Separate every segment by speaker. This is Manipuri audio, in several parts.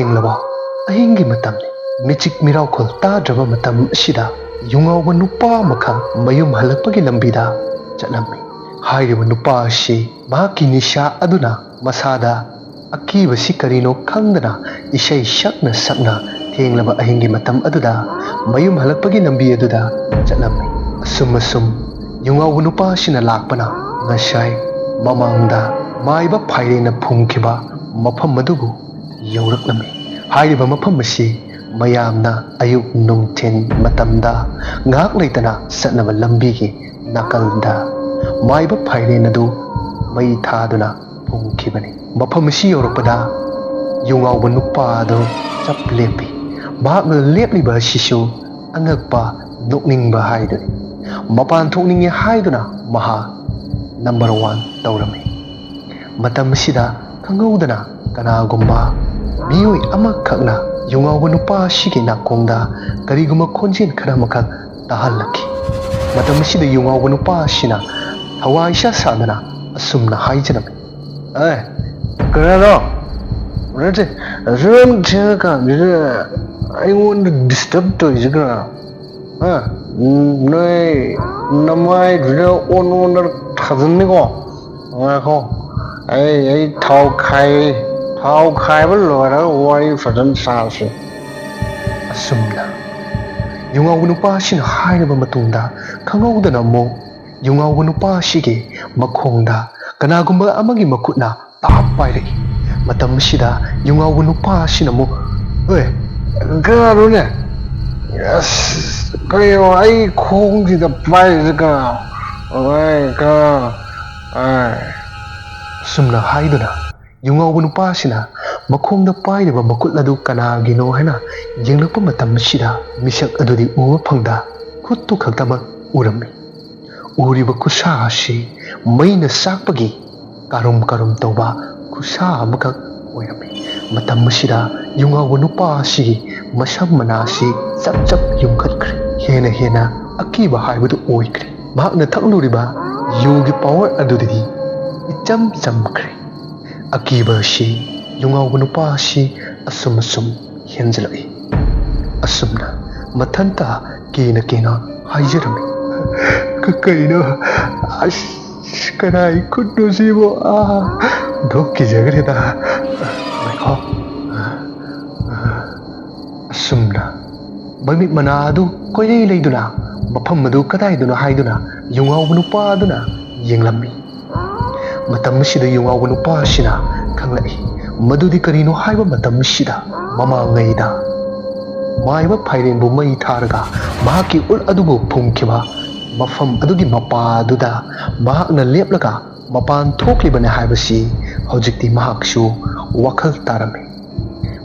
Speaker 1: ꯊꯦꯡꯂꯕ ꯑꯍꯤꯡꯒꯤ ꯃꯇꯝꯅꯤ ꯃꯤꯆꯤꯛ ꯃꯤꯔꯥꯎꯈꯣꯜ ꯇꯥꯗ꯭ꯔꯕ ꯃꯇꯝ ꯑꯁꯤꯗ ꯌꯨꯉꯥꯎꯕ ꯅꯨꯄꯥ ꯑꯃꯈꯛ ꯃꯌꯨꯝ ꯍꯜꯂꯛꯄꯒꯤ ꯂꯝꯕꯤꯗ ꯆꯠꯂꯝꯃꯤ ꯍꯥꯏꯔꯤꯕ ꯅꯨꯄꯥ ꯑꯁꯤ ꯃꯍꯥꯛꯀꯤ ꯅꯤꯁꯥ ꯑꯗꯨꯅ ꯃꯁꯥꯗ ꯑꯀꯤꯕꯁꯤ ꯀꯔꯤꯅꯣ ꯈꯪꯗꯅ ꯏꯁꯩ ꯁꯛꯅ ꯁꯛꯅ ꯊꯦꯡꯂꯕ ꯑꯍꯤꯡꯒꯤ ꯃꯇꯝ ꯑꯗꯨꯗ ꯃꯌꯨꯝ ꯍꯜꯂꯛꯄꯒꯤ ꯂꯝꯕꯤ ꯑꯗꯨꯗ ꯆꯠꯂꯝꯃꯤ ꯑꯁꯨꯝ ꯌꯨꯉꯥꯎꯕ ꯅꯨꯄꯥ ꯑꯁꯤꯅ ꯂꯥꯛꯄꯅ ꯉꯁꯥꯏ ꯃꯃꯥꯡꯗ ꯃꯥꯏꯕ ꯐꯥꯏꯔꯦꯟꯅ ꯐꯨꯝꯈꯤꯕ ꯃꯐꯝ ꯑꯗꯨꯕꯨ ꯌꯧꯔꯛꯂꯝꯃꯤ ꯍꯥꯏꯔꯤꯕ ꯃꯐꯝ ꯑꯁꯤ ꯃꯌꯥꯝꯅ ꯑꯌꯨꯛ ꯅꯨꯡꯊꯤꯟ ꯃꯇꯝꯗ ꯉꯥꯏꯍꯥꯛ ꯂꯩꯇꯅ ꯆꯠꯅꯕ ꯂꯝꯕꯤꯒꯤ ꯅꯥꯀꯜꯗ ꯃꯥꯏꯕ ꯐꯥꯏꯔꯦꯟ ꯑꯗꯨ ꯃꯩ ꯊꯥꯗꯨꯅ ꯐꯨꯝꯈꯤꯕꯅꯤ ꯃꯐꯝ ꯑꯁꯤ ꯌꯧꯔꯛꯄꯗ ꯌꯨꯉꯥꯎꯕ ꯅꯨꯄꯥ ꯑꯗꯨ ꯆꯞ ꯂꯦꯞꯄꯤ ꯃꯍꯥꯛꯅ ꯂꯦꯞꯂꯤꯕ ꯑꯁꯤꯁꯨ ꯑꯉꯛꯄ ꯅꯣꯛꯅꯤꯡꯕ ꯍꯥꯏꯗꯨꯅꯤ ꯃꯄꯥꯟ ꯊꯣꯛꯅꯤꯡꯉꯦ ꯍꯥꯏꯗꯨꯅ ꯃꯍꯥꯛ ꯅꯝꯕꯔ 1 ꯇꯧꯔꯝꯃꯤ ꯃꯇꯝ ꯑꯁꯤꯗ ꯈꯪꯍꯧꯗꯅ ꯀꯅꯥꯒꯨꯝꯕ ꯃꯤꯑꯣꯏ ꯑꯃꯈꯛꯅ ꯌꯨꯉꯥꯎꯕ ꯅꯨꯄꯥ ꯑꯁꯤꯒꯤ ꯅꯥꯀꯣꯡꯗ ꯀꯔꯤꯒꯨꯝꯕ ꯈꯣꯟꯖꯦꯜ ꯈꯔ ꯑꯃꯈꯛ ꯇꯥꯍꯜꯂꯛꯈꯤ ꯃꯇꯝ ꯑꯁꯤꯗ ꯌꯨꯉꯥꯎꯕ ꯅꯨꯄꯥ ꯑꯁꯤꯅ ꯊꯋꯥꯏ ꯁꯥꯗꯅ ꯑꯁꯨꯝꯅ ꯍꯥꯏꯖꯔꯝꯃꯤ ꯀꯅꯥꯅꯣ ꯅꯠꯇꯦ ꯑꯁꯨꯝ ꯊꯦꯡꯉꯀꯥꯟꯁꯤꯗ ꯑꯩꯉꯣꯟꯗ ꯗꯤꯁꯇꯔꯕ ꯇꯧꯔꯤꯁꯤ ꯀꯅꯥꯅꯣ ꯅꯣꯏ ꯅꯃꯥꯏꯗꯨꯗ ꯑꯣꯟꯅ ꯊꯥꯖꯤꯟꯅꯤꯀꯣ ꯉꯥꯏꯈꯣ ꯑꯩ ꯊꯥꯎ ꯈꯥꯏꯕ ꯂꯣꯏꯔꯒ ꯋꯥꯔꯤ ꯐꯖꯅ ꯁꯥꯁꯤ ꯑꯁꯨꯝꯅ ꯌꯨꯉꯥꯎꯕ ꯅꯨꯄꯥ ꯑꯁꯤꯅ ꯍꯥꯏꯔꯕ ꯃꯇꯨꯡꯗ ꯈꯪꯍꯧꯗꯅ ꯑꯃꯨꯛ ꯌꯨꯉꯥꯎꯕ ꯅꯨꯄꯥ ꯑꯁꯤꯒꯤ ꯃꯈꯣꯡꯗ ꯀꯅꯥꯒꯨꯝꯕ ꯑꯃꯒꯤ ꯃꯈꯨꯠꯅ ꯇꯥꯞ ꯄꯥꯏꯔꯛꯏ ꯃꯇꯝ ꯑꯁꯤꯗ ꯌꯨꯉꯥꯎꯕ ꯅꯨꯄꯥ ꯑꯁꯤꯅ ꯑꯃꯨꯛ ꯀꯅꯥꯅꯣꯅꯦ ꯑꯁ ꯀꯩꯅꯣ ꯑꯩ ꯈꯣꯡꯁꯤꯗ ꯄꯥꯏꯔꯤꯁꯦ ꯀꯅꯥꯅꯣ ꯑꯁꯨꯝꯅ ꯍꯥꯏꯗꯨꯅ ꯌꯨꯉꯥꯎꯕ ꯅꯨꯄꯥ ꯑꯁꯤꯅ ꯃꯈꯣꯡꯗ ꯄꯥꯏꯔꯤꯕ ꯃꯈꯨꯠ ꯑꯗꯨ ꯀꯅꯥꯒꯤꯅೋ ꯍꯥꯏꯅ ꯌꯦꯡꯂꯛꯄ ꯃꯇꯝ ꯑꯁꯤꯗ ꯃꯤꯁꯛ ꯑꯗꯨꯗꯤ ꯎꯕ ꯐꯪꯗ ꯈꯨꯠꯇꯨ ꯈꯛꯇꯃꯛ ꯎꯔꯝꯃꯤ ꯎꯔꯤꯕ ꯈꯨꯠꯁꯥ ꯑꯁꯤ ꯃꯩꯅ ꯆꯥꯛꯄꯒꯤ ꯀꯥꯔꯨꯝ ꯇꯧꯕ ꯈꯨꯠꯁꯥ ꯑꯃꯈꯛ ꯑꯣꯏꯔꯝꯃꯤ ꯃꯇꯝ ꯑꯁꯤꯗ ꯌꯨꯉꯥꯎꯕ ꯅꯨꯄꯥ ꯑꯁꯤꯒꯤ ꯃꯁꯝ ꯃꯅꯥ ꯑꯁꯤ ꯆꯞ ꯌꯨꯡꯈꯠꯈ꯭ꯔꯦ ꯍꯦꯟꯅ ꯑꯀꯤꯕ ꯍꯥꯏꯕꯗꯨ ꯑꯣꯏꯈ꯭ꯔꯦ ꯃꯍꯥꯛꯅ ꯊꯛꯂꯨꯔꯤꯕ ꯌꯨꯒꯤ ꯄꯥꯋꯔ ꯑꯗꯨꯗꯤ ꯏꯆꯝ ꯆꯝꯈ꯭ꯔꯦ ꯑꯀꯤꯕ ꯑꯁꯤ ꯌꯨꯉꯥꯎꯕ ꯅꯨꯄꯥ ꯑꯁꯤ ꯑꯁꯨꯝ ꯍꯦꯟꯖꯜꯂꯛꯏ ꯑꯁꯨꯝꯅ ꯃꯊꯟꯇ ꯀꯤꯅ ꯍꯥꯏꯖꯔꯝꯃꯤ ꯀꯩꯅꯣ ꯑꯁ ꯀꯅꯥꯒꯤ ꯈꯨꯠꯅꯣ ꯁꯤꯕꯨ ꯙꯣꯛ ꯀꯤꯖꯈ꯭ꯔꯦꯗ ꯉꯥꯏꯈꯣ ꯑꯁꯨꯝꯅ ꯃꯃꯤꯠ ꯃꯅꯥ ꯑꯗꯨ ꯀꯣꯏꯂꯩ ꯂꯩꯗꯨꯅ ꯃꯐꯝ ꯑꯗꯨ ꯀꯗꯥꯏꯗꯅꯣ ꯍꯥꯏꯗꯨꯅ ꯌꯨꯉꯥꯎꯕ ꯅꯨꯄꯥ ꯑꯗꯨꯅ ꯌꯦꯡꯂꯝꯃꯤ ꯃꯇꯝ ꯑꯁꯤꯗ ꯌꯨꯉꯥꯎꯕ ꯅꯨꯄꯥ ꯑꯁꯤꯅ ꯈꯪꯂꯛꯏ ꯃꯗꯨꯗꯤ ꯀꯔꯤꯅꯣ ꯍꯥꯏꯕ ꯃꯇꯝ ꯑꯁꯤꯗ ꯃꯃꯥꯡꯉꯩꯗ ꯃꯥꯏꯕ ꯐꯥꯏꯔꯦꯟꯕꯨ ꯃꯩ ꯊꯥꯔꯒ ꯃꯍꯥꯛꯀꯤ ꯎꯠ ꯑꯗꯨꯕꯨ ꯐꯨꯝꯈꯤꯕ ꯃꯐꯝ ꯑꯗꯨꯒꯤ ꯃꯄꯥꯗꯨꯗ ꯃꯍꯥꯛꯅ ꯂꯦꯞꯂꯒ ꯃꯄꯥꯟ ꯊꯣꯛꯂꯤꯕꯅꯤ ꯍꯥꯏꯕꯁꯤ ꯍꯧꯖꯤꯛꯇꯤ ꯃꯍꯥꯛꯁꯨ ꯋꯥꯈꯜ ꯇꯥꯔꯝꯃꯤ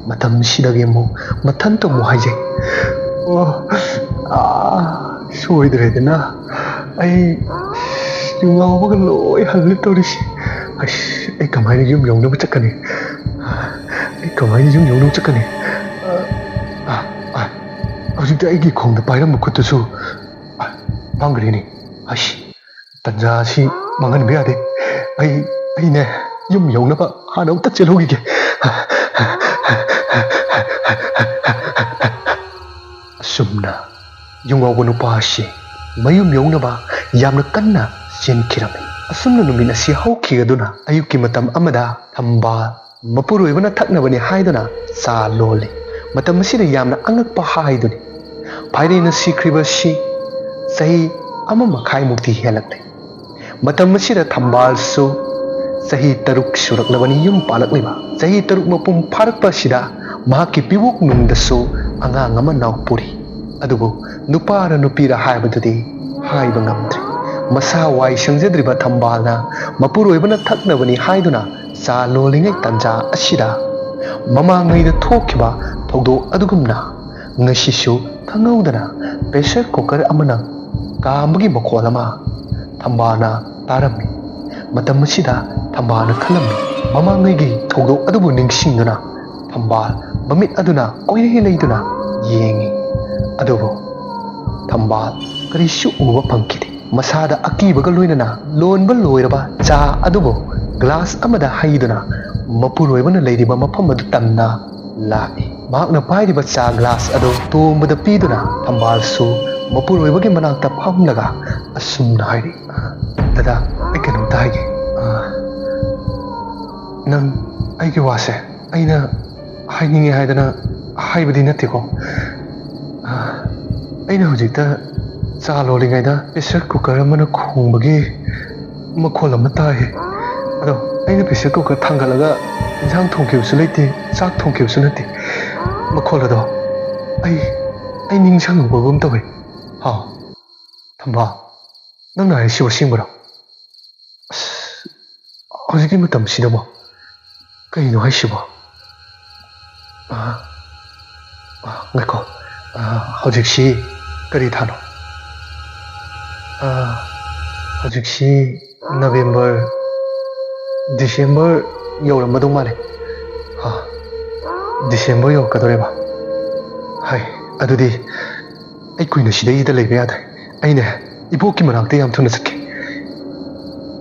Speaker 1: ꯃꯇꯝ ꯑꯁꯤꯗꯒꯤ ꯑꯃꯨꯛ ꯃꯊꯟꯇ ꯑꯃꯨꯛ ꯍꯥꯏꯖꯩ ꯁꯣꯏꯗ꯭ꯔꯦꯗꯅ ꯑꯩ ꯌꯨꯉꯥꯎꯕꯒ ꯂꯣꯏ ꯍꯜꯂꯦ ꯇꯧꯔꯤꯁꯦ ꯑꯩ ꯀꯃꯥꯏꯅ ꯌꯨꯝ ꯌꯧꯅꯕ ꯆꯠꯀꯅꯤ ꯍꯧꯖꯤꯛꯇꯤ ꯑꯩꯒꯤ ꯈꯣꯡꯗ ꯄꯥꯏꯔꯝꯕ ꯈꯨꯠꯇꯨꯁꯨ ꯃꯥꯡꯈ꯭ꯔꯦꯅꯦ ꯇꯟꯖꯥ ꯑꯁꯤ ꯃꯥꯡꯍꯟꯕ ꯌꯥꯗꯦ ꯑꯩꯅꯦ ꯌꯨꯝ ꯌꯧꯅꯕ ꯍꯥꯟꯅ ꯑꯃꯨꯛꯇ ꯆꯦꯜꯍꯧꯈꯤꯒꯦ ꯑꯁꯨꯝꯅ ꯌꯨꯉꯥꯎꯕ ꯅꯨꯄꯥ ꯑꯁꯤ ꯃꯌꯨꯝ ꯌꯧꯅꯕ ꯌꯥꯝꯅ ꯀꯟꯅ ꯆꯦꯟꯈꯤꯔꯝꯃꯤ ꯑꯁꯨꯝꯅ ꯅꯨꯃꯤꯠ ꯑꯁꯤ ꯍꯧꯈꯤꯒꯗꯨꯅ ꯑꯌꯨꯛꯀꯤ ꯃꯇꯝ ꯑꯃꯗ ꯊꯝꯕꯥꯜ ꯃꯄꯨꯔꯣꯏꯕꯅ ꯊꯛꯅꯕꯅꯤ ꯍꯥꯏꯗꯨꯅ ꯆꯥ ꯂꯣꯜꯂꯤ ꯃꯇꯝ ꯑꯁꯤꯗ ꯌꯥꯝꯅ ꯑꯉꯛꯄ ꯍꯥꯏꯗꯨꯅꯤ ꯐꯥꯏꯔꯦꯟꯅ ꯁꯤꯈ꯭ꯔꯤꯕ ꯑꯁꯤ ꯆꯍꯤ 1.5 ꯍꯦꯜꯂꯛꯂꯦ ꯃꯇꯝ ꯑꯁꯤꯗ ꯊꯝꯕꯥꯜꯁꯨ ꯆꯍꯤ 3 ꯁꯨꯔꯛꯂꯕꯅꯤ ꯌꯨꯝ ꯄꯥꯜꯂꯛꯂꯤꯕ ꯆꯍꯤ 3 ꯃꯄꯨꯡ ꯐꯥꯔꯛꯄ ꯑꯁꯤꯗ ꯃꯍꯥꯛꯀꯤ ꯄꯤꯕꯣꯛꯅꯨꯡꯗꯁꯨ ꯑꯉꯥꯡ ꯑꯃ ꯅꯥꯎꯄꯨꯔꯤ ꯑꯗꯨꯕꯨ ꯅꯨꯄꯥꯔ ꯅꯨꯄꯤꯔ ꯍꯥꯏꯕꯗꯨꯗꯤ ꯍꯥꯏꯕ ꯉꯝꯗ꯭ꯔꯤ ꯃꯁꯥ ꯋꯥꯏ ꯁꯪꯖꯗ꯭ꯔꯤꯕ ꯊꯝꯕꯥꯜꯅ ꯃꯄꯨꯔꯣꯏꯕꯅ ꯊꯛꯅꯕꯅꯤ ꯍꯥꯏꯗꯨꯅ ꯆꯥ ꯂꯣꯜꯂꯤꯉꯩ ꯇꯥꯟꯖꯥ ꯑꯁꯤꯗ ꯃꯃꯥꯡꯉꯩꯗ ꯊꯣꯛꯈꯤꯕ ꯊꯧꯗꯣꯛ ꯑꯗꯨꯒꯨꯝꯅ ꯉꯁꯤꯁꯨ ꯈꯪꯍꯧꯗꯅ ꯄ꯭ꯔꯦꯁꯔ ꯀꯨꯀꯔ ꯑꯃꯅ ꯀꯥꯝꯕꯒꯤ ꯃꯈꯣꯜ ꯑꯃ ꯊꯝꯕꯥꯜꯅ ꯇꯥꯔꯝꯃꯤ ꯃꯇꯝ ꯑꯁꯤꯗ ꯊꯝꯕꯥꯜꯅ ꯈꯜꯂꯝꯃꯤ ꯃꯃꯥꯡꯉꯩꯒꯤ ꯊꯧꯗꯣꯛ ꯑꯗꯨꯕꯨ ꯅꯤꯡꯁꯤꯡꯗꯨꯅ ꯊꯝꯕꯥꯜ ꯃꯃꯤꯠ ꯑꯗꯨꯅ ꯀꯣꯏꯂꯩ ꯂꯩꯗꯨꯅ ꯌꯦꯡꯉꯤ ꯑꯗꯨꯕꯨ ꯊꯝꯕꯥꯜ ꯀꯔꯤꯁꯨ ꯎꯕ ꯐꯪꯈꯤꯗꯦ ꯃꯁꯥꯗ ꯑꯀꯤꯕꯒ ꯂꯣꯏꯅꯅ ꯂꯣꯟꯕ ꯂꯣꯏꯔꯕ ꯆꯥ ꯑꯗꯨꯕꯨ ꯒ꯭ꯂꯥꯁ ꯑꯃꯗ ꯍꯩꯗꯨꯅ ꯃꯄꯨꯔꯣꯏꯕꯅ ꯂꯩꯔꯤꯕ ꯃꯐꯝ ꯑꯗꯨ ꯇꯝꯅ ꯂꯥꯛꯏ ꯃꯍꯥꯛꯅ ꯄꯥꯏꯔꯤꯕ ꯆꯥ ꯒ꯭ꯂꯥꯁ ꯑꯗꯨ ꯇꯣꯝꯕꯗ ꯄꯤꯗꯨꯅ ꯊꯝꯕꯥꯜꯁꯨ ꯃꯄꯨꯔꯣꯏꯕꯒꯤ ꯃꯅꯥꯛꯇ ꯐꯝꯂꯒ ꯑꯁꯨꯝꯅ ꯍꯥꯏꯔꯤ ꯗꯗꯥ ꯑꯩ ꯀꯩꯅꯣꯝꯇ ꯍꯥꯏꯒꯦ ꯅꯪ ꯑꯩꯒꯤ ꯋꯥꯁꯦ ꯑꯩꯅ ꯍꯥꯏꯅꯤꯡꯉꯦ ꯍꯥꯏꯗꯅ ꯍꯥꯏꯕꯗꯤ ꯅꯠꯇꯦꯀꯣ ꯑꯩꯅ ꯍꯧꯖꯤꯛꯇ ꯆꯥ ꯂꯣꯜꯂꯤꯉꯩꯗ ꯄ꯭रेꯁꯔ ꯀꯨꯀꯔ ꯑꯃꯅ ꯈꯣꯡꯕꯒꯤ ꯃꯈꯣꯜ ꯑꯃ ꯇꯥꯏ ꯑꯗꯣ ꯑꯩꯅ ꯄ꯭रेꯁꯔ ꯀꯨꯀꯔ ꯊꯥꯡꯒꯠꯂꯒ ꯏꯟꯁꯥꯡ ꯊꯣꯡꯈꯤꯕꯁꯨ ꯂꯩꯇꯦ ꯆꯥꯛ ꯊꯣꯡꯈꯤꯕꯁꯨ ꯅꯠꯇꯦ ꯃꯈꯣꯜ ꯑꯗꯣ ꯑꯩ ꯅꯤꯡꯁꯤꯡꯉꯛꯄꯒꯨꯝ ꯇꯧꯋꯤ ꯍꯥꯎ ꯊꯝꯕꯥꯜ ꯅꯪꯅ ꯍꯥꯏꯔꯤꯁꯤꯕꯨ ꯑꯁꯦꯡꯕꯔꯣ ꯑꯁ ꯍꯧꯖꯤꯛꯀꯤ ꯃꯇꯝꯁꯤꯗꯕꯣ ꯀꯩꯅꯣ ꯍꯥꯏꯁꯤꯕꯣ ꯉꯥꯏꯈꯣ ꯍꯧꯖꯤꯛꯁꯤ ꯀꯔꯤ ꯊꯥꯅꯣ ꯍꯧꯖꯤꯛꯁꯤ ꯅꯕꯦꯝꯕꯔ ꯗꯤꯁꯦꯝꯕꯔ ꯌꯧꯔꯝꯃꯗꯧ ꯃꯥꯜꯂꯦ ꯗꯤꯁꯦꯝꯕꯔ ꯌꯧꯔꯛꯀꯗꯧꯔꯦꯕ ꯍꯥꯏ ꯑꯗꯨꯗꯤ ꯑꯩ ꯀꯨꯏꯅ ꯁꯤꯗꯩꯁꯤꯗ ꯂꯩꯕ ꯌꯥꯗ꯭ꯔꯦ ꯑꯩꯅꯦ ꯏꯕꯣꯛꯀꯤ ꯃꯅꯥꯛꯇ ꯌꯥꯝ ꯊꯨꯅ ꯆꯠꯀꯦ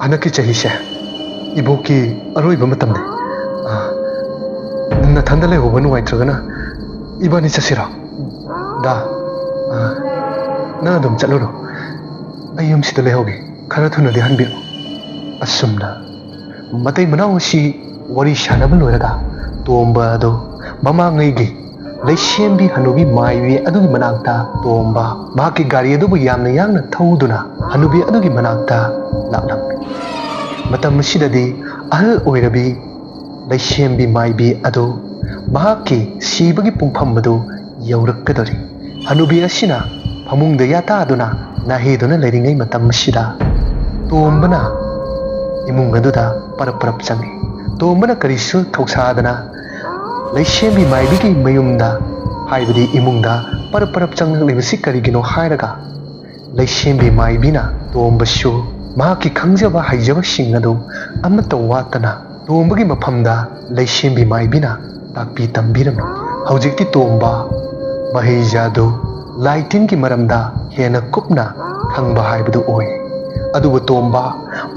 Speaker 1: ꯍꯟꯗꯛꯀꯤ ꯆꯍꯤꯁꯦ ꯏꯕꯣꯛꯀꯤ ꯑꯔꯣꯏꯕ ꯃꯇꯝꯅꯤ ꯅꯊꯟꯗ ꯂꯩꯍꯧꯕ ꯅꯨꯡꯉꯥꯏꯇ꯭ꯔꯒꯅ 이번이 ꯆꯠꯁꯤꯔꯣ ꯗꯥ ꯅꯪ ꯑꯗꯨꯝ ꯆꯠꯂꯨꯔꯣ ꯑꯩ ꯌꯨꯝꯁꯤꯗ ꯂꯩꯍꯧꯒꯦ ꯈꯔ ꯊꯨꯅꯗꯤ ꯍꯟꯕꯤꯔꯛꯑꯣ ꯑꯁꯨꯝꯅ ꯃꯇꯩ ꯃꯅꯥꯎ ꯑꯁꯤ ꯋꯥꯔꯤ ꯁꯥꯟꯅꯕ ꯂꯣꯏꯔꯒ ꯇꯣꯝꯕ ꯑꯗꯨ ꯃꯃꯥꯡꯉꯩꯒꯤ ꯂꯩꯁꯦꯝꯕꯤ ꯍꯅꯨꯕꯤ ꯃꯥꯏꯕꯤ ꯑꯗꯨꯒꯤ ꯃꯅꯥꯛꯇ ꯇꯣꯝꯕ ꯃꯍꯥꯛꯀꯤ ꯒꯥꯔꯤ ꯑꯗꯨꯕꯨ ꯌꯥꯝꯅ ꯌꯥꯡꯅ ꯊꯧꯗꯨꯅ ꯍꯅꯨꯕꯤ ꯑꯗꯨꯒꯤ ꯃꯅꯥꯛꯇ ꯂꯥꯛꯂꯝꯃꯤ ꯃꯇꯝ ꯑꯁꯤꯗꯗꯤ ꯑꯍꯜ ꯑꯣꯏꯔꯕꯤ ꯂꯩꯁꯦꯝꯕꯤ ꯃꯥꯏꯕꯤ ꯑꯗꯨ ꯃꯍꯥꯛꯀꯤ ꯁꯤꯕꯒꯤ ꯄꯨꯡꯐꯝ ꯑꯗꯨ ꯌꯧꯔꯛꯀꯗꯧꯔꯤ ꯍꯅꯨꯕꯤ ꯑꯁꯤꯅ ꯐꯃꯨꯡꯗ ꯌꯥꯇꯥꯗꯨꯅ ꯅꯥꯍꯦꯗꯨꯅ ꯂꯩꯔꯤꯉꯩ ꯃꯇꯝ ꯑꯁꯤꯗ ꯇꯣꯝꯕꯅ ꯏꯃꯨꯡ ꯑꯗꯨꯗ ꯄꯔꯞ ꯄꯔꯞ ꯆꯪꯉꯤ ꯇꯣꯝꯕꯅ ꯀꯔꯤꯁꯨ ꯊꯧꯁꯥꯗꯅ ꯂꯩꯁꯦꯝꯕꯤ ꯃꯥꯏꯕꯤꯒꯤ ꯃꯌꯨꯝꯗ ꯍꯥꯏꯕꯗꯤ ꯏꯃꯨꯡꯗ ꯄꯔꯞ ꯄꯔꯞ ꯆꯪꯂꯛꯂꯤꯕꯁꯤ ꯀꯔꯤꯒꯤꯅꯣ ꯍꯥꯏꯔꯒ ꯂꯩꯁꯦꯝꯕꯤ ꯃꯥꯏꯕꯤꯅ ꯇꯣꯝꯕꯁꯨ ꯃꯍꯥꯛꯀꯤ ꯈꯪꯖꯕ ꯍꯩꯖꯕꯁꯤꯡ ꯑꯗꯨ ꯑꯃꯠꯇ ꯋꯥꯠꯇꯅ ꯇꯣꯝꯕꯒꯤ ꯃꯐꯝꯗ ꯂꯩꯁꯦꯝꯕꯤ ꯃꯥꯏꯕꯤꯅ ꯇꯥꯛꯄꯤ ꯇꯝꯕꯤꯔꯝꯃꯤ ꯍꯧꯖꯤꯛꯇꯤ ꯇꯣꯝꯕ ꯃꯍꯩꯖꯥꯗꯨ ꯂꯥꯏ ꯇꯤꯟꯒꯤ ꯃꯔꯝꯗ ꯍꯦꯟꯅ ꯀꯨꯞꯅ ꯈꯪꯕ ꯍꯥꯏꯕꯗꯨ ꯑꯣꯏ ꯑꯗꯨꯕꯨ ꯇꯣꯝꯕ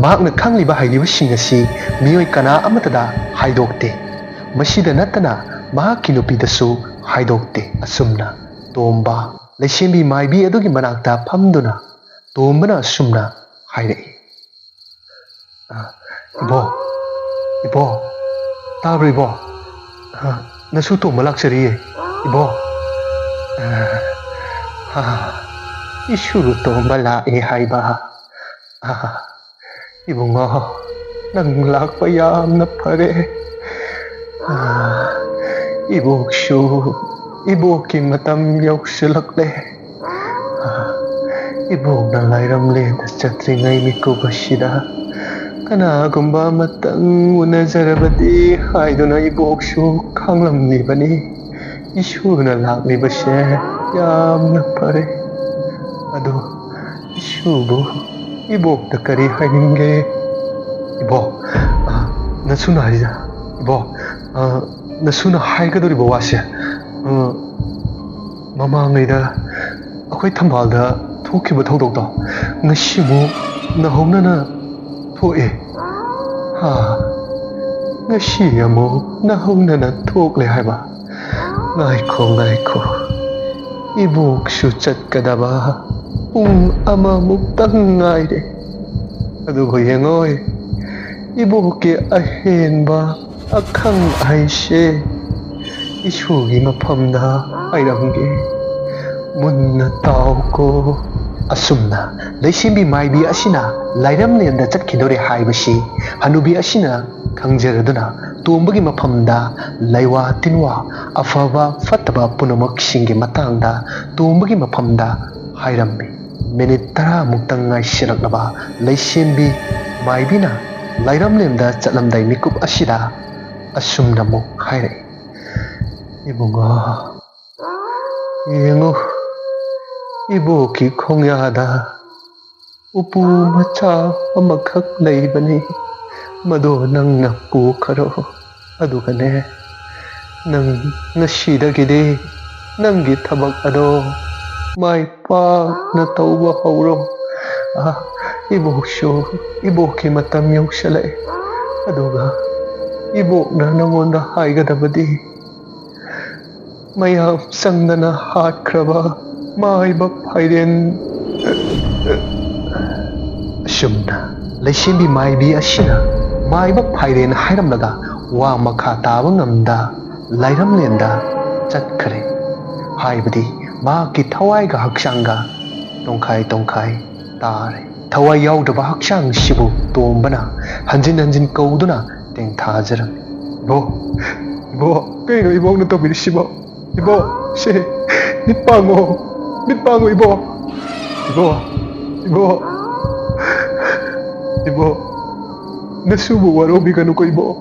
Speaker 1: ꯃꯍꯥꯛꯅ ꯈꯪꯂꯤꯕ ꯍꯩꯔꯤꯕꯁꯤꯡ ꯑꯁꯤ ꯃꯤꯑꯣꯏ ꯀꯅꯥ ꯑꯃꯠꯇꯗ ꯍꯥꯏꯗꯣꯛꯇꯦ ꯃꯁꯤꯗ ꯅꯠꯇꯅ ꯃꯍꯥꯛꯀꯤ ꯅꯨꯄꯤꯗꯁꯨ ꯍꯥꯏꯗꯣꯛꯇꯦ ꯑꯁꯨꯝꯅ ꯇꯣꯝꯕ ꯂꯩꯁꯦꯝꯕꯤ ꯃꯥꯏꯕꯤ ꯑꯗꯨꯒꯤ ꯃꯅꯥꯛꯇ ꯐꯝꯗꯨꯅ ꯇꯣꯝꯕꯅ ꯑꯁꯨꯝꯅ ꯍꯥꯏꯔꯛꯏ ꯏꯕꯣ ꯏꯕꯣ ꯇꯥꯕ꯭ꯔꯣ ꯏꯕꯣ ꯅꯁꯨ ꯇꯣꯝꯕ ꯂꯥꯛꯆꯔꯤꯌꯦ ꯏꯕꯣ 이슈로 또 말라에 하이바 이봉아 난 락바야 나파레 이복슈 이복기 마담 역실럭레 이복 날라이람레 나짜트링아이 미코바시다 그나금바 마땅 우나자라바디 하이도나 이복슈 강람리바니 이슈나 락리바셰 ꯌꯥꯝꯅ ꯐꯔꯦ ꯑꯗꯣ ꯏꯁꯨꯕꯨ ꯏꯕꯣꯛꯇ ꯀꯔꯤ ꯍꯥꯏꯅꯤꯡꯒꯦ ꯏꯕꯣ ꯅꯁꯨꯅ ꯍꯥꯏꯖ ꯏꯕꯣ ꯅꯁꯨꯅ ꯍꯥꯏꯒꯗꯧꯔꯤꯕ ꯋꯥꯁꯦ ꯃꯃꯥꯡꯉꯩꯗ ꯑꯩꯈꯣꯏ ꯊꯝꯕꯥꯜꯗ ꯊꯣꯛꯈꯤꯕ ꯊꯧꯗꯣꯛꯇꯣ ꯉꯁꯤꯃꯨꯛ ꯅꯍꯧꯅꯅ ꯊꯣꯛꯑꯦ ꯉꯁꯤ ꯑꯃꯨꯛ ꯅꯍꯧꯅꯅ ꯊꯣꯛꯂꯦ ꯍꯥꯏꯕ ꯉꯥꯏꯈꯣ ꯉꯥꯏꯈꯣ 이복수 ꯆꯠꯀꯗꯕ ꯄꯨꯡ ꯑꯃꯃꯨꯛꯇꯪ ꯉꯥꯏꯔꯦ ꯑꯗꯨꯒ ꯌꯦꯡꯉꯣꯏ 이복의 ꯑꯍꯦꯟꯕ ꯑꯈꯪ ꯑꯍꯩꯁꯦ 이슈ꯒꯤ ꯃꯐꯝꯗ ꯍꯥꯏꯔꯝꯒꯦ ꯃꯨꯟꯅ ꯇꯥꯎꯀꯣ ꯑꯁꯨꯝꯅ ꯂꯩꯁꯦꯝꯕꯤ ꯃꯥꯏꯕꯤ ꯑꯁꯤꯅ ꯂꯥꯏꯔꯝꯂꯦꯟꯗ ꯆꯠꯈꯤꯗꯧꯔꯦ ꯍꯥꯏꯕꯁꯤ ꯍꯅꯨꯕꯤ ꯑꯁꯤꯅ ꯈꯪꯖꯔꯗꯨꯅ ꯇꯣꯝꯕꯒꯤ ꯃꯐꯝꯗ ꯂꯩꯋꯥ ꯇꯤꯟꯋꯥ ꯑꯐꯕ ꯐꯠꯇꯕ ꯄꯨꯝꯅꯃꯛꯁꯤꯡꯒꯤ ꯃꯇꯥꯡꯗ ꯇꯣꯝꯕꯒꯤ ꯃꯐꯝꯗ ꯍꯥꯏꯔꯝꯃꯤ ꯃꯤꯅꯤꯠ 10ꯃꯨꯛꯇꯪ ꯉꯥꯏꯁꯤꯜꯂꯛꯂꯕ ꯂꯩꯁꯦꯝꯕꯤ ꯃꯥꯏꯕꯤꯅ ꯂꯥꯏꯔꯝꯂꯦꯟꯗ ꯆꯠꯂꯝꯗꯥꯏ ꯃꯤꯀꯨꯞ ꯑꯁꯤꯗ ꯑꯁꯨꯝꯅ ꯑꯃꯨꯛ ꯍꯥꯏꯔꯛꯏ 이봉아 ꯌꯦꯡꯉꯨ 이복이 ꯈꯣꯡꯌꯥꯗ ꯎꯄꯨ ꯃꯆꯥ ꯑꯃꯈꯛ ꯂꯩꯕꯅꯤ ꯃꯗꯣ ꯅꯪꯅ ꯄꯨꯈꯔꯣ ꯑꯗꯨꯒꯅꯦ ꯅꯪ ꯉꯁꯤꯗꯒꯤꯗꯤ ꯅꯪꯒꯤ ꯊꯕꯛ ꯑꯗꯣ ꯃꯥꯏ ꯄꯥꯛꯅ ꯇꯧꯕ ꯍꯧꯔꯣ 이복ꯁꯨ 이복의 마땀 역살래. 아두가 이복 나 너무나 하이가다버디 ꯃꯌꯥꯝ ꯆꯪꯗꯅ ꯍꯥꯠꯈ꯭ꯔꯕ ꯃꯥꯏꯕ ꯐꯥꯏꯔꯦꯟ ꯑꯁꯨꯝꯅ ꯂꯩꯁꯦꯝꯕꯤ ꯃꯥꯏꯕꯤ ꯑꯁꯤꯅ ꯃꯥꯏꯕ ꯐꯥꯏꯔꯦꯟ ꯍꯥꯏꯔꯝꯂꯒ ꯋꯥ ꯃꯈꯥ ꯇꯥꯕ ꯉꯝꯗ ꯂꯥꯏꯔꯝꯂꯦꯟꯗ ꯆꯠꯈ꯭ꯔꯦ ꯍꯥꯏꯕꯗꯤ ꯃꯍꯥꯛꯀꯤ ꯊꯋꯥꯏꯒ ꯍꯛꯆꯥꯡꯒ ꯇꯣꯡꯈꯥꯏ ꯇꯣꯡꯈꯥꯏ ꯇꯥꯔꯦ ꯊꯋꯥꯏ ꯌꯥꯎꯗ꯭ꯔꯕ ꯍꯛꯆꯥꯡꯁꯤꯕꯨ ꯇꯣꯝꯕꯅ ꯍꯟꯖꯤꯟ ꯍꯟꯖꯤꯟ ꯀꯧꯗꯨꯅ ꯇꯦꯡꯊꯥꯖꯔꯝꯃꯤ ꯏꯕꯣ ꯏꯕꯣ ꯀꯩꯅꯣ ꯏꯕꯣꯛꯅ ꯇꯧꯕꯤꯔꯤꯁꯤꯕꯣ 이보, 씨, 밑방울, 밑방울 이보, 이보, 이보, 이보, 나수부 와로비가 누구 이보,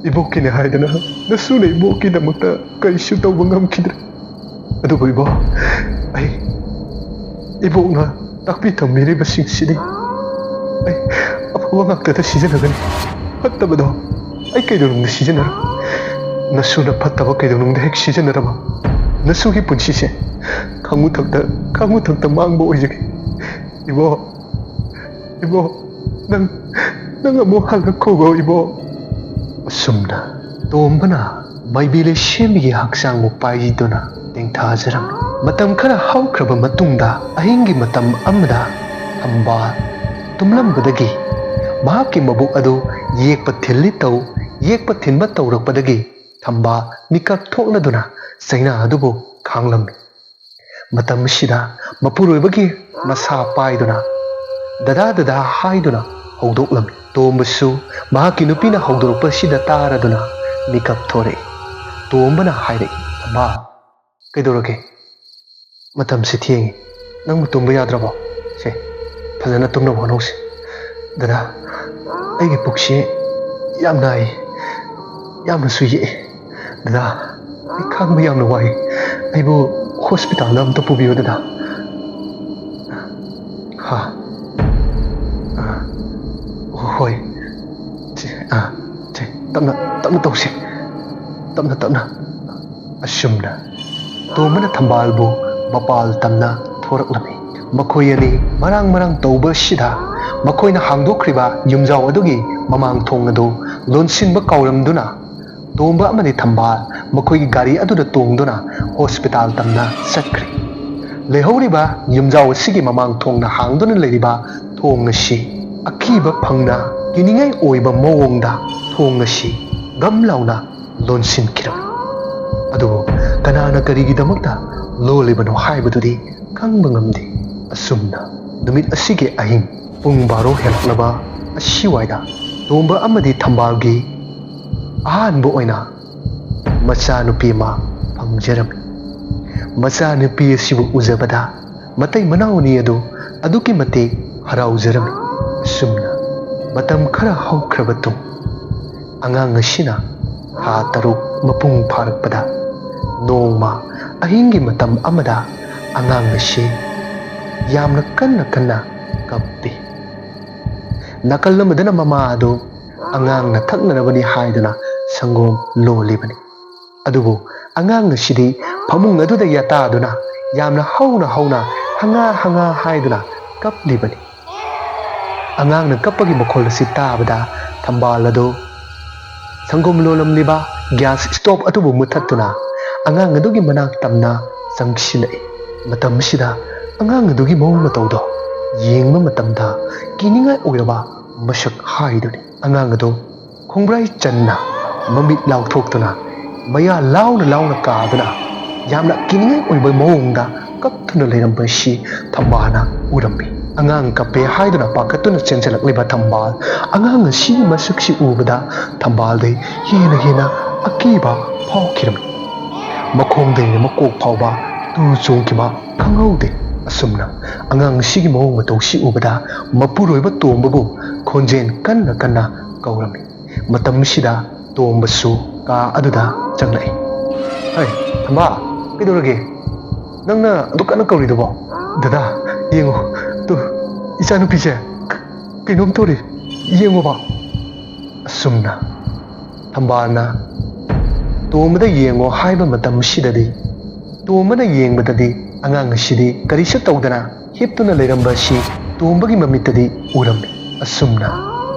Speaker 1: 이보키네 하이드나, 나수네 이보키다 못다 가이슈 떠본 감키들, 아두고 이보, 아이, 이보나 딱비 더 미리 버싱시디, 아이, 아빠가 막대다 시즌하더니, 헛다바도, 아이 깨도는 시즌하라. 나수나 팠다고 그이도는데 핵 시즌하라봐 나수기 분시세 강무턱다 망보 오이지게 이보 난 뭐 할라코고 이보 숨나 ꯇꯣꯝꯕꯅ ꯃꯥꯏꯕꯤ ꯂꯩꯁꯦꯝꯕꯤꯒꯤ ꯍꯛꯆꯥꯡꯕꯨ ꯄꯥꯏꯗꯨꯅ ꯇꯦꯡꯊꯥꯖꯔꯝꯃꯤ ꯃꯇꯝ ꯈꯔ ꯍꯧꯈ꯭ꯔꯕ ꯃꯇꯨꯡꯗ ꯑꯍꯤꯡꯒꯤ ꯃꯇꯝ ꯑꯃꯗ ꯊꯝꯕꯥꯜ ꯇꯨꯝꯂꯝꯕꯗꯒꯤ ꯃꯍꯥꯛꯀꯤ ꯃꯕꯨꯛ ꯑꯗꯨ ꯌꯦꯛꯄ ꯊꯤꯟꯕ ꯇꯧꯔꯛꯄꯗꯒꯤ ꯊꯝꯕꯥꯜ ꯃꯤꯀꯞ ꯊꯣꯛꯂꯗꯨꯅ ꯆꯩꯅꯥ ꯑꯗꯨꯕꯨ ꯈꯥꯡꯂꯝꯃꯤ ꯃꯇꯝ ꯑꯁꯤꯗ ꯃꯄꯨꯔꯣꯏꯕꯒꯤ ꯃꯁꯥ ꯄꯥꯏꯗꯨꯅ ꯗꯗꯥ ꯍꯥꯏꯗꯨꯅ ꯍꯧꯗꯣꯛꯂꯝꯃꯤ ꯇꯣꯝꯕꯁꯨ ꯃꯍꯥꯛꯀꯤ ꯅꯨꯄꯤꯅ ꯍꯧꯗꯣꯔꯛꯄꯁꯤꯗ ꯇꯥꯔꯗꯨꯅ ꯃꯤꯀꯞ ꯊꯣꯔꯛꯏ ꯇꯣꯝꯕꯅ ꯍꯥꯏꯔꯛꯏ ꯊꯝꯕꯥꯜ ꯀꯩꯗꯧꯔꯒꯦ ꯃꯇꯝꯁꯤ ꯊꯦꯡꯉꯤ ꯅꯪꯕꯨ ꯇꯨꯝꯕ ꯌꯥꯗ꯭ꯔꯕꯣ ꯁꯦ ꯐꯖꯅ ꯇꯨꯝꯅꯕ ꯍꯣꯠꯅꯧꯁꯤ ꯗꯗꯥ ꯑꯩꯒꯤ ꯄꯨꯛꯁꯤ ꯌꯥꯝ ꯅꯥꯏ ꯌꯥꯝꯅꯁꯨ ꯌꯦꯛꯏ ꯗꯗꯥ ꯑꯩ ꯈꯥꯡꯕ ꯌꯥꯝꯅ ꯋꯥꯏ ꯑꯩꯕꯨ ꯍꯣꯁꯄꯤꯇꯥꯜꯗ ꯑꯝꯇ ꯄꯨꯕꯤꯌꯨ ꯗꯗꯥ ꯍꯥ ꯍꯣꯏ ꯇꯞꯅ ꯇꯧꯁꯤ ꯇꯞꯅ ꯑꯁꯨꯝꯅ ꯇꯣꯝꯕꯅ ꯊꯝꯕꯥꯜꯕꯨ ꯃꯄꯥꯜ ꯇꯝꯅ ꯊꯣꯔꯛꯂꯝꯃꯤ ꯃꯈꯣꯏ ꯑꯅꯤ ꯃꯔꯥꯡ ꯇꯧꯕꯁꯤꯗ ꯃꯈꯣꯏꯅ ꯍꯥꯡꯗꯣꯛꯈ꯭ꯔꯤꯕ ꯌꯨꯝꯖꯥꯎ ꯑꯗꯨꯒꯤ ꯃꯃꯥꯡ ꯊꯣꯡ ꯑꯗꯨ ꯂꯣꯟꯁꯤꯟꯕ ꯀꯥꯎꯔꯝꯗꯨꯅ ꯇꯣꯝꯕ ꯑꯃꯗꯤ ꯊꯝꯕꯥꯜ ꯃꯈꯣꯏꯒꯤ ꯒꯥꯔꯤ ꯑꯗꯨꯗ ꯇꯣꯡꯗꯨꯅ ꯍꯣꯁꯄꯤꯇꯥꯜ ꯇꯝꯅ ꯆꯠꯈ꯭ꯔꯦ ꯂꯩꯍꯧꯔꯤꯕ ꯌꯨꯝꯖꯥꯎ ꯑꯁꯤꯒꯤ ꯃꯃꯥꯡ ꯊꯣꯡꯅ ꯍꯥꯡꯗꯨꯅ ꯂꯩꯔꯤꯕ ꯊꯣꯡ ꯑꯁꯤ ꯑꯀꯤꯕ ꯐꯪꯅ ꯀꯤꯅꯤꯡꯉꯥꯏ ꯑꯣꯏꯕ ꯃꯑꯣꯡꯗ ꯊꯣꯡ ꯑꯁꯤ ꯒꯝ ꯂꯥꯎꯅ ꯂꯣꯟꯁꯤꯟꯈꯤꯔꯝꯃꯤ ꯑꯗꯨꯕꯨ ꯀꯅꯥꯅ ꯀꯔꯤꯒꯤꯗꯃꯛꯇ ꯂꯣꯜꯂꯤꯕꯅꯣ ꯍꯥꯏꯕꯗꯨꯗꯤ ꯈꯪꯕ ꯉꯝꯗꯦ ꯑꯁꯨꯝꯅ ꯅꯨꯃꯤꯠ ꯑꯁꯤꯒꯤ ꯑꯍꯤꯡ ꯄꯨꯡ 12 ꯍꯦꯜꯂꯛꯂꯕ ꯑꯁꯤꯋꯥꯏꯗ ꯇꯣꯝꯕ ꯑꯃꯗꯤ ꯊꯝꯕꯥꯜꯒꯤ ꯑꯍꯥꯟꯕ ꯑꯣꯏꯅ ꯃꯆꯥꯅꯨꯄꯤ ꯑꯃ ꯐꯪꯖꯔꯝꯃꯤ ꯃꯆꯥꯅꯨꯄꯤ ꯑꯁꯤꯕꯨ ꯎꯖꯕꯗ ꯃꯇꯩ ꯃꯅꯥꯎ ꯑꯅꯤ ꯑꯗꯨ ꯑꯗꯨꯛꯀꯤ ꯃꯇꯤꯛ ꯍꯔꯥꯎꯖꯔꯝꯃꯤ ꯑꯁꯨꯝꯅ ꯃꯇꯝ ꯈꯔ ꯍꯧꯈ꯭ꯔꯕ ꯇꯨꯡ ꯑꯉꯥꯡ ꯑꯁꯤꯅ ꯊꯥ 6 ꯃꯄꯨꯡ ꯐꯥꯔꯛꯄꯗ ꯅꯣꯡꯃ ꯑꯍꯤꯡꯒꯤ ꯃꯇꯝ ꯑꯃꯗ ꯑꯉꯥꯡ ꯑꯁꯤ ꯌꯥꯝꯅ ꯀꯟꯅ ꯀꯞꯄꯤ ꯅꯥꯀꯜ ꯑꯃꯗꯅ ꯃꯃꯥ ꯑꯗꯨ ꯑꯉꯥꯡꯅ ꯊꯛꯅꯅꯕꯅꯤ ꯍꯥꯏꯗꯨꯅ ꯁꯪꯒꯣꯝ ꯂꯣꯜꯂꯤꯕꯅꯤ ꯑꯗꯨꯕꯨ ꯑꯉꯥꯡ ꯑꯁꯤꯗꯤ ꯐꯃꯨꯡ ꯑꯗꯨꯗ ꯌꯥꯇꯥꯗꯨꯅ ꯌꯥꯝꯅ ꯍꯧꯅ ꯍꯪꯉꯥ ꯍꯥꯏꯗꯨꯅ ꯀꯞꯂꯤꯕꯅꯤ ꯑꯉꯥꯡꯅ ꯀꯞꯄꯒꯤ ꯃꯈꯣꯜ ꯑꯁꯤ ꯇꯥꯕꯗ ꯊꯝꯕꯥꯜ ꯑꯗꯨ ꯁꯪꯒꯣꯝ ꯂꯣꯜꯂꯝꯂꯤꯕ ꯒ꯭ꯌꯥꯁ ꯁ꯭ꯇꯣꯞ ꯑꯗꯨꯕꯨ ꯃꯨꯊꯠꯇꯨꯅ ꯑꯉꯥꯡ ꯑꯗꯨꯒꯤ ꯃꯅꯥꯛ ꯇꯝꯅ ꯆꯪꯁꯤꯜꯂꯛꯏ ꯃꯇꯝ ꯑꯁꯤꯗ ꯑꯉꯥꯡ ꯑꯗꯨꯒꯤ ꯃꯑꯣꯡ ꯃꯇꯧꯗꯣ ꯌꯦꯡꯕ ꯃꯇꯝꯗ ꯀꯤꯅꯤꯡꯉꯥꯏ ꯑꯣꯏꯔꯕ ꯃꯁꯛ ꯍꯥꯏꯗꯨꯅꯤ ꯑꯉꯥꯡ ꯑꯗꯨ ꯈꯣꯡꯕ꯭ꯔꯥꯏ ꯆꯟꯅ ꯃꯃꯤꯠ ꯂꯥꯎꯊꯣꯛꯇꯨꯅ ꯃꯌꯥ ꯂꯥꯎꯅ ꯀꯥꯗꯨꯅ ꯌꯥꯝꯅ ꯀꯤꯅꯤꯡꯉꯥꯏ ꯑꯣꯏꯕ ꯃꯑꯣꯡꯗ ꯀꯞꯇꯨꯅ ꯂꯩꯔꯝꯕ ꯑꯁꯤ ꯊꯝꯕꯥꯜꯅ ꯎꯔꯝꯃꯤ ꯑꯉꯥꯡ ꯀꯞꯄꯦ ꯍꯥꯏꯗꯨꯅ ꯄꯥꯈꯠꯇꯨꯅ ꯆꯦꯟꯁꯤꯜꯂꯛꯂꯤꯕ ꯊꯝꯕꯥꯜ ꯑꯉꯥꯡ ꯑꯁꯤꯒꯤ ꯃꯁꯛꯁꯤ ꯎꯕꯗ ꯊꯝꯕꯥꯜꯗꯩ ꯍꯦꯟꯅ ꯑꯀꯤꯕ ꯐꯥꯎꯈꯤꯔꯝꯃꯤ ꯃꯈꯣꯡꯗꯩꯅ ꯃꯀꯣꯛ ꯐꯥꯎꯕ ꯇꯨ ꯆꯣꯡꯈꯤꯕ ꯈꯪꯍꯧꯗꯦ ꯑꯁꯨꯝꯅ ꯑꯉꯥꯡ ꯑꯁꯤꯒꯤ ꯃꯑꯣꯡ ꯃꯇꯧꯁꯤ ꯎꯕꯗ ꯃꯄꯨꯔꯣꯏꯕ ꯇꯣꯝꯕꯕꯨ ꯈꯣꯟꯖꯦꯜ ꯀꯟꯅ ꯀꯧꯔꯝꯃꯤ ꯃꯇꯝ ꯑꯁꯤꯗ ꯇꯣꯝꯕꯁꯨ ꯀꯥ ꯑꯗꯨꯗ ꯆꯪꯂꯛꯏ ꯍꯩ ꯊꯝꯕꯥꯜ ꯀꯩꯗꯧꯔꯒꯦ ꯅꯪꯅ ꯑꯗꯨ ꯀꯟꯅ ꯀꯧꯔꯤꯗꯨꯕꯣ ꯗꯗꯥ ꯌꯦꯡꯉꯣ ꯇꯨ ꯏꯆꯥꯅꯨꯄꯤꯁꯦ ꯀꯩꯅꯣꯝ ꯇꯧꯔꯤ ꯌꯦꯡꯉꯣꯕ ꯑꯁꯨꯝꯅ ꯊꯝꯕꯥꯜꯅ ꯇꯣꯝꯕꯗ ꯌꯦꯡꯉꯣ ꯍꯥꯏꯕ ꯃꯇꯝ ꯑꯁꯤꯗꯗꯤ ꯇꯣꯝꯕꯅ ꯌꯦꯡꯕꯗꯗꯤ ꯑꯉꯥꯡ ꯑꯁꯤꯗꯤ ꯀꯔꯤꯁꯨ ꯇꯧꯗꯅ ꯍꯤꯞꯇꯨꯅ ꯂꯩꯔꯝꯕ ꯑꯁꯤ ꯇꯣꯝꯕꯒꯤ ꯃꯃꯤꯠꯇꯗꯤ ꯎꯔꯝꯃꯤ ꯑꯁꯨꯝꯅ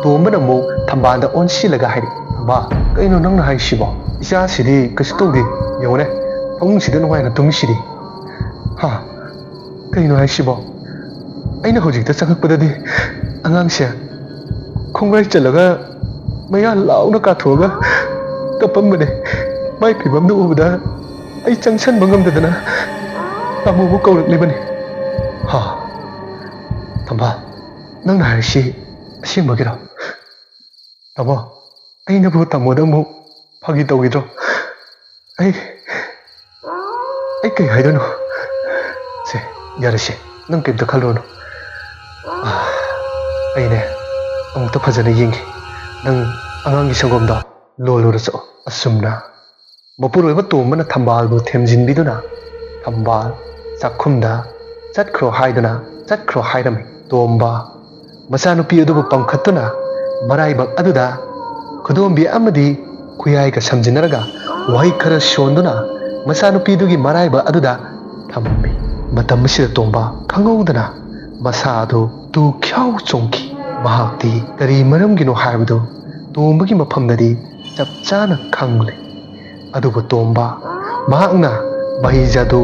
Speaker 1: ꯇꯣꯝꯕꯅ ꯑꯃꯨꯛ ꯊꯝꯕꯥꯜꯗ ꯑꯣꯟꯁꯤꯜꯂꯒ ꯍꯥꯏꯔꯛꯏ ꯊꯝꯕꯥꯜ ꯀꯩꯅꯣ ꯅꯪꯅ ꯍꯥꯏꯁꯤꯕꯣ ꯏꯆꯥꯁꯤꯗꯤ ꯀꯩꯁꯨ ꯇꯧꯗꯦ ꯌꯦꯡꯉꯨꯅꯦ ꯐꯃꯨꯡꯁꯤꯗ ꯅꯨꯡꯉꯥꯏꯅ ꯇꯨꯝꯃꯤꯁꯤꯗꯤ ꯍꯥ ꯀꯩꯅꯣ ꯍꯥꯏꯁꯤꯕꯣ ꯑꯩꯅ ꯍꯧꯖꯤꯛꯇ ꯆꯪꯉꯛꯄꯗꯗꯤ ꯑꯉꯥꯡꯁꯦ ꯈꯣꯡꯒ꯭ꯔꯥꯏ ꯆꯜꯂꯒ ꯃꯌꯥ ꯂꯥꯎꯅ ꯀꯥꯊꯣꯛꯑꯒ ꯀꯞꯄꯝꯕꯅꯦ ꯃꯥꯏ ꯐꯤꯕꯝꯗꯨ ꯎꯕꯗ ꯑꯩ ꯆꯪꯁꯟꯕ ꯉꯝꯗꯗꯅ ꯇꯥꯃꯣꯕꯨ ꯀꯧꯔꯛꯂꯤꯕꯅꯤ ꯍꯥ ꯊꯝꯕꯥꯜ ꯅꯪꯅ ꯍꯥꯏꯔꯤꯁꯤ ꯑꯁꯦꯡꯕꯒꯤꯔꯣ ꯇꯥꯃꯣ ꯑꯩꯅꯕꯨ ꯇꯥꯃꯣꯗ ꯑꯃꯨꯛ ꯐꯥꯒꯤ ꯇꯧꯈꯤꯗ꯭ꯔꯣ ꯑꯩ ꯀꯩ ꯍꯥꯏꯗꯣꯏꯅꯣ ꯁꯦ ꯌꯥꯔꯁꯦ ꯅꯪ ꯀꯩꯝꯇ ꯈꯜꯂꯨꯔꯅꯨ ꯑꯩꯅꯦ ꯑꯃꯨꯛꯇ ꯐꯖꯅ ꯌꯦꯡꯒꯦ ꯅꯪ ꯑꯉꯥꯡꯒꯤ ꯁꯪꯒꯣꯝꯗꯣ ꯂꯣꯜꯂꯨꯔ ꯆꯠꯂꯣ ꯑꯁꯨꯝꯅ ꯃꯄꯨꯔꯣꯏꯕ ꯇꯣꯝꯕꯅ ꯊꯝꯕꯥꯜꯕꯨ ꯊꯦꯝꯖꯤꯟꯕꯤꯗꯨꯅ ꯊꯝꯕꯥꯜ ꯆꯥꯛꯈꯨꯝꯗ ꯆꯠꯈ꯭ꯔꯣ ꯍꯥꯏꯗꯨꯅ ꯆꯠꯈ꯭ꯔꯣ ꯍꯥꯏꯔꯝꯃꯤ ꯇꯣꯝꯕ ꯃꯆꯥꯅꯨꯄꯤ ꯑꯗꯨꯕꯨ ꯄꯝꯈꯠꯇꯨꯅ ꯃꯔꯥꯏꯕꯛ ꯑꯗꯨꯗ ꯈꯨꯗꯣꯝꯕꯤ ꯑꯃꯗꯤ ꯈꯨꯌꯥꯏꯒ ꯁꯝꯖꯤꯟꯅꯔꯒ ꯋꯥꯍꯩ ꯈꯔ ꯁꯣꯟꯗꯨꯅ ꯃꯆꯥꯅꯨꯄꯤꯗꯨꯒꯤ ꯃꯔꯥꯏꯕꯛ ꯑꯗꯨꯗ ꯊꯝꯃꯝꯃꯤ ꯃꯇꯝ ꯑꯁꯤꯗ ꯇꯣꯝꯕ ꯈꯪꯍꯧꯗꯅ ꯃꯁꯥ ꯑꯗꯨ ꯇꯨ ꯈ꯭ꯌꯥꯎ ꯆꯣꯡꯈꯤ ꯃꯍꯥꯛꯇꯤ ꯀꯔꯤ ꯃꯔꯝꯒꯤꯅꯣ ꯍꯥꯏꯕꯗꯨ ꯇꯣꯝꯕꯒꯤ ꯃꯐꯝꯗꯗꯤ ꯆꯞ ꯆꯥꯅ ꯈꯪꯂꯦ ꯑꯗꯨꯕꯨ ꯇꯣꯝꯕ ꯃꯍꯥꯛꯅ ꯃꯍꯩꯖꯥꯗꯨ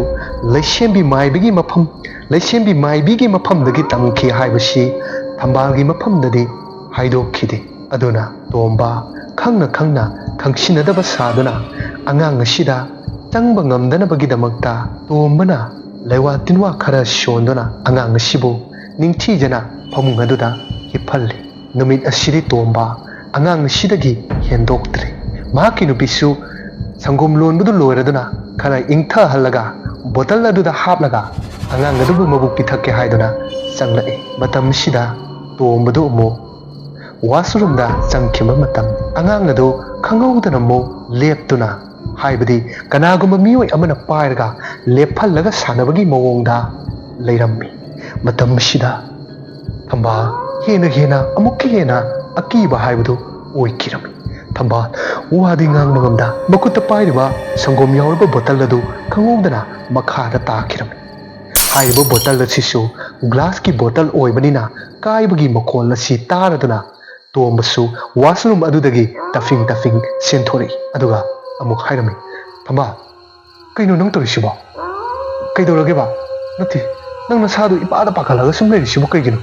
Speaker 1: ꯂꯩꯁꯦꯝꯕꯤ ꯃꯥꯏꯕꯤꯒꯤ ꯃꯐꯝꯗꯒꯤ ꯇꯝꯈꯤ ꯍꯥꯏꯕꯁꯤ ꯊꯝꯕꯥꯜꯒꯤ ꯃꯐꯝꯗꯗꯤ ꯍꯥꯏꯗꯣꯛꯈꯤꯗꯦ ꯑꯗꯨꯅ ꯇꯣꯝꯕ ꯈꯪꯅ ꯈꯪꯁꯤꯟꯅꯗꯕ ꯁꯥꯗꯨꯅ ꯑꯉꯥꯡ ꯑꯁꯤꯗ ꯆꯪꯕ ꯉꯝꯗꯅꯕꯒꯤꯗꯃꯛꯇ ꯇꯣꯝꯕꯅ ꯂꯩꯋꯥ ꯇꯤꯟꯋꯥ ꯈꯔ ꯁꯣꯟꯗꯨꯅ ꯑꯉꯥꯡ ꯑꯁꯤꯕꯨ ꯅꯤꯡꯊꯤꯖꯅ ꯐꯃꯨꯡ ꯑꯗꯨꯗ ꯍꯤꯞꯍꯜꯂꯤ ꯅꯨꯃꯤꯠ ꯑꯁꯤꯗꯤ ꯇꯣꯝꯕ ꯑꯉꯥꯡ ꯑꯁꯤꯗꯒꯤ ꯍꯦꯟꯗꯣꯛꯇ꯭ꯔꯦ ꯃꯍꯥꯛꯀꯤ ꯅꯨꯄꯤꯁꯨ ꯁꯪꯒꯣꯝ ꯂꯣꯟꯕꯗꯨ ꯂꯣꯏꯔꯗꯨꯅ ꯈꯔ ꯏꯪꯊꯍꯜꯂꯒ ꯕꯣꯇꯜ ꯑꯗꯨꯗ ꯍꯥꯞꯂꯒ ꯑꯉꯥꯡ ꯑꯗꯨꯕꯨ ꯃꯕꯨꯛ ꯄꯤꯊꯛꯀꯦ ꯍꯥꯏꯗꯨꯅ ꯆꯪꯂꯛꯏ ꯃꯇꯝꯁꯤꯗ ꯇꯣꯝꯕꯗꯨ ꯑꯃꯨꯛ ꯋꯥꯁꯔꯨꯝꯗ ꯆꯪꯈꯤꯕ ꯃꯇꯝ ꯑꯉꯥꯡ ꯑꯗꯨ ꯈꯪꯍꯧꯗꯅ ꯑꯃꯨꯛ ꯂꯦꯞꯇꯨꯅ ꯍꯥꯏꯕꯗꯤ ꯀꯅꯥꯒꯨꯝꯕ ꯃꯤꯑꯣꯏ ꯑꯃꯅ ꯄꯥꯏꯔꯒ ꯂꯦꯞꯍꯜꯂꯒ ꯁꯥꯟꯅꯕꯒꯤ ꯃꯑꯣꯡꯗ ꯂꯩꯔꯝꯃꯤ ꯃꯇꯝ ꯑꯁꯤꯗ ꯊꯝꯕꯥꯜ ꯍꯦꯟꯅ ꯑꯃꯨꯛꯀ ꯍꯦꯟꯅ ꯑꯀꯤꯕ ꯍꯥꯏꯕꯗꯨ ꯑꯣꯏꯈꯤꯔꯝꯃꯤ ꯊꯝꯕꯥꯜ ꯋꯥꯗꯤ ꯉꯥꯡꯕ ꯉꯝꯗ ꯃꯈꯨꯠꯇ ꯄꯥꯏꯔꯤꯕ ꯁꯪꯒꯣꯝ ꯌꯥꯎꯔꯕ ꯕꯣꯇꯜ ꯑꯗꯨ ꯈꯪꯍꯧꯗꯅ ꯃꯈꯥꯗ ꯇꯥꯈꯤꯔꯝꯃꯤ ꯍꯥꯏꯔꯤꯕ ꯕꯣꯇꯜ ꯑꯁꯤꯁꯨ ꯒ꯭ꯂꯥꯁꯀꯤ ꯕꯣꯇꯜ ꯑꯣꯏꯕꯅꯤꯅ ꯀꯥꯏꯕꯒꯤ ꯃꯈꯣꯜ ꯑꯁꯤ ꯇꯥꯔꯗꯨꯅ ꯇꯣꯝꯕꯁꯨ ꯋꯥꯁꯔꯨꯝ ꯑꯗꯨꯗꯒꯤ ꯇꯐꯤꯡ ꯆꯦꯟꯊꯣꯔꯛꯏ ꯑꯗꯨꯒ ꯑꯃꯨꯛ ꯍꯥꯏꯔꯝꯃꯤ ꯊꯝꯕꯥꯜ ꯀꯩꯅꯣ ꯅꯪ ꯇꯧꯔꯤꯁꯤꯕꯣ ꯀꯩꯗꯧꯔꯒꯦꯕ ꯅꯠꯇꯦ ꯅꯪ ꯅꯁꯥꯗꯨ ꯏꯄꯥꯗ ꯄꯥꯈꯠꯂꯒ ꯁꯨꯝ ꯂꯩꯔꯤꯁꯤꯕꯣ ꯀꯩꯒꯤꯅೋ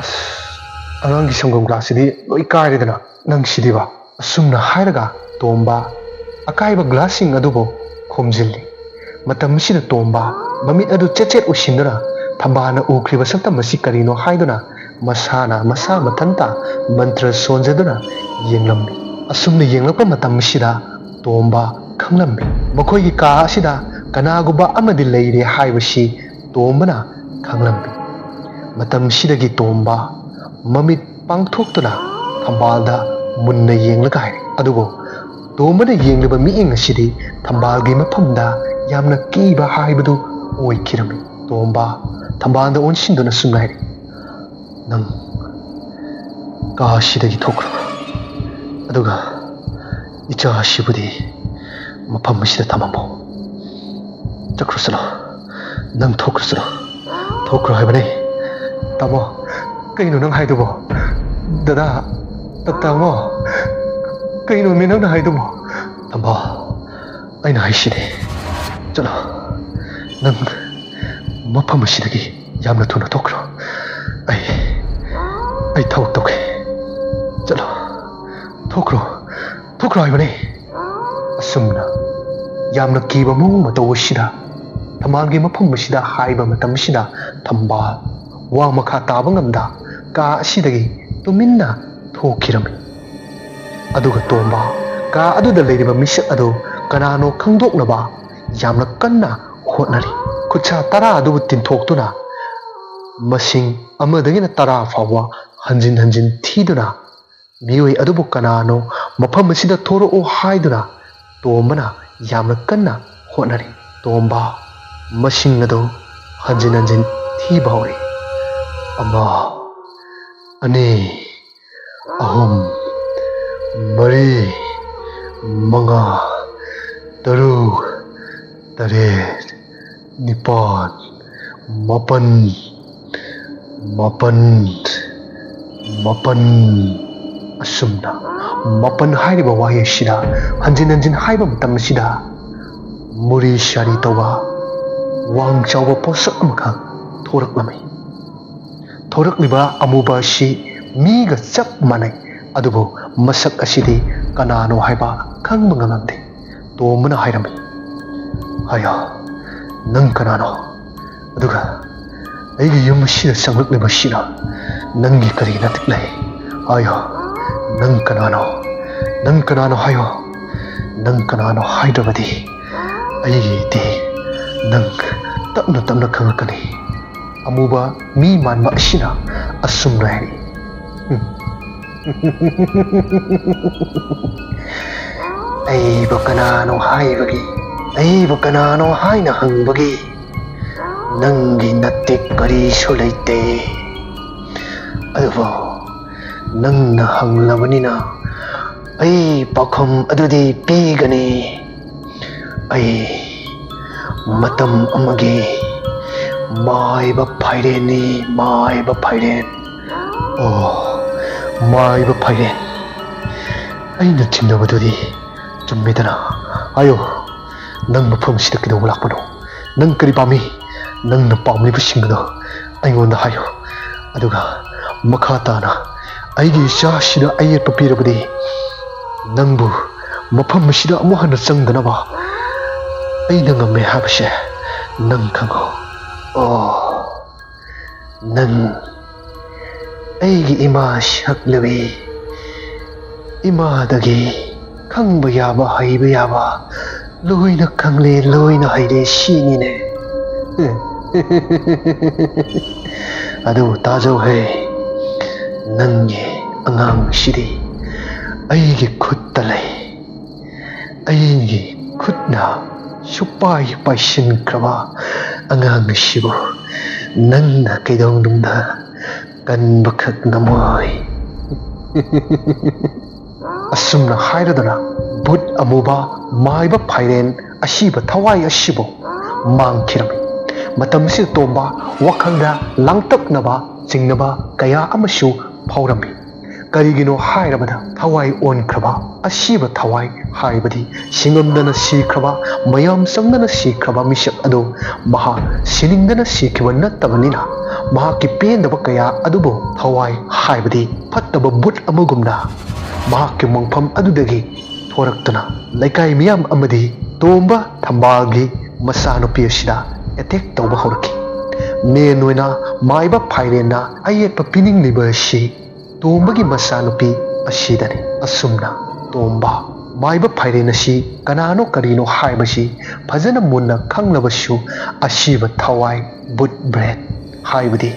Speaker 1: ꯑꯁ ꯑꯉꯥꯡꯒꯤ ꯁꯪꯒꯣꯝ ꯒ꯭ꯂꯥꯁꯁꯤꯗꯤ ꯂꯣꯏ ꯀꯥꯏꯔꯦꯗꯅ ꯅꯪ ꯁꯤꯗꯤꯕ ꯑꯁꯨꯝꯅ ꯍꯥꯏꯔꯒ ꯇꯣꯝꯕ ꯑꯀꯥꯏꯕ ꯒ꯭ꯂꯥꯁꯁꯤꯡ ꯑꯗꯨꯕꯨ ꯈꯣꯝꯖꯤꯜꯂꯤ ꯃꯇꯝ ꯑꯁꯤꯗ ꯇꯣꯝꯕ ꯃꯃꯤꯠ ꯑꯗꯨ ꯆꯦꯠ ꯎꯏꯁꯤꯟꯗꯨꯅ ꯊꯝꯕꯥꯜꯅ ꯎꯈ꯭ꯔꯤꯕ ꯁꯛꯇꯝ ꯑꯁꯤ ꯀꯔꯤꯅꯣ ꯍꯥꯏꯗꯨꯅ ꯃꯁꯥ ꯃꯊꯟꯇ ꯃꯟꯇ꯭ꯔ ꯁꯣꯟꯖꯗꯨꯅ ꯌꯦꯡꯂꯝꯃꯤ ꯑꯁꯨꯝꯅ ꯌꯦꯡꯂꯛꯄ ꯃꯇꯝ ꯑꯁꯤꯗ ꯇꯣꯝꯕ ꯈꯪꯂꯝꯃꯤ ꯃꯈꯣꯏꯒꯤ ꯀꯥ ꯑꯁꯤꯗ ꯀꯅꯥꯒꯨꯝꯕ ꯑꯃꯗꯤ ꯂꯩꯔꯦ ꯍꯥꯏꯕꯁꯤ ꯇꯣꯝꯕꯅ ꯈꯪꯂꯝꯃꯤ ꯃꯇꯝꯁꯤꯗꯒꯤ ꯇꯣꯝꯕ ꯃꯃꯤꯠ ꯄꯥꯡꯊꯣꯛꯇꯨꯅ ꯊꯝꯕꯥꯜꯗ ꯃꯨꯟꯅ ꯌꯦꯡꯂꯒ ꯍꯥꯏꯔꯤ ꯑꯗꯨꯕꯨ ꯇꯣꯝꯕꯅ ꯌꯦꯡꯂꯤꯕ ꯃꯤꯠꯌꯦꯡ ꯑꯁꯤꯗꯤ ꯊꯝꯕꯥꯜꯒꯤ ꯃꯐꯝꯗ ꯌꯥꯝꯅ ꯀꯤꯕ ꯍꯥꯏꯕꯗꯨ ꯑꯣꯏꯈꯤꯔꯝꯃꯤ ꯇꯣꯝꯕ ꯊꯝꯕꯥꯜꯗ ꯑꯣꯟꯁꯤꯟꯗꯨꯅ ꯁꯨꯝ ꯍꯥꯏꯔꯤ ꯅꯪ ꯀꯥ ꯑꯁꯤꯗꯒꯤ ꯊꯣꯛꯈ꯭ꯔꯣ ꯑꯗꯨꯒ ꯏꯆꯥ ꯑꯁꯤꯕꯨꯗꯤ ꯃꯐꯝ ꯑꯁꯤꯗ ꯊꯝꯃꯝꯃꯣ ꯆꯠꯈ꯭ꯔꯣ ꯅꯪ ꯊꯣꯛꯈ꯭ꯔꯣ ꯍꯥꯏꯕꯅꯦ ꯇꯥꯃꯣ ꯀꯩꯅꯣ ꯅꯪ ꯍꯥꯏꯗꯨꯕꯣ ꯗꯗꯥ ꯇꯥꯃꯣ ꯀꯩꯅꯣꯅꯦ ꯅꯪꯅ ꯍꯥꯏꯗꯨꯕꯣ ꯇꯥꯃꯣ ꯑꯩꯅ ꯍꯥꯏꯁꯤꯅꯦ ꯆꯠꯂꯣ ꯅꯪ ꯃꯐꯝ ꯑꯁꯤꯗꯒꯤ ꯌꯥꯝꯅ ꯊꯨꯅ ꯊꯣꯛꯈ꯭ꯔꯣ ꯑꯩ ꯊꯕꯛ ꯇꯧꯒꯦ ꯆꯠꯂꯣ ꯊꯣꯛꯈ꯭ꯔꯣ ꯍꯥꯏꯕꯅꯦ ꯑꯁꯨꯝꯅ ꯌꯥꯝꯅ ꯀꯤꯕ ꯃꯑꯣꯡ ꯃꯇꯧ ꯑꯁꯤꯗ ꯊꯝꯕꯥꯜꯒꯤ ꯃꯐꯝ ꯑꯁꯤꯗ ꯍꯥꯏꯕ ꯃꯇꯝ ꯑꯁꯤꯗ ꯊꯝꯕꯥꯜ ꯋꯥ ꯃꯈꯥ ꯇꯥꯕ ꯉꯝꯗ ꯀꯥ ꯑꯁꯤꯗꯒꯤ ꯇꯨꯃꯤꯟꯅ ꯊꯣꯛꯈꯤꯔꯝꯃꯤ ꯑꯗꯨꯒ ꯇꯣꯝꯕ ꯀꯥ ꯑꯗꯨꯗ ꯂꯩꯔꯤꯕ ꯃꯤꯁꯛ ꯑꯗꯨ ꯀꯅꯥꯅꯣ ꯈꯪꯗꯣꯛꯅꯕ ꯌꯥꯝꯅ ꯀꯟꯅ ꯍꯣꯠꯅꯔꯤ ꯈꯨꯠꯁꯥ 10 ꯑꯗꯨꯕꯨ ꯇꯤꯟꯊꯣꯛꯇꯨꯅ ꯃꯁꯤꯡ 1ꯗꯒꯤꯅ 10 ꯐꯥꯎꯕ ꯍꯟꯖꯤꯟ ꯊꯤꯗꯨꯅ ꯃꯤꯑꯣꯏ ꯑꯗꯨꯕꯨ ꯀꯅꯥꯅꯣ ꯃꯐꯝ ꯑꯁꯤꯗ ꯊꯣꯔꯛꯎ ꯍꯥꯏꯗꯨꯅ ꯇꯣꯝꯕꯅ ꯌꯥꯝꯅ ꯀꯟꯅ ꯍꯣꯠꯅꯔꯤ ꯇꯣꯝꯕ ꯃꯁꯤꯡ ꯑꯗꯨ ꯍꯟꯖꯤꯟ ꯊꯤꯕ ꯍꯧꯔꯤ 1 2 3 4 5 6 7 8 9 10 ꯑꯁꯨꯝꯅ ꯃꯥꯄꯟ ꯍꯥꯏꯔꯤꯕ ꯋꯥꯍꯩ ꯑꯁꯤꯗ ꯍꯟꯖꯤꯟ ꯍꯟꯖꯤꯟ ꯍꯥꯏꯕ ꯃꯇꯝ ꯑꯁꯤꯗ ꯃꯨꯔꯤ ꯁꯥꯔꯤ ꯇꯧꯕ ꯋꯥꯡ ꯆꯥꯎꯕ ꯄꯣꯠꯁꯛ ꯑꯃꯈꯛ ꯊꯣꯔꯛꯂꯝꯃꯤ꯫ ꯊꯣꯔꯛꯂꯤꯕ ꯑꯃꯨꯕ ꯑꯁꯤ ꯃꯤꯒ ꯆꯞ ꯃꯥꯟꯅꯩ, ꯑꯗꯨꯕꯨ ꯃꯁꯛ ꯑꯁꯤꯗꯤ ꯀꯅꯥꯅꯣ ꯍꯥꯏꯕ ꯈꯪꯕ ꯉꯝꯂꯝꯗꯦ꯫ ꯇꯣꯝꯕꯅ ꯍꯥꯏꯔꯝꯃꯤ, "ꯍꯥꯏꯌꯣ, ꯅꯪ ꯀꯅꯥꯅꯣ? ꯑꯗꯨꯒ ꯑꯩꯒꯤ ꯌꯨꯝ ꯑꯁꯤꯗ ꯆꯪꯂꯛꯂꯤꯕꯁꯤꯅ ꯅꯪꯒꯤ ꯀꯔꯤ ꯅꯇꯤꯛ ꯂꯩ? ꯍꯥꯏꯌꯣ, ꯅꯪ ꯀꯅꯥꯅꯣ? ꯅꯪ ꯀꯅꯥꯅꯣ ꯍꯥꯏꯌꯣ? ꯅꯪ ꯀꯅꯥꯅꯣ ꯍꯥꯏꯗ꯭ꯔꯕꯗꯤ ꯑꯩꯒꯤꯗꯤ ꯅꯪ ꯇꯞꯅ ꯇꯞꯅ ꯈꯪꯂꯛꯀꯅꯤ." ꯑꯃꯨꯕ ꯃꯤ ꯃꯥꯟꯕ ꯑꯁꯤꯅ ꯑꯁꯨꯝꯅ ꯍꯥꯏꯔꯤ, "ꯑꯩꯕꯨ ꯀꯅꯥꯅꯣ ꯍꯥꯏꯕꯒꯤ, ꯑꯩꯕꯨ ꯀꯅꯥꯅꯣ ꯍꯥꯏꯅ ꯍꯪꯕꯒꯤ ꯅꯪꯒꯤ ꯅꯇꯤꯛ ꯀꯔꯤꯁꯨ ꯂꯩꯇꯦ꯫ ꯑꯗꯨꯕꯨ ꯅꯪꯅ ꯍꯪꯂꯕꯅꯤꯅ ꯑꯩ ꯄꯥꯎꯈꯨꯝ ꯑꯗꯨꯗꯤ ꯄꯤꯒꯅꯤ꯫ ꯑꯩ ꯃꯇꯝ ꯑꯃꯒꯤ ꯃꯥꯏꯕ ꯐꯥꯏꯔꯦꯟꯅꯤ, ꯃꯥꯏꯕ ꯐꯥꯏꯔꯦꯟ꯫ ꯑꯣ, ꯃꯥꯏꯕ ꯐꯥꯏꯔꯦꯟ, ꯑꯩꯅ ꯆꯤꯡꯅꯕꯗꯨꯗꯤ ꯆꯨꯝꯃꯤꯗꯅ꯫ ꯍꯥꯏꯌꯣ, ꯅꯪ ꯃꯐꯝꯁꯤꯗ ꯀꯩꯗꯧꯕ ꯂꯥꯛꯄꯅꯣ? ꯅꯪ ꯀꯔꯤ ꯄꯥꯝꯃꯤ? ꯅꯪꯅ ꯄꯥꯝꯂꯤꯕꯁꯤꯡ ꯑꯗꯣ ꯑꯩꯉꯣꯟꯗ ꯍꯥꯏꯌꯣ꯫ ꯑꯗꯨꯒ ꯃꯈꯥ ꯇꯥꯅ ꯑꯩꯒꯤ ꯏꯆꯥꯁꯤꯗ ꯑꯌꯦꯠꯄ ꯄꯤꯔꯕꯗꯤ ꯅꯪꯕꯨ ꯃꯐꯝ ꯑꯁꯤꯗ ꯑꯃꯨꯛ ꯍꯟꯅ ꯆꯪꯗꯅꯕ ꯑꯩꯅ ꯉꯝꯃꯦ ꯍꯥꯏꯕꯁꯦ ꯅꯪ ꯈꯪꯉꯣ꯫ ꯑꯣ, ꯅꯪ ꯑꯩꯒꯤ ꯏꯃꯥ ꯁꯛꯂꯕꯤ, ꯏꯃꯥꯗꯒꯤ ꯈꯪꯕ ꯌꯥꯕ, ꯍꯩꯕ ꯌꯥꯕ ꯂꯣꯏꯅ ꯈꯪꯂꯦ, ꯂꯣꯏꯅ ꯍꯩꯔꯦ ꯁꯤꯅꯤꯅꯦ꯫ ꯑꯗꯨ ꯇꯥꯖꯧꯍꯦ, ꯅꯪꯒꯤ ꯑꯉꯥꯡꯁꯤꯗꯤ ꯑꯩꯒꯤ ꯈꯨꯠꯇ ꯂꯩ꯫ ꯑꯩꯒꯤ ꯈꯨꯠꯅ ꯁꯨꯄꯥꯏ ꯄꯥꯏꯁꯤꯟꯈ꯭ꯔꯕ ꯑꯉꯥꯡ ꯑꯁꯤꯕꯨ ꯅꯪꯅ ꯀꯩꯗꯧꯅꯨꯡꯗ ꯀꯟꯕꯈꯛ ꯉꯝꯃꯣꯏ." ꯑꯁꯨꯝꯅ ꯍꯥꯏꯔꯗꯨꯅ ꯚꯨꯠ ꯑꯃꯨꯕ ꯃꯥꯏꯕ ꯐꯥꯏꯔꯦꯟ ꯑꯁꯤꯕ ꯊꯋꯥꯏ ꯑꯁꯤꯕꯨ ꯃꯥꯡꯈꯤꯔꯝꯃꯤ꯫ ꯃꯇꯝ ꯑꯁꯤꯗ ꯇꯣꯝꯕ ꯋꯥꯈꯜꯗ ꯂꯥꯡꯇꯛꯅꯕ ꯆꯤꯡꯅꯕ ꯀꯌꯥ ꯑꯃꯁꯨ ꯐꯥꯎꯔꯝꯃꯤ꯫ ꯀꯔꯤꯒꯤꯅꯣ ꯍꯥꯏꯔꯕꯗ ꯊꯋꯥꯏ ꯑꯣꯟꯈ꯭ꯔꯕ ꯑꯁꯤꯕ ꯊꯋꯥꯏ ꯍꯥꯏꯕꯗꯤ ꯁꯤꯡꯉꯝꯗꯅ ꯁꯤꯈ꯭ꯔꯕ, ꯃꯌꯥꯝ ꯆꯪꯗꯅ ꯁꯤꯈ꯭ꯔꯕ ꯃꯤꯁꯛ ꯑꯗꯨ ꯃꯍꯥꯛ ꯁꯤꯅꯤꯡꯗꯅ ꯁꯤꯈꯤꯕ ꯅꯠꯇꯕꯅꯤꯅ ꯃꯍꯥꯛꯀꯤ ꯄꯦꯟꯗꯕ ꯀꯌꯥ ꯑꯗꯨꯕꯨ ꯊꯋꯥꯏ ꯍꯥꯏꯕꯗꯤ ꯐꯠꯇꯕ ꯚꯨꯠ ꯑꯃꯒꯨꯝꯅ ꯃꯍꯥꯛꯀꯤ ꯃꯪꯐꯝ ꯑꯗꯨꯗꯒꯤ ꯊꯣꯔꯛꯇꯨꯅ ꯂꯩꯀꯥꯏ ꯃꯤꯌꯥꯝ ꯑꯃꯗꯤ ꯇꯣꯝꯕ ꯊꯝꯕꯥꯜꯒꯤ ꯃꯆꯥꯅꯨꯄꯤ ꯑꯁꯤꯗ ꯑꯦꯇꯦꯛ ꯇꯧꯕ ꯍꯧꯔꯛꯈꯤ꯫ ꯃꯦꯟ ꯑꯣꯏꯅ ꯃꯥꯏꯕ ꯐꯥꯏꯔꯦꯟꯅ ꯑꯌꯦꯠꯄ ꯄꯤꯅꯤꯡꯂꯤꯕ ꯑꯁꯤ ꯇꯣꯝꯕꯒꯤ ꯃꯆꯥꯅꯨꯄꯤ ꯑꯁꯤꯗꯅꯤ꯫ ꯑꯁꯨꯝꯅ ꯇꯣꯝꯕ ꯃꯥꯏꯕ ꯐꯥꯏꯔꯦꯟ ꯑꯁꯤ ꯀꯅꯥꯅꯣ ꯀꯔꯤꯅꯣ ꯍꯥꯏꯕꯁꯤ ꯐꯖꯅ ꯃꯨꯟꯅ ꯈꯪꯂꯕꯁꯨ ꯑꯁꯤꯕ ꯊꯋꯥꯏ ꯕꯨꯠ ꯕ꯭ꯔꯦꯠ ꯍꯥꯏꯕꯗꯤ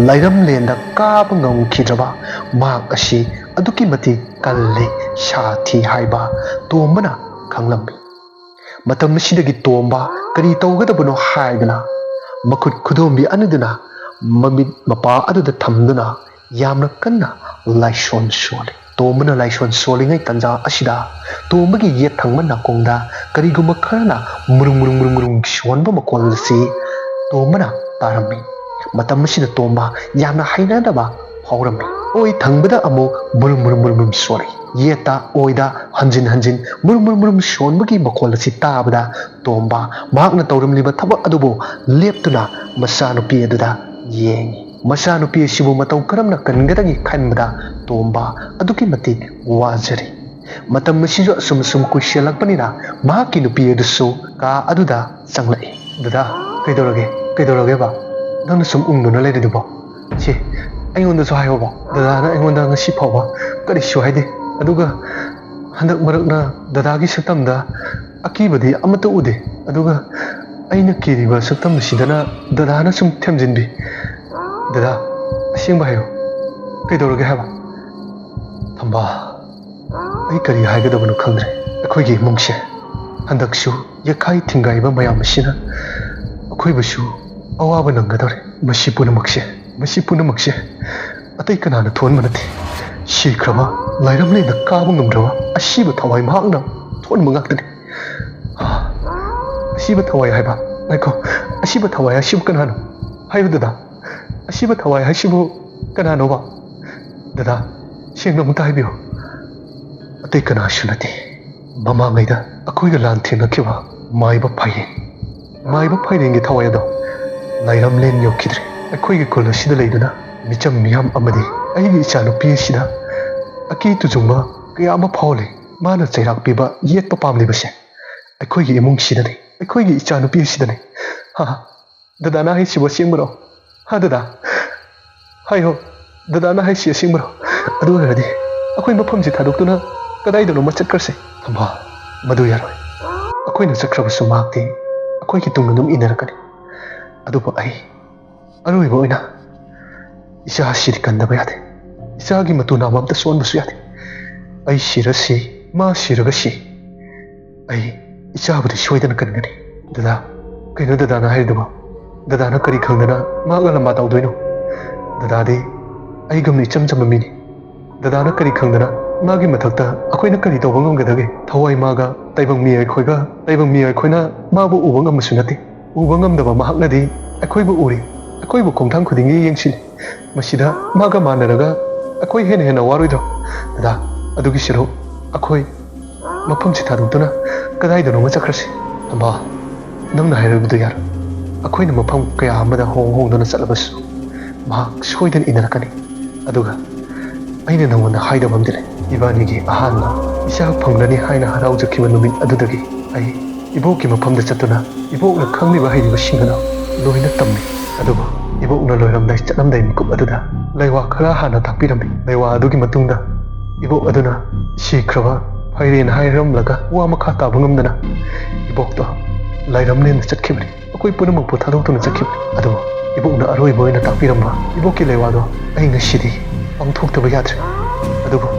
Speaker 1: ꯂꯩꯔꯝꯂꯦꯟꯗ ꯀꯥꯕ ꯉꯝꯈꯤꯗ꯭ꯔꯕ ꯃꯍꯥꯛ ꯑꯁꯤ ꯑꯗꯨꯛꯀꯤ ꯃꯇꯤꯛ ꯀꯜꯂꯤ, ꯁꯥꯊꯤ ꯍꯥꯏꯕ ꯇꯣꯝꯕꯅ ꯈꯪꯂꯝꯃꯤ꯫ ꯃꯇꯝ ꯑꯁꯤꯗꯒꯤ ꯇꯣꯝꯕ ꯀꯔꯤ ꯇꯧꯒꯗꯕꯅꯣ ꯍꯥꯏꯗꯨꯅ ꯃꯈꯨꯠ ꯈꯨꯗꯣꯝꯕꯤ ꯑꯅꯤꯗꯨꯅ ꯃꯃꯤꯠ ꯃꯄꯥ ꯑꯗꯨꯗ ꯊꯝꯗꯨꯅ ꯌꯥꯝꯅ ꯀꯟꯅ ꯂꯥꯏꯁꯣꯟ ꯁꯣꯜꯂꯤ꯫ ꯇꯣꯝꯕꯅ ꯂꯥꯏꯁꯣꯟ ꯁꯣꯜꯂꯤꯉꯩ ꯇꯟꯖꯥ ꯑꯁꯤꯗ ꯇꯣꯝꯕꯒꯤ ꯌꯦꯠ ꯊꯪꯕ ꯅꯥꯀꯣꯡꯗ ꯀꯔꯤꯒꯨꯝꯕ ꯈꯔꯅ ꯃꯨꯔꯨꯡ ꯃꯨꯔꯨꯡ ꯃꯨꯔꯨꯡ ꯃꯨꯔꯨꯡ ꯁꯣꯟꯕ ꯃꯈꯣꯜ ꯑꯁꯤ ꯇꯣꯝꯕꯅ ꯇꯥꯔꯝꯃꯤ꯫ ꯃꯇꯝ ꯑꯁꯤꯗ ꯇꯣꯝꯕ ꯌꯥꯝꯅ ꯍꯩꯅꯗꯕ ꯐꯥꯎꯔꯝꯃꯤ꯫ ꯑꯣꯏ ꯊꯪꯕꯗ ꯑꯃꯨꯛ ꯃꯨꯔꯨꯝ ꯃꯨꯔꯨꯝ ꯃꯨꯔꯨꯝ ꯃꯨꯔꯨꯝ ꯁꯣꯜꯂꯤ꯫ ꯌꯦꯠꯇ ꯑꯣꯏꯗ ꯍꯟꯖꯤꯟ ꯍꯟꯖꯤन ꯃꯨꯔꯨꯝ ꯃꯨꯔꯨꯝ ꯃꯨꯔꯨꯝ ꯁꯣꯟꯕꯒꯤ ꯃꯈꯣꯜ ꯑꯁꯤ ꯇꯥꯕꯗ ꯇꯣꯝꯕ ꯃꯍꯥꯛꯅ ꯇꯧꯔꯝꯂꯤꯕ ꯊꯕꯛ ꯑꯗꯨꯕꯨ ꯂꯦꯞꯇꯨꯅ ꯃꯆꯥꯅꯨꯄꯤ ꯑꯗꯨꯗ ꯌꯦꯡꯉꯤ꯫ ꯃꯆꯥꯅꯨꯄꯤ ꯑꯁꯤꯕꯨ ꯃꯇꯧ ꯀꯔꯝꯅ ꯀꯟꯒꯗꯒꯦ ꯈꯟꯕꯗ ꯇꯣꯝꯕ ꯑꯗꯨꯛꯀꯤ ꯃꯇꯤꯛ ꯋꯥꯖꯔꯤ꯫ ꯃꯇꯝ ꯑꯁꯤꯁꯨ ꯑꯁꯨꯝ ꯑꯁꯨꯝ ꯀꯨꯏꯁꯤꯜꯂꯛꯄꯅꯤꯅ ꯃꯍꯥꯛꯀꯤ ꯅꯨꯄꯤ ꯑꯗꯨꯁꯨ ꯀꯥ ꯑꯗꯨꯗ ꯆꯪꯂꯛꯏ꯫ "ꯗꯗꯥ, ꯀꯩꯗꯧꯔꯒꯦ? ꯀꯩꯗꯧꯔꯒꯦꯕ? ꯅꯪꯅ ꯁꯨꯝ ꯎꯪꯗꯨꯅ ꯂꯩꯔꯤꯗꯨꯕꯣ? ꯁꯤ ꯑꯩꯉꯣꯟꯗꯁꯨ ꯍꯥꯏꯌꯣꯕ꯫ ꯗꯗꯥꯅ ꯑꯩꯉꯣꯟꯗ ꯉꯁꯤ ꯐꯥꯎꯕ ꯀꯔꯤꯁꯨ ꯍꯥꯏꯗꯦ꯫ ꯑꯗꯨꯒ ꯍꯟꯗꯛ ꯃꯔꯛꯅ ꯗꯗꯥꯒꯤ ꯁꯛꯇꯝꯗ ꯑꯀꯤꯕꯗꯤ ꯑꯃꯠꯇ ꯎꯗꯦ꯫ ꯑꯗꯨꯒ ꯑꯩꯅ ꯀꯤꯔꯤꯕ ꯁꯛꯇꯝ ꯑꯁꯤꯗꯅ ꯗꯗꯥꯅ ꯁꯨꯝ ꯊꯦꯝꯖꯤꯟꯕꯤ꯫ ꯗꯗꯥ, ꯑꯁꯦꯡꯕ ꯍꯥꯏꯌꯣ, ꯀꯩꯗꯧꯔꯒꯦ ꯍꯥꯏꯕ?" "ꯊꯝꯕꯥ, ꯑꯩ ꯀꯔꯤ ꯍꯥꯏꯒꯗꯕꯅꯣ ꯈꯪꯗ꯭ꯔꯦ꯫ ꯑꯩꯈꯣꯏꯒꯤ ꯏꯃꯨꯡꯁꯦ ꯍꯟꯗꯛꯁꯨ ꯌꯦꯛꯈꯥꯏ ꯊꯤꯡꯒꯥꯏꯕ ꯃꯌꯥꯝ ꯑꯁꯤꯅ ꯑꯩꯈꯣꯏꯕꯨꯁꯨ ꯑꯋꯥꯕ ꯅꯪꯒꯗꯧꯔꯦ꯫ ꯃꯁꯤ ꯄꯨꯝꯅꯃꯛꯁꯦ ꯑꯇꯩ ꯀꯅꯥꯅ ꯊꯣꯛꯍꯟꯕ ꯅꯠꯇꯦ, ꯁꯤꯈ꯭ꯔꯕ, ꯂꯥꯏꯔꯝꯂꯦꯟꯗ ꯀꯥꯕ ꯉꯝꯗ꯭ꯔꯕ ꯑꯁꯤꯕ ꯊꯋꯥꯏ ꯃꯍꯥꯛꯅ ꯊꯣꯛꯍꯟꯕ ꯉꯥꯛꯇꯅꯤ." "ꯑꯁꯤꯕ ꯊꯋꯥꯏ ꯍꯥꯏꯕ? ꯉꯥꯏꯈꯣ, ꯑꯁꯤꯕ ꯊꯋꯥꯏ ꯍꯥꯏꯁꯤꯕꯨ ꯀꯅꯥꯅꯣ? ꯍꯥꯏꯌꯨ ꯗꯗꯥ, ꯑꯁꯤꯕ ꯊꯋꯥꯏ ꯍꯥꯏꯁꯤꯕꯨ ꯀꯅꯥꯅꯣꯕ? ꯗꯗꯥ, ꯁꯦꯡꯅ ꯑꯃꯨꯛꯇ ꯍꯥꯏꯕꯤꯌꯨ." ꯑꯇꯩ ꯀꯅꯥꯁꯨ ꯅꯠꯇꯦ ꯃꯃꯥꯡꯉꯩꯗ ꯑꯩꯈꯣꯏꯒ ꯂꯥꯟ ꯊꯦꯡꯅꯈꯤꯕ ꯃꯥꯏꯕ ꯐꯥꯏꯔꯦꯟ ꯃꯥꯏꯕ ꯐꯥꯏꯔꯦꯟꯒꯤ ꯊꯋꯥꯏ ꯑꯗꯣ ꯂꯩꯔꯝꯂꯦꯟ ꯌꯧꯈꯤꯗ꯭ꯔꯦ ꯑꯩꯈꯣꯏꯒꯤ ꯈꯨꯜ ꯑꯁꯤꯗ ꯂꯩꯗꯨꯅ ꯃꯤꯆꯝ ꯃꯤꯌꯥꯝ ꯑꯃꯗꯤ ꯑꯩꯒꯤ ꯏꯆꯥꯅꯨꯄꯤ ꯑꯁꯤꯗ ꯑꯀꯤ ꯇꯨꯖꯨꯡꯕ ꯀꯌꯥ ꯑꯃ ꯐꯥꯎꯂꯦ ꯃꯥꯅ ꯆꯩꯔꯥꯛ ꯄꯤꯕ ꯌꯦꯠꯄ ꯄꯥꯝꯂꯤꯕꯁꯦ ꯑꯩꯈꯣꯏꯒꯤ ꯏꯃꯨꯡꯁꯤꯗꯅꯤ ꯑꯩꯈꯣꯏꯒꯤ ꯏꯆꯥꯅꯨꯄꯤ ꯑꯁꯤꯗꯅꯤ ꯗꯗꯥꯅ ꯍꯥꯏꯁꯤꯕꯨ ꯑꯁꯦꯡꯕꯔꯣ ꯗꯗꯥ ꯍꯥꯏꯌꯣ ꯗꯗꯥꯅ ꯍꯥꯏꯁꯤ ꯑꯁꯦꯡꯕꯔꯣ ꯑꯗꯨ ꯑꯣꯏꯔꯗꯤ ꯑꯩꯈꯣꯏ ꯃꯐꯝꯁꯤ ꯊꯥꯗꯣꯛꯇꯨꯅ ꯀꯗꯥꯏꯗꯅꯣꯃ ꯆꯠꯈ꯭ꯔꯁꯦ ꯊꯝꯕꯥ ꯃꯗꯨ ꯌꯥꯔꯣꯏ ꯑꯩꯈꯣꯏꯅ ꯆꯠꯈ꯭ꯔꯕꯁꯨ ꯃꯍꯥꯛꯇꯤ ꯑꯩꯈꯣꯏꯒꯤ ꯇꯨꯡꯗ ꯑꯗꯨꯝ ꯏꯟꯅꯔꯛꯀꯅꯤ ꯑꯗꯨꯕꯨ ꯑꯩ ꯑꯔꯣꯏꯕ ꯑꯣꯏꯅ ꯏꯆꯥꯁꯤꯗꯤ ꯀꯟꯗꯕ ꯌꯥꯗꯦ ꯏꯆꯥꯒꯤ ꯃꯇꯨ ꯅꯥꯝꯃ ꯑꯝꯇ ꯁꯣꯟꯕꯁꯨ ꯌꯥꯗꯦ ꯑꯩ ꯁꯤꯔꯁꯤ ꯃꯥ ꯁꯤꯔꯒ ꯁꯤ ꯑꯩ ꯏꯆꯥꯕꯨꯗꯤ ꯁꯣꯏꯗꯅ ꯀꯟꯒꯅꯤ ꯗꯗꯥ ꯀꯩꯅꯣ ꯗꯗꯥꯅ ꯍꯥꯏꯔꯤꯗꯨꯕꯣ ꯗꯗꯥꯅ ꯀꯔꯤ ꯈꯪꯗꯅ ꯃꯍꯥꯛꯅ ꯂꯝꯕꯥ ꯇꯧꯗꯣꯏꯅꯣ ꯗꯗꯥꯗꯤ ꯑꯩꯒꯨꯝꯅ ꯏꯆꯝ ꯆꯝꯕ ꯃꯤꯅꯤ ꯗꯗꯥꯅ ꯀꯔꯤ ꯈꯪꯗꯅ ꯃꯥꯒꯤ ꯃꯊꯛꯇ ꯑꯩꯈꯣꯏꯅ ꯀꯔꯤ ꯇꯧꯕ ꯉꯝꯒꯗꯒꯦ ꯊꯋꯥꯏ ꯃꯥꯒ ꯇꯥꯏꯕꯪ ꯃꯤ ꯑꯩꯈꯣꯏꯅ ꯃꯥꯕꯨ ꯎꯕ ꯉꯝꯕꯁꯨ ꯅꯠꯇꯦ ꯎꯕ ꯉꯝꯗꯕ ꯃꯍꯥꯛꯅꯗꯤ ꯑꯩꯈꯣꯏꯕꯨ ꯎꯔꯤ ꯑꯩꯈꯣꯏꯕꯨ ꯈꯣꯡꯊꯥꯡ ꯈꯨꯗꯤꯡꯒꯤ ꯌꯦꯡꯁꯤꯜꯂꯤ ꯃꯁꯤꯗ ꯃꯥꯒ ꯃꯥꯟꯅꯔꯒ ꯑꯩꯈꯣꯏ ꯍꯦꯟꯅ ꯋꯥꯔꯣꯏꯗ꯭ꯔꯣ ꯗꯗꯥ ꯑꯗꯨꯒꯤ ꯁꯔꯨꯛ ꯑꯩꯈꯣꯏ ꯃꯐꯝꯁꯤ ꯊꯥꯗꯣꯛꯇꯨꯅ ꯀꯗꯥꯏꯗꯅꯣꯃ ꯆꯠꯈ꯭ꯔꯁꯤ ꯊꯝꯕꯥ ꯅꯪꯅ ꯍꯥꯏꯔꯤꯕꯗꯨ ꯌꯥꯔꯣꯏ ꯑꯩꯈꯣꯏꯅ ꯃꯐꯝ ꯀꯌꯥ ꯑꯃꯗ ꯍꯣꯡꯗꯨꯅ ꯆꯠꯂꯕꯁꯨ ꯃꯍꯥꯛ ꯁꯣꯏꯗꯅ ꯏꯟꯅꯔꯛꯀꯅꯤ ꯑꯗꯨꯒ ꯑꯩꯅ ꯅꯉꯣꯟꯗ ꯍꯥꯏꯗꯕ ꯑꯃꯗꯤ ꯂꯩ ꯏꯕꯥꯅꯤꯒꯤ ꯑꯍꯥꯟꯕ ꯏꯆꯥ ꯐꯪꯂꯅꯤ ꯍꯥꯏꯅ ꯍꯔꯥꯎꯖꯈꯤꯕ ꯅꯨꯃꯤꯠ ꯑꯗꯨꯗꯒꯤ ꯑꯩ ꯏꯕꯣꯛꯀꯤ ꯃꯐꯝꯗ ꯆꯠꯇꯨꯅ ꯏꯕꯣꯛꯅ ꯈꯪꯂꯤꯕ ꯍꯩꯔꯤꯕꯁꯤꯡ ꯑꯗꯨ ꯂꯣꯏꯅ ꯇꯝꯃꯤ ꯑꯗꯨꯕꯨ ꯏꯕꯣꯛꯅ ꯂꯣꯏꯔꯝꯗꯥꯏ ꯆꯠꯂꯝꯗꯥꯏ ꯃꯤꯀꯨꯞ ꯑꯗꯨꯗ ꯂꯩꯋꯥ ꯈꯔ ꯍꯥꯟꯅ ꯇꯥꯛꯄꯤꯔꯝꯃꯤ ꯂꯩꯋꯥ ꯑꯗꯨꯒꯤ ꯃꯇꯨꯡꯗ ꯏꯕꯣꯛ ꯑꯗꯨꯅ ꯁꯤꯈ꯭ꯔꯕ ꯐꯩꯔꯦꯟ ꯍꯥꯏꯔꯝꯂꯒ ꯋꯥ ꯃꯈꯥ ꯇꯥꯕ ꯉꯝꯗꯅ ꯏꯕꯣꯛꯇꯣ ꯂꯥꯏꯔꯝꯂꯦꯟꯗ ꯆꯠꯈꯤꯕꯅꯤ ꯑꯩꯈꯣꯏ ꯄꯨꯝꯅꯃꯛꯄꯨ ꯊꯥꯗꯣꯛꯇꯨꯅ ꯆꯠꯈꯤꯕꯅꯤ ꯑꯗꯨꯕꯨ ꯏꯕꯣꯛꯅ ꯑꯔꯣꯏꯕ ꯑꯣꯏꯅ ꯇꯥꯛꯄꯤꯔꯝꯕ ꯏꯕꯣꯛꯀꯤ ꯂꯩꯋꯥꯗꯣ ꯑꯩ ꯉꯁꯤꯗꯤ ꯄꯥꯡꯊꯣꯛꯇꯕ ꯌꯥꯗ꯭ꯔꯦ ꯑꯗꯨꯕꯨ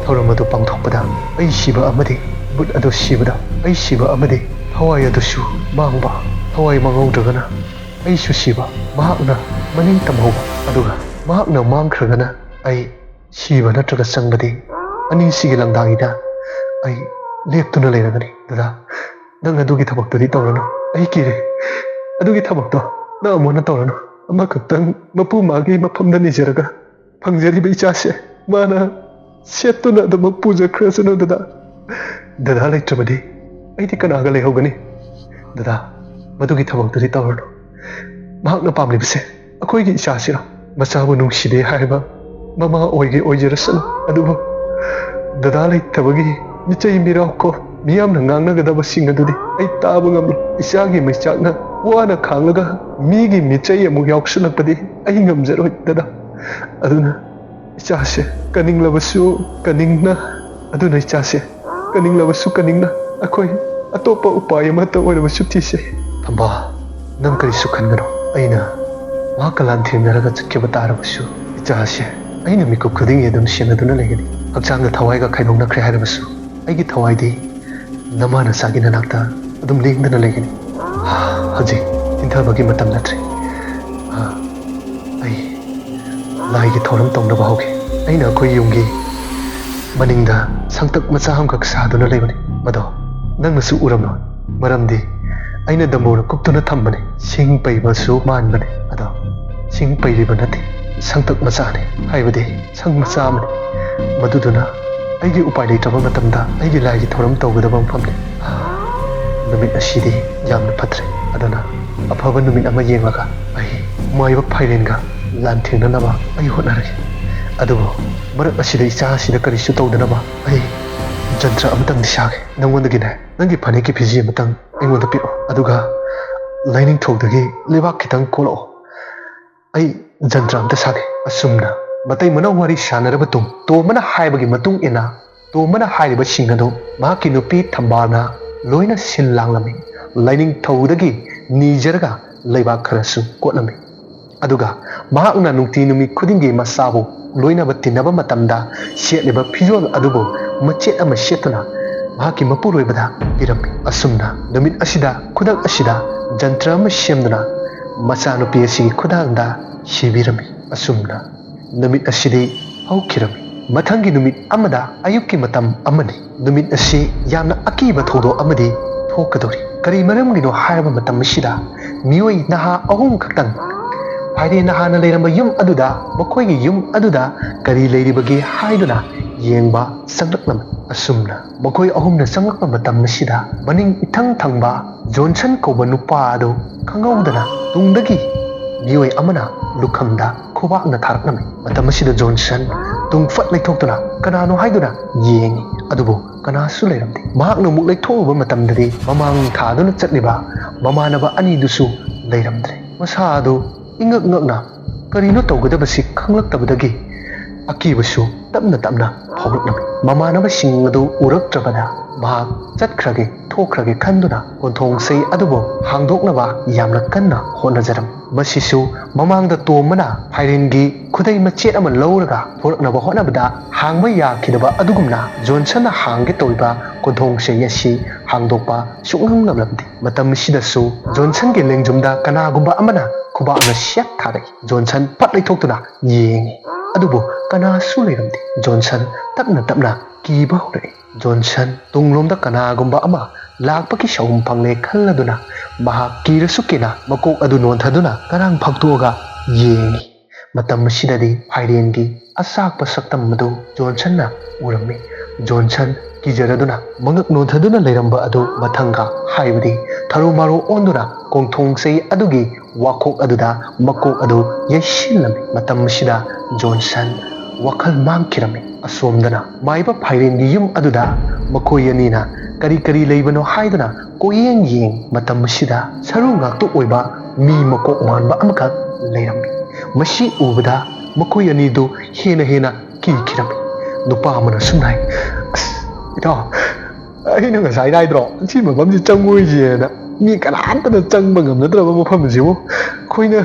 Speaker 1: ꯊꯧꯔꯝ ꯑꯗꯨ ꯄꯥꯡꯊꯣꯛꯄꯗ ꯑꯩ ꯁꯤꯕ ꯑꯃꯗꯤ ꯕꯨꯠ ꯑꯗꯨ ꯁꯤꯕꯗ ꯑꯩ ꯁꯤꯕ ꯑꯃꯗꯤ ꯊꯋꯥꯏ ꯑꯗꯨꯁꯨ ꯃꯥꯡꯕ ꯊꯋꯥꯏ ꯃꯥꯡꯍꯧꯗ꯭ꯔꯒꯅ ꯑꯩꯁꯨ ꯁꯤꯕ ꯃꯍꯥꯛꯅ ꯃꯅꯤꯡ ꯇꯝꯍꯧꯕ ꯑꯗꯨꯒ ꯃꯍꯥꯛꯅ ꯃꯥꯡꯈ꯭ꯔꯒꯅ ꯑꯩ ꯁꯤꯕ ꯅꯠꯇ꯭ꯔꯒ ꯆꯪꯕꯗꯤ ꯑꯅꯤꯁꯤꯒꯤ ꯂꯝꯗꯥꯡꯗ ꯑꯩ ꯂꯦꯞꯇꯨꯅ ꯂꯩꯔꯒꯅꯤ ꯗꯗꯥ ꯅꯪ ꯑꯗꯨꯒꯤ ꯊꯕꯛꯇꯨꯗꯤ ꯇꯧꯔꯅꯨ ꯑꯩ ꯀꯤꯔꯦ ꯑꯗꯨꯒꯤ ꯊꯕꯛꯇꯣ ꯅꯪ ꯑꯃꯨꯛꯅ ꯇꯧꯔꯅꯨ ꯑꯃꯈꯛꯇꯪ ꯃꯄꯨ ꯃꯥꯒꯤ ꯃꯐꯝꯗ ꯅꯤꯖꯔꯒ ꯐꯪꯖꯔꯤꯕ ꯏꯆꯥꯁꯦ ꯃꯥꯅ ꯁꯦꯠꯇꯨꯅ ꯑꯗꯨꯃꯛ ꯄꯨꯖꯈ꯭ꯔꯁꯅꯨ ꯗꯗꯥ ꯂꯩꯇ꯭ꯔꯕꯗꯤ ꯑꯩꯗꯤ ꯀꯅꯥꯒ ꯂꯩꯍꯧꯒꯅꯤ ꯗꯗꯥ ꯃꯗꯨꯒꯤ ꯊꯕꯛꯇꯨꯗꯤ ꯇꯧꯔꯅꯨ ꯃꯍꯥꯛꯅ ꯄꯥꯝꯂꯤꯕꯁꯦ ꯑꯩꯈꯣꯏꯒꯤ ꯏꯆꯥꯁꯤꯔꯣ ꯃꯆꯥꯕꯨ ꯅꯨꯡꯁꯤꯗꯦ ꯍꯥꯏꯕ ꯃꯃꯥ ꯑꯣꯏꯖꯔꯁꯅꯨ ꯑꯗꯨꯕꯨ ꯗꯗꯥ ꯂꯩꯇꯕꯒꯤ ꯃꯤꯆꯩ ꯃꯤꯔꯥꯎꯀꯣ ꯃꯤꯌꯥꯝꯅ ꯉꯥꯡꯅꯒꯗꯕꯁꯤꯡ ꯑꯗꯨꯗꯤ ꯑꯩ ꯇꯥꯕ ꯉꯝꯂꯤ ꯏꯆꯥꯒꯤ ꯃꯩꯆꯥꯛꯅ ꯋꯥꯅ ꯈꯥꯡꯂꯒ ꯃꯤꯒꯤ ꯃꯤꯆꯩ ꯑꯃꯨꯛ ꯌꯥꯎꯁꯤꯜꯂꯛꯄꯗꯤ ꯑꯩ ꯉꯝꯖꯔꯣꯏ ꯗꯗꯥ ꯑꯗꯨꯅ ꯏꯆꯥꯁꯦ ꯀꯅꯤꯡꯂꯕꯁꯨ ꯀꯅꯤꯡꯅ ꯑꯗꯨꯅ ꯏꯆꯥꯁꯦ ꯀꯅꯤꯡꯂꯕꯁꯨ ꯀꯅꯤꯡꯅ ꯑꯩꯈꯣꯏ ꯑꯇꯣꯞꯄ ꯎꯄꯥꯏ ꯑꯃꯠꯇ ꯑꯣꯏꯔꯕꯁꯨ ꯊꯤꯁꯦ ꯊꯝꯕꯥ ꯅꯪ ꯀꯔꯤꯁꯨ ꯈꯟꯒꯅꯨ ꯑꯩꯅ ꯃꯍꯥꯛꯀ ꯂꯥꯟꯊꯦꯡꯅꯔꯒ ꯆꯠꯈꯤꯕ ꯇꯥꯔꯕꯁꯨ ꯏꯆꯥꯁꯦ ꯑꯩꯅ ꯃꯤꯀꯨꯞ ꯈꯨꯗꯤꯡꯒꯤ ꯑꯗꯨꯝ ꯁꯦꯟꯅꯗꯨꯅ ꯂꯩꯒꯅꯤ ꯍꯛꯆꯥꯡꯗ ꯊꯋꯥꯏꯒ ꯈꯥꯏꯗꯣꯛꯅꯈ꯭ꯔꯦ ꯍꯥꯏꯔꯕꯁꯨ ꯑꯩꯒꯤ ꯊꯋꯥꯏꯗꯤ ꯅꯃꯥ ꯅꯆꯥꯒꯤ ꯅꯅꯥꯛꯇ ꯑꯗꯨꯝ ꯂꯦꯡꯗꯅ ꯂꯩꯒꯅꯤ ꯍꯧꯖꯤꯛ ꯏꯟꯊꯕꯒꯤ ꯃꯇꯝ ꯅꯠꯇ꯭ꯔꯦ ꯑꯩ ꯂꯥꯏꯒꯤ ꯊꯧꯔꯝ ꯇꯧꯅꯕ ꯍꯧꯒꯦ ꯑꯩꯅ ꯑꯩꯈꯣꯏ ꯌꯨꯝꯒꯤ ꯃꯅꯤꯡꯗ ꯁꯪꯇꯛ ꯃꯆꯥ ꯑꯃꯈꯛ ꯁꯥꯗꯨꯅ ꯂꯩꯕꯅꯤ ꯃꯗꯣ ꯅꯪꯅꯁꯨ ꯎꯔꯝꯂꯣꯏ ꯃꯔꯝꯗꯤ ꯑꯩꯅ ꯗꯝꯕꯨꯔ ꯀꯨꯞꯇꯨꯅ ꯊꯝꯕꯅꯤ ꯁꯤꯡ ꯄꯩꯕꯁꯨ ꯃꯥꯟꯕꯅꯤ ꯑꯗꯣ ꯁꯤꯡ ꯄꯩꯔꯤꯕ ꯅꯠꯇꯦ ꯁꯪꯇꯛ ꯃꯆꯥꯅꯤ ꯍꯥꯏꯕꯗꯤ ꯁꯪ ꯃꯆꯥ ꯑꯃꯅꯤ ꯃꯗꯨꯗꯨꯅ ꯑꯩꯒꯤ ꯎꯄꯥꯏ ꯂꯩꯇ꯭ꯔꯕ ꯃꯇꯝꯗ ꯑꯩꯒꯤ ꯂꯥꯏꯒꯤ ꯊꯧꯔꯝ ꯇꯧꯒꯗꯕ ꯃꯐꯝꯅꯤ ꯅꯨꯃꯤꯠ ꯑꯁꯤꯗꯤ ꯌꯥꯝꯅ ꯐꯠꯇ꯭ꯔꯦ ꯑꯗꯨꯅ ꯑꯐꯕ ꯅꯨꯃꯤꯠ ꯑꯃ ꯌꯦꯡꯂꯒ ꯑꯩ ꯃꯥꯏꯕ ꯐꯥꯏꯔꯦꯟꯒ ꯂꯥꯟꯊꯦꯡꯅꯅꯕ ꯑꯩ ꯍꯣꯠꯅꯔꯒꯦ ꯑꯗꯨꯕꯨ ꯃꯔꯛ ꯑꯁꯤꯗ ꯏꯆꯥ ꯑꯁꯤꯗ ꯀꯔꯤꯁꯨ ꯇꯧꯗꯅꯕ ꯑꯩ ꯖꯟꯇ꯭ꯔ ꯑꯃꯇꯪꯗꯤ ꯁꯥꯒꯦ ꯅꯪꯉꯣꯟꯗꯒꯤꯅꯦ ꯅꯪꯒꯤ ꯐꯅꯦꯛꯀꯤ ꯐꯤꯖꯤ ꯑꯃꯇꯪ ꯑꯩꯉꯣꯟꯗ ꯄꯤꯔꯛꯑꯣ ꯑꯗꯨꯒ ꯂꯥꯏꯅꯤꯡꯊꯧꯗꯒꯤ ꯂꯩꯕꯥꯛ ꯈꯤꯇꯪ ꯀꯣꯜꯂꯛꯑꯣ ꯑꯩ ꯖꯟꯇ꯭ꯔ ꯑꯃꯇ ꯁꯥꯒꯦ ꯑꯁꯨꯝꯅ ꯃꯇꯩ ꯃꯅꯥꯎ ꯋꯥꯔꯤ ꯁꯥꯟꯅꯔꯕ ꯇꯣꯝꯕꯅ ꯍꯥꯏꯕꯒꯤ ꯃꯇꯨꯡ ꯏꯟꯅ ꯇꯣꯝꯕꯅ ꯍꯥꯏꯔꯤꯕꯁꯤꯡ ꯑꯗꯨ ꯃꯍꯥꯛꯀꯤ ꯅꯨꯄꯤ ꯊꯝꯕꯥꯜꯅ ꯂꯣꯏꯅ ꯁꯤꯟ ꯂꯥꯡꯂꯝꯃꯤ ꯂꯥꯏꯅꯤꯡꯊꯧꯗꯒꯤ ꯅꯤꯖꯔꯒ ꯂꯩꯕꯥꯛ ꯈꯔꯁꯨ ꯀꯣꯠꯂꯝꯃꯤ ꯑꯗꯨꯒ ꯃꯍꯥꯛꯅ ꯅꯨꯡꯇꯤ ꯅꯨꯃꯤꯠ ꯈꯨꯗꯤꯡꯒꯤ ꯃꯆꯥꯕꯨ ꯂꯣꯏꯅꯕ ꯇꯤꯟꯅꯕ ꯃꯇꯝꯗ ꯁꯦꯠꯂꯤꯕ ꯐꯤꯖꯣꯜ ꯑꯗꯨꯕꯨ ꯃꯆꯦꯠ ꯑꯃ ꯁꯦꯠꯇꯨꯅ ꯃꯍꯥꯛꯀꯤ ꯃꯄꯨꯔꯣꯏꯕꯗ ꯄꯤꯔꯝꯃꯤ ꯑꯁꯨꯝꯅ ꯅꯨꯃꯤꯠ ꯑꯁꯤꯗ ꯈꯨꯗꯛ ꯑꯁꯤꯗ ꯖꯟꯇ꯭ꯔ ꯑꯃ ꯁꯦꯝꯗꯨꯅ ꯃꯆꯥꯅꯨꯄꯤ ꯑꯁꯤꯒꯤ ꯈꯨꯠꯊꯥꯡꯗ ꯁꯤꯕꯤꯔꯝꯃꯤ ꯑꯁꯨꯝꯅ ꯅꯨꯃꯤꯠ ꯑꯁꯤꯗꯤ ꯍꯧꯈꯤꯔꯝꯃꯤ ꯃꯊꯪꯒꯤ ꯅꯨꯃꯤꯠ ꯑꯃꯗ ꯑꯌꯨꯛꯀꯤ ꯃꯇꯝ ꯑꯃꯅꯤ ꯅꯨꯃꯤꯠ ꯑꯁꯤ ꯌꯥꯝꯅ ꯑꯀꯤꯕ ꯊꯧꯗꯣꯛ ꯑꯃꯗꯤ ꯊꯣꯛꯀꯗꯧꯔꯤ ꯀꯔꯤ ꯃꯔꯝꯒꯤꯅꯣ ꯍꯥꯏꯔꯕ ꯃꯇꯝ ꯑꯁꯤꯗ ꯃꯤꯑꯣꯏ ꯅꯍꯥ ꯑꯍꯨꯝ ꯈꯛꯇꯪ ꯐꯥꯏꯔꯦꯟ ꯍꯥꯟꯅ ꯂꯩꯔꯝꯕ ꯌꯨꯝ ꯑꯗꯨꯗ ꯃꯈꯣꯏꯒꯤ ꯌꯨꯝ ꯑꯗꯨꯗ ꯀꯔꯤ ꯂꯩꯔꯤꯕꯒꯦ ꯍꯥꯏꯗꯨꯅ ꯌꯦꯡꯕ ꯆꯪꯂꯛꯂꯝꯃꯤ ꯑꯁꯨꯝꯅ ꯃꯈꯣꯏ ꯑꯍꯨꯝꯅ ꯆꯪꯂꯛꯄ ꯃꯇꯝ ꯑꯁꯤꯗ ꯃꯅꯤꯡ ꯏꯊꯪ ꯊꯪꯕ ꯖꯣꯟꯁꯟ ꯀꯧꯕ ꯅꯨꯄꯥ ꯑꯗꯨ ꯈꯪꯍꯧꯗꯅ ꯇꯨꯡꯗꯒꯤ ꯃꯤꯑꯣꯏ ꯑꯃꯅ ꯂꯨꯈꯝꯗ ꯈꯨꯕꯥꯛꯅ ꯊꯥꯔꯛꯂꯝꯃꯤ ꯃꯇꯝ ꯑꯁꯤꯗ ꯖꯣꯟꯁꯟ ꯇꯨꯡꯐꯠ ꯂꯩꯊꯣꯛꯇꯨꯅ ꯀꯅꯥꯅꯣ ꯍꯥꯏꯗꯨꯅ ꯌꯦꯡꯉꯤ ꯑꯗꯨꯕꯨ ꯀꯅꯥꯁꯨ ꯂꯩꯔꯝꯗꯦ ꯃꯍꯥꯛꯅ ꯑꯃꯨꯛ ꯂꯩꯊꯣꯛꯎꯕ ꯃꯇꯝꯗꯗꯤ ꯃꯃꯥꯡ ꯊꯥꯗꯨꯅ ꯆꯠꯂꯤꯕ ꯃꯃꯥꯟꯅꯕ ꯑꯅꯤꯗꯨꯁꯨ ꯂꯩꯔꯝꯗ꯭ꯔꯦ ꯃꯁꯥ ꯑꯗꯨ ꯏꯉꯛ ꯉꯛꯅ ꯀꯔꯤꯅꯣ ꯇꯧꯒꯗꯕꯁꯤ ꯈꯪꯂꯛꯇꯕꯗꯒꯤ ꯑꯀꯤꯕꯁꯨ ꯇꯞꯅ ꯇꯞꯅ ꯐꯥꯎꯔꯛꯂꯝꯃꯤ ꯃꯃꯥꯟꯅꯕꯁꯤꯡ ꯑꯗꯨ ꯎꯔꯛꯇ꯭ꯔꯕꯗ ꯃꯍꯥꯛ ꯆꯠꯈ꯭ꯔꯒꯦ ꯊꯣꯛꯈ꯭ꯔꯒꯦ ꯈꯟꯗꯨꯅ ꯀꯣꯟꯊꯣꯡꯁꯩ ꯑꯗꯨꯕꯨ ꯍꯥꯡꯗꯣꯛꯅꯕ ꯌꯥꯝꯅ ꯀꯟꯅ ꯍꯣꯠꯅꯖꯔꯝꯃꯤ ꯃꯁꯤꯁꯨ ꯃꯃꯥꯡꯗ ꯇꯣꯝꯕꯅ ꯐꯥꯏꯔꯦꯟꯒꯤ ꯈꯨꯗꯩ ꯃꯆꯦꯠ ꯑꯃ ꯂꯧꯔꯒ ꯄꯨꯔꯛꯅꯕ ꯍꯣꯠꯅꯕꯗ ꯍꯥꯡꯕ ꯌꯥꯈꯤꯗꯕ ꯑꯗꯨꯒꯨꯝꯅ ꯖꯣꯟꯁꯟꯅ ꯍꯥꯡꯒꯦ ꯇꯧꯔꯤꯕ ꯀꯣꯟꯊꯣꯡꯁꯩ ꯑꯁꯤ ꯍꯥꯡꯗꯣꯛꯄ ꯁꯨꯡꯉꯝ ꯉꯝꯂꯝꯗꯦ ꯃꯇꯝ ꯑꯁꯤꯗꯁꯨ ꯖꯣꯟꯁꯟꯒꯤ ꯂꯦꯡꯖꯨꯝꯗ ꯀꯅꯥꯒꯨꯝꯕ ꯑꯃꯅ ꯈꯨꯕꯥꯛꯅ ꯁꯦꯠ ꯊꯥꯔꯛꯏ ꯖꯣꯟꯁꯟ ꯐꯠ ꯂꯩꯊꯣꯛꯇꯨꯅ ꯌꯦꯡꯉꯤ ꯑꯗꯨꯕꯨ ꯀꯅꯥꯁꯨ ꯂꯩꯔꯝꯗꯦ ꯖꯣꯟꯁꯟ ꯇꯞꯅ ꯇꯞꯅ ꯀꯤꯕ ꯍꯧꯔꯛꯏ ꯖꯣꯟꯁꯟ ꯇꯨꯡꯂꯣꯝꯗ ꯀꯅꯥꯒꯨꯝꯕ ꯑꯃ ꯂꯥꯛꯄꯒꯤ ꯁꯥꯎꯝ ꯐꯪꯂꯦ ꯈꯜꯂꯗꯨꯅ ꯃꯍꯥꯛ ꯀꯤꯔꯁꯨ ꯀꯤꯅ ꯃꯀꯣꯛ ꯑꯗꯨ ꯅꯣꯟꯊꯗꯨꯅ ꯉꯔꯥꯡ ꯐꯥꯛꯇꯣꯛꯑꯒ ꯌꯦꯡꯉꯤ ꯃꯇꯝ ꯑꯁꯤꯗꯗꯤ ꯐꯥꯏꯔꯦꯟꯒꯤ ꯑꯆꯥꯛꯄ ꯁꯛꯇꯝ ꯑꯗꯨ ꯖꯣꯟꯁꯟꯅ ꯎꯔꯝꯃꯤ ꯖꯣꯟꯁꯟ ꯀꯤꯖꯔꯗꯨꯅ ꯃꯉꯛ ꯅꯣꯟꯊꯗꯨꯅ ꯂꯩꯔꯝꯕ ꯑꯗꯨ ꯃꯊꯪꯒ ꯍꯥꯏꯕꯗꯤ ꯊꯔꯨ ꯃꯥꯔꯣ ꯑꯣꯟꯗꯨꯅ ꯀꯣꯡꯊꯣꯡꯆꯩ ꯑꯗꯨꯒꯤ ꯋꯥꯈꯣꯛ ꯑꯗꯨꯗ ꯃꯀꯣꯛ ꯑꯗꯨ ꯌꯩꯁꯤꯜꯂꯝꯃꯤ ꯃꯇꯝ ꯑꯁꯤꯗ ꯖꯣꯟꯁꯟ ꯋꯥꯈꯜ ꯃꯥꯡꯈꯤꯔꯝꯃꯤ ꯑꯁꯣꯝꯗꯅ ꯃꯥꯏꯕ ꯐꯥꯏꯔꯦꯟꯒꯤ ꯌꯨꯝ ꯑꯗꯨꯗ ꯃꯈꯣꯏ ꯑꯅꯤꯅ ꯀꯔꯤ ꯀꯔꯤ ꯂꯩꯕꯅꯣ ꯍꯥꯏꯗꯨꯅ ꯀꯣꯌꯦꯡ ꯌꯦꯡ ꯃꯇꯝ ꯑꯁꯤꯗ ꯁꯔꯨ ꯉꯥꯛꯇ ꯑꯣꯏꯕ ꯃꯤ ꯃꯀꯣꯛ ꯃꯥꯟꯕ ꯑꯃꯈꯛ ꯂꯩꯔꯝꯃꯤ ꯃꯁꯤ ꯎꯕꯗ ꯃꯈꯣꯏ ꯑꯅꯤꯗꯨ ꯍꯦꯟꯅ ꯀꯤꯈꯤꯔꯝꯃꯤ ꯅꯨꯄꯥ ꯑꯃꯅ ꯁꯨꯝ ꯍꯥꯏ ꯑꯁ ꯏꯇꯥꯎ ꯑꯩꯅ ꯉꯁꯥꯏ ꯍꯥꯏꯗ꯭ꯔꯣ ꯁꯤ ꯃꯐꯝꯁꯤ ꯆꯪꯉꯣꯏꯁꯦꯅ ꯃꯤ ꯀꯅꯥꯝꯇꯅ ꯆꯪꯕ ꯉꯝꯅꯗ꯭ꯔꯕ ꯃꯐꯝꯁꯤꯕꯨ ꯑꯩꯈꯣꯏꯅ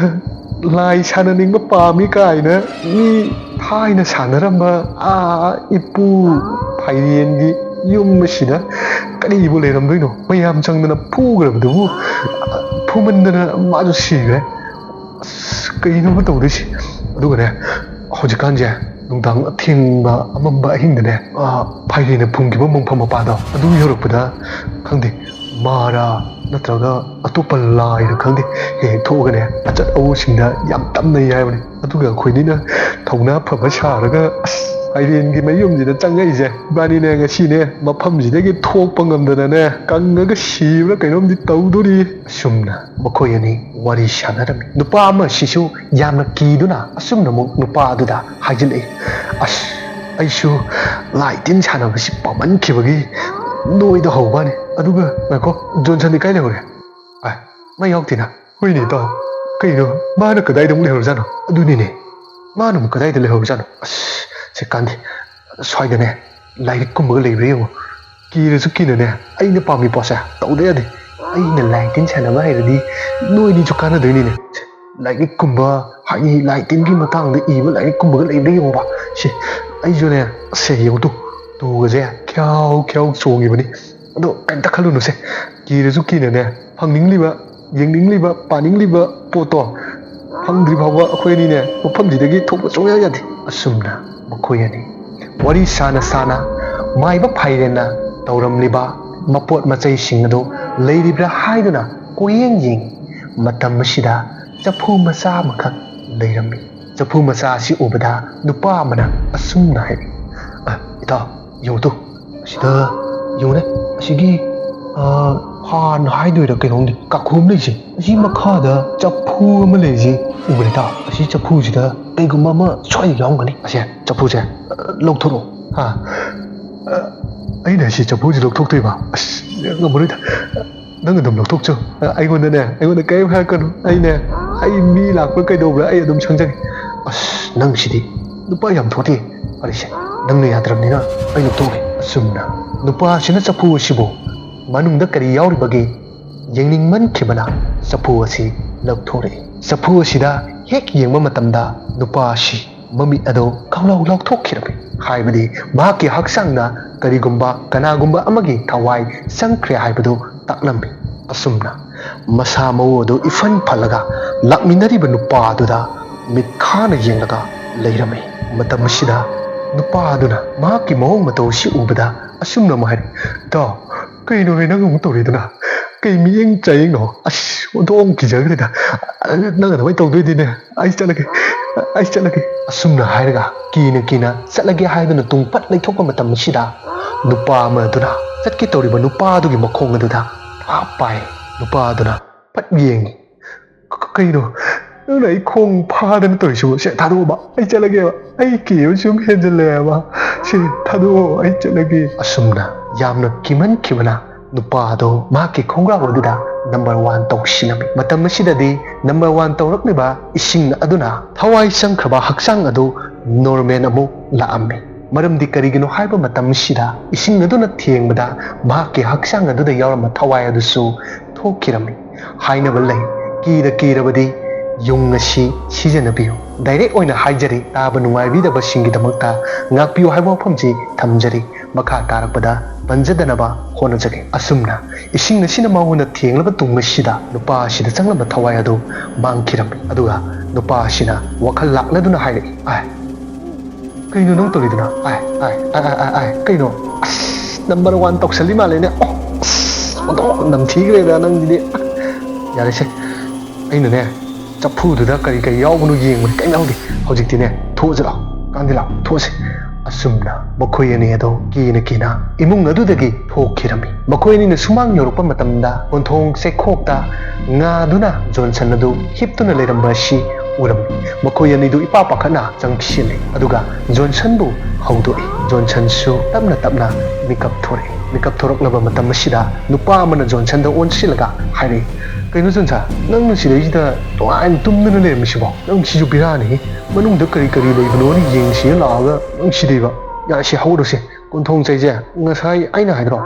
Speaker 1: ꯂꯥꯏ ꯁꯥꯟꯅꯅꯤꯡꯕ ꯄꯥꯝꯃꯤ ꯀꯥꯏꯅ ꯃꯤ ꯊꯥꯏꯅ ꯁꯥꯟꯅꯔꯝꯕ ꯏꯄꯨ ꯐꯥꯏꯔꯦꯟꯒꯤ ꯌꯨꯝ ꯑꯁꯤꯗ ꯀꯔꯤꯕꯨ ꯂꯩꯔꯝꯗꯣꯏꯅꯣ ꯃꯌꯥꯝ ꯆꯪꯗꯅ ꯐꯨꯈ꯭ꯔꯕꯗꯨꯕꯨ ꯐꯨꯃꯟꯗꯅ ꯃꯥꯁꯨ ꯁꯤꯈ꯭ꯔꯦ ꯑꯁ ꯀꯩꯅꯣꯕ ꯇꯧꯗꯣꯏꯁꯤ ꯑꯗꯨꯒꯅꯦ ꯍꯧꯖꯤꯛꯀꯥꯟꯁꯦ ꯅꯨꯡꯗꯥꯡ ꯑꯊꯦꯡꯕ ꯑꯃꯝꯕ ꯑꯍꯤꯡꯗꯅꯦ ꯐꯥꯏꯔꯦꯟꯅ ꯐꯨꯝꯈꯤꯕ ꯃꯣꯡꯐꯝ ꯃꯄꯥꯗꯣ ꯑꯗꯨ ꯌꯧꯔꯛꯄꯗ ꯈꯪꯗꯦ ꯃꯥꯔꯥ ꯅꯠꯇ꯭ꯔꯒ ꯑꯇꯣꯞꯄ ꯂꯥꯏꯔ ꯈꯪꯗꯦ ꯍꯦꯛ ꯊꯣꯛꯑꯒꯅꯦ ꯑꯆꯠ ꯑꯋꯣꯁꯤꯡꯗ ꯌꯥꯝ ꯇꯝꯅꯩ ꯍꯥꯏꯕꯅꯤ ꯑꯗꯨꯒ ꯑꯩꯈꯣꯏꯅꯤꯅ ꯊꯧꯅꯥ ꯐꯕ ꯁꯥꯔꯒ ꯑꯁ ꯐꯥꯏꯔꯦꯟꯒꯤ ꯃꯌꯨꯝꯁꯤꯗ ꯆꯪꯉꯛꯏꯁꯦ ꯏꯕꯥꯅꯤꯅꯦ ꯉꯁꯤꯅꯦ ꯃꯐꯝꯁꯤꯗꯒꯤ ꯊꯣꯛꯄ ꯉꯝꯗꯅꯅꯦ ꯀꯪꯉꯒ ꯁꯤꯕ꯭ꯔꯥ ꯀꯩꯅꯣꯝꯗꯤ ꯇꯧꯗꯣꯔꯤ ꯑꯁꯨꯝꯅ ꯃꯈꯣꯏ ꯑꯅꯤ ꯋꯥꯔꯤ ꯁꯥꯟꯅꯔꯝꯃꯤ ꯅꯨꯄꯥ ꯑꯃꯁꯤꯁꯨ ꯌꯥꯝꯅ ꯀꯤꯗꯨꯅ ꯑꯁꯨꯝꯅ ꯑꯃꯨꯛ ꯅꯨꯄꯥ ꯑꯗꯨꯗ ꯍꯥꯏꯖꯤꯜꯂꯛꯏ ꯑꯁ ꯑꯩꯁꯨ ꯂꯥꯏ ꯇꯤꯟ ꯁꯥꯟꯅꯕꯁꯤ ꯄꯥꯝꯃꯟꯈꯤꯕꯒꯤ ꯅꯣꯏꯗ ꯍꯧꯕꯅꯤ ꯑꯗꯨꯒ ꯉꯥꯏꯈꯣ ꯖꯣꯟꯁꯟꯗꯤ ꯀꯥꯏ ꯂꯩꯍꯧꯔꯦ ꯃꯥ ꯌꯥꯎꯗꯦꯅ ꯍꯣꯏꯅꯦ ꯏꯇꯥꯎ ꯀꯩꯅꯣ ꯃꯥꯅ ꯀꯗꯥꯏꯗ ꯑꯃꯨꯛ ꯂꯩꯍꯧꯔꯖꯥꯠꯅꯣ ꯑꯗꯨꯅꯤꯅꯦ ꯃꯥꯅ ꯑꯃꯨꯛ ꯀꯗꯥꯏꯗ ꯂꯩꯍꯧꯔꯖꯥꯠꯅꯣ ꯑꯁ ꯁꯤꯀꯥꯟꯗꯤ ꯁ꯭ꯋꯥꯏꯗꯅꯦ ꯂꯥꯏꯔꯤꯛ ꯀꯨꯝꯕꯒ ꯂꯩꯕ꯭ꯔꯥ ꯌꯦꯡꯉꯣ ꯀꯤꯔꯁꯨ ꯀꯤꯅꯅꯦ ꯑꯩꯅ ꯄꯥꯝꯃꯤ ꯄꯣꯠꯁꯦ ꯇꯧꯗ ꯌꯥꯗꯦ ꯑꯩꯅ ꯂꯥꯏ ꯇꯤꯟ ꯁꯥꯟꯅꯕ ꯍꯩꯔꯗꯤ ꯅꯣꯏꯅꯤꯁꯨ ꯀꯥꯟꯅꯗꯣꯏꯅꯤꯅꯦ ꯂꯥꯏꯔꯤꯛ ꯀꯨꯝꯕ ꯍꯥꯏꯗꯤ ꯂꯥꯏ ꯇꯤꯟꯒꯤ ꯃꯇꯥꯡꯗ ꯏꯕ ꯂꯥꯏꯔꯤꯛ ꯀꯨꯝꯕꯒ ꯂꯩꯕ꯭ꯔꯥ ꯌꯦꯡꯉꯣꯕ ꯁꯤ ꯑꯩꯁꯨꯅꯦ ꯑꯁ ꯌꯦꯡꯉꯨ ꯇꯨꯒꯁꯦ ꯈ꯭ꯌꯥꯎ ꯆꯣꯡꯉꯤꯕꯅꯤ ꯑꯗꯣ ꯀꯩꯝꯇ ꯈꯜꯂꯨꯅꯨꯁꯦ ꯀꯤꯔꯁꯨ ꯀꯤꯅꯅꯦ ꯐꯪꯅꯤꯡꯂꯤꯕ ꯌꯦꯡꯅꯤꯡꯂꯤꯕ ꯄꯥꯅꯤꯡꯂꯤꯕ ꯄꯣꯠꯇꯣ ꯐꯪꯗ꯭ꯔꯤ ꯐꯥꯎꯕ ꯑꯩꯈꯣꯏ ꯑꯅꯤꯅꯦ ꯃꯐꯝꯁꯤꯗꯒꯤ ꯊꯣꯛꯄ ꯁꯨꯡꯌꯥ ꯌꯥꯗꯦ ꯑꯁꯨꯝꯅ ꯃꯈꯣꯏ ꯑꯅꯤ ꯋꯥꯔꯤ ꯁꯥꯅ ꯃꯥꯏꯕ ꯐꯥꯏꯔꯦꯟꯅ ꯇꯧꯔꯝꯂꯤꯕ ꯃꯄꯣꯠ ꯃꯆꯩꯁꯤꯡ ꯑꯗꯨ ꯂꯩꯔꯤꯕ꯭ꯔꯥ ꯍꯥꯏꯗꯨꯅ ꯀꯣꯌꯦꯡ ꯌꯦꯡꯉꯤ ꯃꯇꯝ ꯑꯁꯤꯗ ꯆꯐꯨ ꯃꯆꯥ ꯑꯃꯈꯛ ꯂꯩꯔꯝꯃꯤ ꯆꯐꯨ ꯃꯆꯥ ꯑꯁꯤ ꯎꯕꯗ ꯅꯨꯄꯥ ꯑꯃꯅ ꯑꯁꯨꯝꯅ ꯍꯥꯏꯔꯤ ꯏꯇꯥꯎ ꯌꯦꯡꯉꯨ ꯑꯁꯤꯗ ꯌꯦꯡꯉꯨꯅꯦ ꯑꯁꯤꯒꯤ ꯐꯥꯟ ꯍꯥꯏꯗꯣꯏꯔꯥ ꯀꯩꯅꯣꯝꯗꯤ ꯀꯥꯈꯨꯝ ꯂꯩꯁꯦ ꯑꯁꯤ ꯃꯈꯥꯗ ꯆꯐꯨ ꯑꯃ ꯂꯩꯔꯤꯁꯦ ꯎꯕꯅꯤ ꯏꯇꯥꯎ ꯑꯁꯤ ꯆꯐꯨꯁꯤꯗ ꯀꯩꯒꯨꯝꯕ ꯑꯃ ꯁꯣꯏꯗ ꯌꯥꯎꯔꯝꯒꯅꯤ ꯑꯁꯦ ꯆꯐꯨꯁꯦ ꯂꯧꯊꯣꯔꯛꯑꯣ ꯑꯩꯅ ꯁꯤ ꯆꯐꯨꯁꯦ ꯂꯧꯊꯣꯛꯇꯣꯏꯕ ꯑꯁ ꯉꯝꯃꯔꯣꯏꯗ ꯅꯪ ꯑꯗꯨꯝ ꯂꯧꯊꯣꯛꯆꯧ ꯑꯩꯉꯣꯟꯗ ꯀꯔꯤꯝ ꯍꯥꯏꯔꯛꯀꯅꯨ ꯑꯩ ꯃꯤ ꯂꯥꯛꯄ꯭रा ꯀꯩꯗꯧꯕ꯭ꯔꯥ ꯑꯩ ꯑꯗꯨꯝ ꯁꯪꯖꯒꯦ ꯑꯁ ꯅꯪꯁꯤꯗꯤ ꯅꯨꯄꯥ ꯌꯥꯝ ꯊꯣꯛꯇꯦ ꯋꯥꯔꯤꯁꯦ ꯅꯪꯅ ꯌꯥꯗ꯭ꯔꯕꯅꯤꯅ ꯑꯩ ꯂꯧꯊꯣꯛꯑꯒꯦ ꯑꯁꯨꯝꯅ ꯅꯨꯄꯥꯁꯤꯅ ꯆꯐꯨ ꯑꯁꯤꯕꯨ ꯃꯅꯨꯡꯗ ꯀꯔꯤ ꯌꯥꯎꯔꯤꯕꯒꯦ ꯌꯦꯡꯅꯤꯡꯃꯟꯈꯤꯕꯅ ꯆꯐꯨ ꯑꯁꯤ ꯂꯧꯊꯣꯔꯛꯏ ꯆꯐꯨ ꯑꯁꯤꯗ ꯍꯦꯛ ꯌꯦꯡꯕ ꯃꯇꯝꯗ ꯅꯨꯄꯥ ꯑꯁꯤ ꯃꯃꯤꯠ ꯑꯗꯨ ꯈꯪꯂꯥꯎ ꯂꯥꯎꯊꯣꯛꯈꯤꯔꯝꯃꯤ ꯍꯥꯏꯕꯗꯤ ꯃꯍꯥꯛꯀꯤ ꯍꯛꯆꯥꯡꯗ ꯀꯅꯥꯒꯨꯝꯕ ꯑꯃꯒꯤ ꯊꯋꯥꯏ ꯆꯪꯈ꯭ꯔꯦ ꯍꯥꯏꯕꯗꯨ ꯇꯥꯛꯂꯝꯃꯤ ꯑꯁꯨꯝꯅ ꯃꯁꯥ ꯃꯎ ꯑꯗꯨ ꯏꯐꯟ ꯐꯜꯂꯒ ꯂꯥꯛꯃꯤꯟꯅꯔꯤꯕ ꯅꯨꯄꯥ ꯑꯗꯨꯗ ꯃꯤꯠꯈꯥꯅ ꯌꯦꯡꯂꯒ ꯂꯩꯔꯝꯃꯤ ꯃꯇꯝ ꯑꯁꯤꯗ ꯅꯨꯄꯥ ꯑꯗꯨꯅ ꯃꯍꯥꯛꯀꯤ ꯃꯑꯣꯡ ꯃꯇꯧ ꯑꯁꯤ ꯎꯕꯗ ꯑꯁꯨꯝꯅ ꯑꯃꯨꯛ ꯍꯥꯏꯔꯤ ꯏꯇꯥꯎ ꯀꯩꯅꯣ ꯅꯪ ꯑꯃꯨꯛ ꯇꯧꯔꯤꯗꯨꯅ ꯀꯩ ꯃꯤꯠꯌꯦꯡ ꯆꯥꯌꯦꯡꯅꯣ ꯑꯁ ꯑꯣꯟꯊꯣꯛ ꯀꯤꯖꯈ꯭ꯔꯦꯗ ꯅꯪ ꯑꯗꯨꯃꯥꯏꯅ ꯇꯧꯗꯣꯏꯗꯤꯅꯦ ꯑꯩ ꯆꯠꯂꯒꯦ ꯑꯩ ꯆꯠꯂꯒꯦ ꯑꯁꯨꯝꯅ ꯍꯥꯏꯔꯒ ꯀꯤꯅ ꯆꯠꯂꯒꯦ ꯍꯥꯏꯗꯨꯅ ꯇꯨꯡ ꯄꯠ ꯂꯩꯊꯣꯛꯄ ꯃꯇꯝ ꯑꯁꯤꯗ ꯅꯨꯄꯥ ꯑꯃꯗꯨꯅ ꯆꯠꯀꯦ ꯇꯧꯔꯤꯕ ꯅꯨꯄꯥꯗꯨꯒꯤ ꯃꯈꯣꯡ ꯑꯗꯨꯗ ꯐꯥꯞ ꯄꯥꯏ ꯅꯨꯄꯥ ꯑꯗꯨꯅ ꯄꯠ ꯌꯦꯡꯉꯤ ꯀꯩꯅꯣ ꯅꯪꯅ ꯑꯩ ꯈꯣꯡ ꯐꯥꯗꯅ ꯇꯧꯔꯤꯁꯤꯕꯨ ꯁꯦ ꯊꯥꯗꯣꯛꯑꯣꯕ ꯑꯩ ꯆꯠꯂꯒꯦꯕ ꯑꯩ ꯀꯤꯕ ꯁꯨꯝ ꯍꯦꯟꯖꯜꯂꯛꯑꯦꯕ ꯁꯤ ꯊꯥꯗꯣꯛꯑꯣ ꯑꯩ ꯆꯠꯂꯒꯦ ꯑꯁꯨꯝꯅ ꯌꯥꯝꯅ ꯀꯤꯃꯟꯈꯤꯕꯅ ꯅꯨꯄꯥꯗꯣ ꯃꯍꯥꯛꯀꯤ ꯈꯣꯡꯒ꯭ꯔꯥꯎ ꯑꯗꯨꯗ ꯅꯝꯕꯔ 1 ꯇꯧꯁꯤꯜꯂꯝꯃꯤ ꯃꯇꯝ ꯑꯁꯤꯗꯗꯤ ꯅꯝꯕꯔ 1 ꯇꯧꯔꯛꯂꯤꯕ ꯏꯁꯤꯡ ꯑꯗꯨꯅ ꯊꯋꯥꯏ ꯆꯪꯈ꯭ꯔꯕ ꯍꯛꯆꯥꯡ ꯑꯗꯨ ꯅꯣꯔꯃꯦꯜ ꯑꯃꯨꯛ ꯂꯥꯛꯑꯝꯃꯤ ꯃꯔꯝꯗꯤ ꯀꯔꯤꯒꯤꯅꯣ ꯍꯥꯏꯕ ꯃꯇꯝꯁꯤꯗ ꯏꯁꯤꯡ ꯑꯗꯨꯅ ꯊꯦꯡꯕꯗ ꯃꯍꯥꯛꯀꯤ ꯍꯛꯆꯥꯡ ꯑꯗꯨꯗ ꯌꯥꯎꯔꯝꯕ ꯊꯋꯥꯏ ꯑꯗꯨꯁꯨ ꯊꯣꯛꯈꯤꯔꯝꯃꯤ ꯍꯥꯏꯅꯕ ꯂꯩ ꯀꯤꯔꯕꯗꯤ ꯌꯨꯡ ꯑꯁꯤ ꯁꯤꯖꯤꯟꯅꯕꯤꯌꯨ ꯗꯥꯏꯔꯦꯛ ꯑꯣꯏꯅ ꯍꯥꯏꯖꯔꯤ ꯇꯥꯕ ꯅꯨꯡꯉꯥꯏꯕꯤꯗꯕꯁꯤꯡꯒꯤꯗꯃꯛꯇ ꯉꯥꯛꯄꯤꯌꯨ ꯍꯥꯏꯕ ꯋꯥꯐꯝꯁꯤ ꯊꯝꯖꯔꯤ ꯃꯈꯥ ꯇꯥꯔꯛꯄꯗ ꯄꯟꯖꯗꯅꯕ ꯍꯣꯠꯅꯖꯒꯦ ꯑꯁꯨꯝꯅ ꯏꯁꯤꯡ ꯑꯁꯤꯅ ꯃꯉꯣꯟꯗ ꯊꯦꯡꯂꯕ ꯇꯨꯡꯁꯤꯗ ꯅꯨꯄꯥ ꯑꯁꯤꯗ ꯆꯪꯂꯝꯕ ꯊꯋꯥꯏ ꯑꯗꯨ ꯃꯥꯡꯈꯤꯔꯝꯃꯤ ꯑꯗꯨꯒ ꯅꯨꯄꯥ ꯑꯁꯤꯅ ꯋꯥꯈꯜ ꯂꯥꯛꯂꯗꯨꯅ ꯍꯥꯏꯔꯛꯏ ꯀꯩꯅꯣ ꯅꯪ ꯇꯧꯔꯤꯗꯨꯅ ꯀꯩꯅꯣ ꯑꯁ ꯅꯝꯕꯔ 1 ꯇꯧꯁꯜꯂꯤ ꯃꯥꯜꯂꯦꯅꯦ ꯑꯣꯟꯊꯣꯛ ꯅꯝꯊꯤꯈ꯭ꯔꯦꯗ ꯅꯪꯁꯤꯗꯤ ꯌꯥꯔꯦꯁꯦ ꯑꯩꯅꯅꯦ ꯆꯐꯨꯗꯨꯗ ꯀꯔꯤ ꯌꯥꯎꯕꯅꯣ ꯌꯦꯡꯕꯅꯤ ꯀꯩꯝ ꯌꯥꯎꯗꯦ ꯍꯧꯖꯤꯛꯇꯤꯅꯦ ꯊꯣꯛꯑꯁꯤ ꯂꯥꯛꯑꯣ ꯀꯥꯟꯗꯤ ꯂꯥꯛꯑꯣ ꯊꯣꯛꯑꯁꯤ ꯑꯁꯨꯝꯅ ꯃꯈꯣꯏ ꯑꯅꯤ ꯑꯗꯣ ꯀꯤꯅ ꯏꯃꯨꯡ ꯑꯗꯨꯗꯒꯤ ꯊꯣꯛꯈꯤꯔꯝꯃꯤ ꯃꯈꯣꯏ ꯑꯅꯤꯅ ꯁꯨꯃꯥꯡ ꯌꯧꯔꯛꯄ ꯃꯇꯝꯗ ꯀꯣꯟꯊꯣꯡ ꯆꯩꯈꯣꯛꯇ ꯉꯥꯗꯨꯅ ꯖꯣꯟꯁꯟ ꯑꯗꯨ ꯍꯤꯞꯇꯨꯅ ꯂꯩꯔꯝꯕ ꯑꯁꯤ ꯎꯔꯝꯃꯤ ꯃꯈꯣꯏ ꯑꯅꯤꯗꯨ ꯏꯄꯥ ꯄꯥꯈꯠꯅ ꯆꯪꯁꯤꯜꯂꯤ ꯑꯗꯨꯒ ꯖꯣꯟꯁꯟꯕꯨ ꯍꯧꯗꯣꯛꯏ ꯖꯣꯟꯁꯟꯁꯨ ꯇꯞꯅ ꯃꯤꯀꯞ ꯊꯣꯔꯛꯏ ꯃꯤꯀꯞ ꯊꯣꯔꯛꯂꯕ ꯃꯇꯝ ꯑꯁꯤꯗ ꯅꯨꯄꯥ ꯑꯃꯅ ꯖꯣꯟꯁꯟꯗ ꯑꯣꯟꯁꯤꯜꯂꯒ ꯍꯥꯏꯔꯛꯏ ꯀꯩꯅꯣ ꯖꯣꯟꯁꯟ ꯅꯪꯅ ꯁꯤꯗꯩꯁꯤꯗ ꯇꯣꯉꯥꯟꯅ ꯇꯨꯝꯗꯅ ꯂꯩꯔꯝꯃꯤꯁꯤꯕꯣ ꯅꯪ ꯁꯤꯁꯨ ꯕꯤꯔꯥꯅꯤ ꯃꯅꯨꯡꯗ ꯀꯔꯤ ꯂꯩꯕꯅꯣꯅ ꯌꯦꯡꯁꯤꯅ ꯂꯥꯛꯑꯒ ꯅꯪ ꯁꯤꯗꯩꯕ ꯌꯥꯁꯤ ꯍꯧꯔꯁꯦ ꯀꯣꯟꯊꯣꯡ ꯆꯩꯁꯦ ꯉꯁꯥꯏ ꯑꯩꯅ ꯍꯥꯏꯗ꯭ꯔꯣ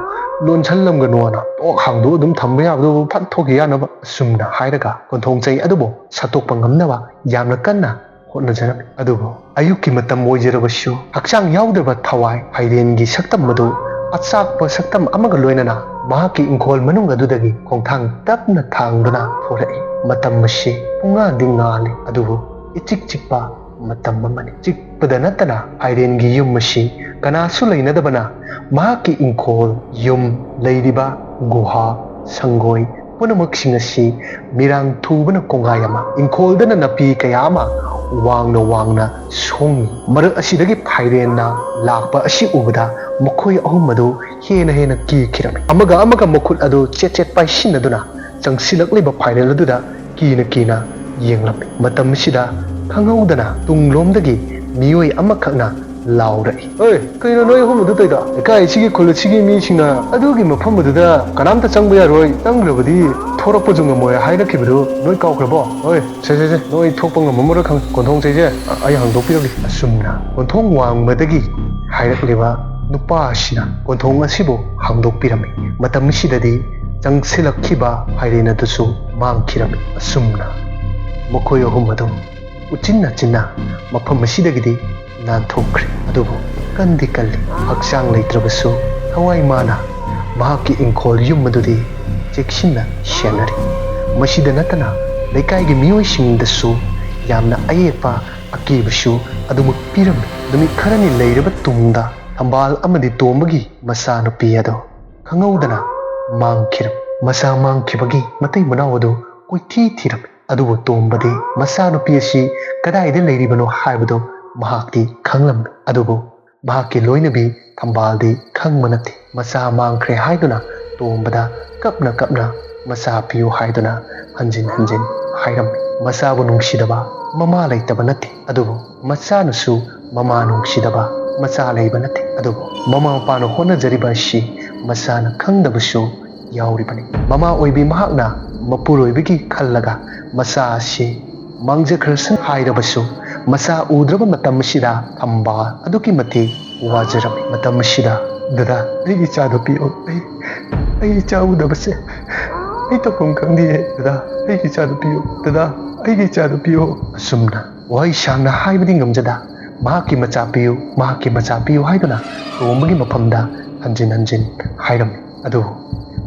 Speaker 1: ꯂꯣꯟꯁꯜꯂꯝꯒꯅꯣꯅ ꯇꯣꯛ ꯍꯥꯡꯗꯣꯛ ꯑꯗꯨꯝ ꯊꯝꯕ ꯌꯥꯕꯗꯨꯕꯨ ꯐꯠ ꯊꯣꯛꯈꯤ ꯌꯥꯅꯕ ꯑꯁꯨꯝꯅ ꯍꯥꯏꯔꯒ ꯀꯣꯟꯊꯣꯡ ꯆꯩ ꯑꯗꯨꯕꯨ ꯁꯠꯇꯣꯛꯄ ꯉꯝꯅꯕ ꯌꯥꯝꯅ ꯀꯟꯅ ꯍꯣꯠꯅꯖꯔꯝꯃꯤ ꯑꯗꯨꯕꯨ ꯑꯌꯨꯛꯀꯤ ꯃꯇꯝ ꯑꯣꯏꯖꯔꯕꯁꯨ ꯍꯛꯆꯥꯡ ꯌꯥꯎꯗ꯭ꯔꯕ ꯊꯋꯥꯏ ꯐꯥꯏꯔꯦꯟꯒꯤ ꯁꯛꯇꯝ ꯑꯗꯨ ꯑꯆꯥꯛꯄ ꯁꯛꯇꯝ ꯑꯃꯒ ꯂꯣꯏꯅꯅ ꯃꯍꯥꯛꯀꯤ ꯏꯪꯈꯣꯜ ꯃꯅꯨꯡ ꯑꯗꯨꯗꯒꯤ ꯈꯣꯡꯊꯥꯡ ꯇꯞꯅ ꯊꯥꯡꯗꯨꯅ ꯊꯣꯔꯛꯏ ꯃꯇꯝ ꯑꯁꯤ ꯄꯨꯡꯉꯥꯟꯗꯤ ꯉꯥꯜꯂꯤ ꯑꯗꯨꯕꯨ ꯏꯆꯤꯛ ꯆꯤꯛꯄ ꯃꯇꯝ ꯑꯃꯅꯤ ꯆꯤꯛꯄꯗ ꯅꯠꯇꯅ ꯐꯥꯏꯔꯦꯟꯒꯤ ꯌꯨꯝ ꯑꯁꯤ ꯀꯅꯥꯁꯨ ꯂꯩꯅꯗꯕꯅ ꯃꯍꯥꯛꯀꯤ ꯏꯪꯈꯣꯜ ꯌꯨꯝ ꯂꯩꯔꯤꯕ ꯒꯨꯍꯥ ꯁꯪꯒꯣꯏ ꯄꯨꯝꯅꯃꯛꯁꯤꯡ ꯑꯁꯤ ꯃꯤꯔꯥꯡ ꯊꯨꯕꯅ ꯀꯣꯡꯒꯥꯏ ꯑꯃ ꯏꯪꯈꯣꯜꯗꯅ ꯅꯥꯄꯤ ꯀꯌా ꯑꯃ ꯋꯥꯡꯅ ꯁꯣꯡꯉꯤ ꯃꯔꯛ ꯑꯁꯤꯗꯒꯤ ꯐꯥꯏꯔꯦꯟꯅ ꯂꯥꯛꯄ ꯑꯁꯤ ꯎꯕꯗ ꯃꯈꯣꯏ ꯑꯍꯨꯝ ꯑꯗꯨ ꯍꯦꯟꯅ ꯀꯤꯈꯤꯔꯝꯃꯤ ꯑꯃꯒ ꯃꯈꯨꯠ ꯑꯗꯨ ꯆꯦꯠ ꯄꯥꯏꯁꯤꯟꯅꯗꯨꯅ ꯆꯪꯁꯤꯜꯂꯛꯂꯤꯕ ꯐꯥꯏꯔꯦꯟ ꯑꯗꯨꯗ ꯀꯤꯅ ꯌꯦꯡꯂꯝꯃꯤ ꯃꯇꯝ ꯑꯁꯤꯗ ꯈꯪꯍꯧꯗꯅ ꯇꯨꯡꯂꯣꯝꯗꯒꯤ ꯃꯤꯑꯣꯏ ꯑꯃꯈꯛꯅ ꯂꯥꯎꯔꯛꯏ ꯀꯩꯅꯣ ꯅꯣꯏ ꯑꯍꯨꯝ ꯑꯗꯨ ꯇꯧꯔꯤꯗꯣ ꯂꯩꯀꯥꯏ ꯑꯁꯤꯒꯤ ꯈꯨꯜ ꯑꯁꯤꯒꯤ ꯃꯤꯁꯤꯡꯅ ꯑꯗꯨꯒꯤ ꯃꯐꯝ ꯑꯗꯨꯗ ꯀꯅꯥꯝꯇ ꯆꯪꯕ ꯌꯥꯔꯣꯏ ꯆꯪꯈ꯭ꯔꯕꯗꯤ ꯊꯣꯔꯛꯄꯁꯨ ꯉꯝꯃꯣꯏ ꯍꯥꯏꯔꯛꯈꯤꯕꯗꯨ ꯅꯣꯏ ꯀꯥꯎꯈ꯭ꯔꯕꯣ ꯁꯦ ꯅꯣꯏ ꯊꯣꯛꯄ ꯉꯝꯃꯝꯃꯔꯣꯏ ꯈꯪꯉꯦ ꯀꯣꯟꯊꯣꯡ ꯆꯩꯁꯦ ꯑꯩ ꯍꯥꯡꯗꯣꯛꯄꯤꯔꯒꯦ ꯑꯁꯨꯝꯅ ꯀꯣꯟꯊꯣꯡ ꯋꯥꯡꯃꯗꯒꯤ ꯍꯥꯏꯔꯛꯂꯤꯕ ꯅꯨꯄꯥ ꯑꯁꯤꯅ ꯀꯣꯟꯊꯣꯡ ꯑꯁꯤꯕꯨ ꯍꯥꯡꯗꯣꯛꯄꯤꯔꯝꯃꯤ ꯃꯇꯝ ꯑꯁꯤꯗꯗꯤ ꯆꯪꯁꯤꯜꯂꯛꯈꯤꯕ ꯐꯥꯏꯔꯦꯟ ꯑꯗꯨꯁꯨ ꯃꯥꯡꯈꯤꯔꯝꯃꯤ ꯑꯁꯨꯝꯅ ꯃꯈꯣꯏ ꯑꯍꯨꯝ ꯑꯗꯨ ꯎꯆꯤꯟꯅ ꯃꯐꯝ ꯑꯁꯤꯗꯒꯤꯗꯤ ꯅꯥꯟꯊꯣꯛꯈ꯭ꯔꯦ ꯑꯗꯨꯕꯨ ꯀꯜꯂꯤ ꯍꯛꯆꯥꯡ ꯂꯩꯇ꯭ꯔꯕꯁꯨ ꯊꯋꯥꯏ ꯃꯥꯅ ꯃꯍꯥꯛꯀꯤ ꯏꯪꯈꯣꯜ ꯌꯨꯝ ꯑꯗꯨꯗꯤ ꯆꯦꯛꯁꯤꯟꯅ ꯁꯦꯟꯅꯔꯤ ꯃꯁꯤꯗ ꯅꯠꯇꯅ ꯂꯩꯀꯥꯏꯒꯤ ꯃꯤꯑꯣꯏꯁꯤꯡꯗꯁꯨ ꯌꯥꯝꯅ ꯑꯌꯦꯠꯄ ꯑꯀꯤꯕꯁꯨ ꯑꯗꯨꯃꯛ ꯄꯤꯔꯝꯃꯤ ꯅꯨꯃꯤꯠ ꯈꯔꯅꯤ ꯂꯩꯔꯕ ꯇꯨꯡꯗ ꯊꯝꯕꯥꯜ ꯑꯃꯗꯤ ꯇꯣꯝꯕꯒꯤ ꯃꯆꯥꯅꯨꯄꯤ ꯑꯗꯣ ꯈꯪꯍꯧꯗꯅ ꯃꯥꯡꯈꯤꯔꯝꯃꯤ ꯃꯆꯥ ꯃꯥꯡꯈꯤꯕꯒꯤ ꯃꯇꯩ ꯃꯅꯥꯎ ꯑꯗꯨ ꯀꯣꯏꯊꯤ ꯊꯤꯔꯝꯃꯤ ꯑꯗꯨꯕꯨ ꯇꯣꯝꯕꯗꯤ ꯃꯆꯥꯅꯨꯄꯤ ꯑꯁꯤ ꯀꯗꯥꯏꯗ ꯂꯩꯔꯤꯕꯅꯣ ꯍꯥꯏꯕꯗꯨ ꯃꯍꯥꯛꯇꯤ ꯈꯪꯂꯝꯃꯤ ꯑꯗꯨꯕꯨ ꯃꯍꯥꯛꯀꯤ ꯂꯣꯏꯅꯕꯤ ꯊꯝꯕꯥꯜꯗꯤ ꯈꯪꯕ ꯅꯠꯇꯦ ꯃꯆꯥ ꯃꯥꯡꯈ꯭ꯔꯦ ꯍꯥꯏꯗꯨꯅ ꯇꯣꯝꯕꯗ ꯀꯞꯅ ꯃꯆꯥ ꯄꯤꯌꯨ ꯍꯥꯏꯗꯨꯅ ꯍꯟꯖꯤꯟ ꯍꯥꯏꯔꯝꯃꯤ ꯃꯆꯥꯕꯨ ꯅꯨꯡꯁꯤꯗꯕ ꯃꯃꯥ ꯂꯩꯇꯕ ꯅꯠꯇꯦ ꯑꯗꯨꯕꯨ ꯃꯆꯥꯅꯁꯨ ꯃꯃꯥ ꯅꯨꯡꯁꯤꯗꯕ ꯃꯆꯥ ꯂꯩꯕ ꯅꯠꯇꯦ ꯑꯗꯨꯕꯨ ꯃꯃꯥ ꯃꯄꯥꯅ ꯍꯣꯠꯅꯖꯔꯤꯕ ꯑꯁꯤ ꯃꯆꯥꯅ ꯈꯪꯗꯕꯁꯨ ꯌꯥꯎꯔꯤꯕꯅꯤ ꯃꯃꯥ ꯑꯣꯏꯕꯤ ꯃꯍꯥꯛꯅ ꯃꯄꯨꯔꯣꯏꯕꯒꯤ ꯈꯜꯂꯒ ꯃꯆꯥ ꯑꯁꯤ ꯃꯥꯡꯖꯈ꯭ꯔꯁꯅꯨ ꯍꯥꯏꯔꯕꯁꯨ ꯃꯆꯥ ꯎꯗ꯭ꯔꯕ ꯃꯇꯝ ꯑꯁꯤꯗ ꯊꯝꯕꯥꯜ ꯑꯗꯨꯛꯀꯤ ꯃꯇꯤꯛ ꯋꯥꯖꯔꯝꯃꯤ ꯃꯇꯝ ꯑꯁꯤꯗ ꯗꯗꯥ ꯑꯩꯒꯤ ꯏꯆꯥꯗꯣ ꯄꯤꯌꯣ ꯑꯩ ꯏꯆꯥ ꯎꯗꯕꯁꯦ ꯑꯩ ꯇꯧꯐꯝ ꯈꯪꯗꯦ ꯗꯗꯥ ꯑꯩꯒꯤ ꯏꯆꯥꯗꯣ ꯄꯤꯌꯣ ꯗꯗꯥ ꯑꯩꯒꯤ ꯏꯆꯥꯗꯣ ꯄꯤꯌꯣ ꯑꯁꯨꯝꯅ ꯋꯥꯍꯩ ꯁꯥꯡꯅ ꯍꯥꯏꯕꯗꯤ ꯉꯝꯖꯗ ꯃꯍꯥꯛꯀꯤ ꯃꯆꯥ ꯄꯤꯌꯨ ꯍꯥꯏꯗꯨꯅ ꯇꯣꯝꯕꯒꯤ ꯃꯐꯝꯗ ꯍꯟꯖꯤꯟ ꯍꯥꯏꯔꯝꯃꯤ ꯑꯗꯨꯕꯨ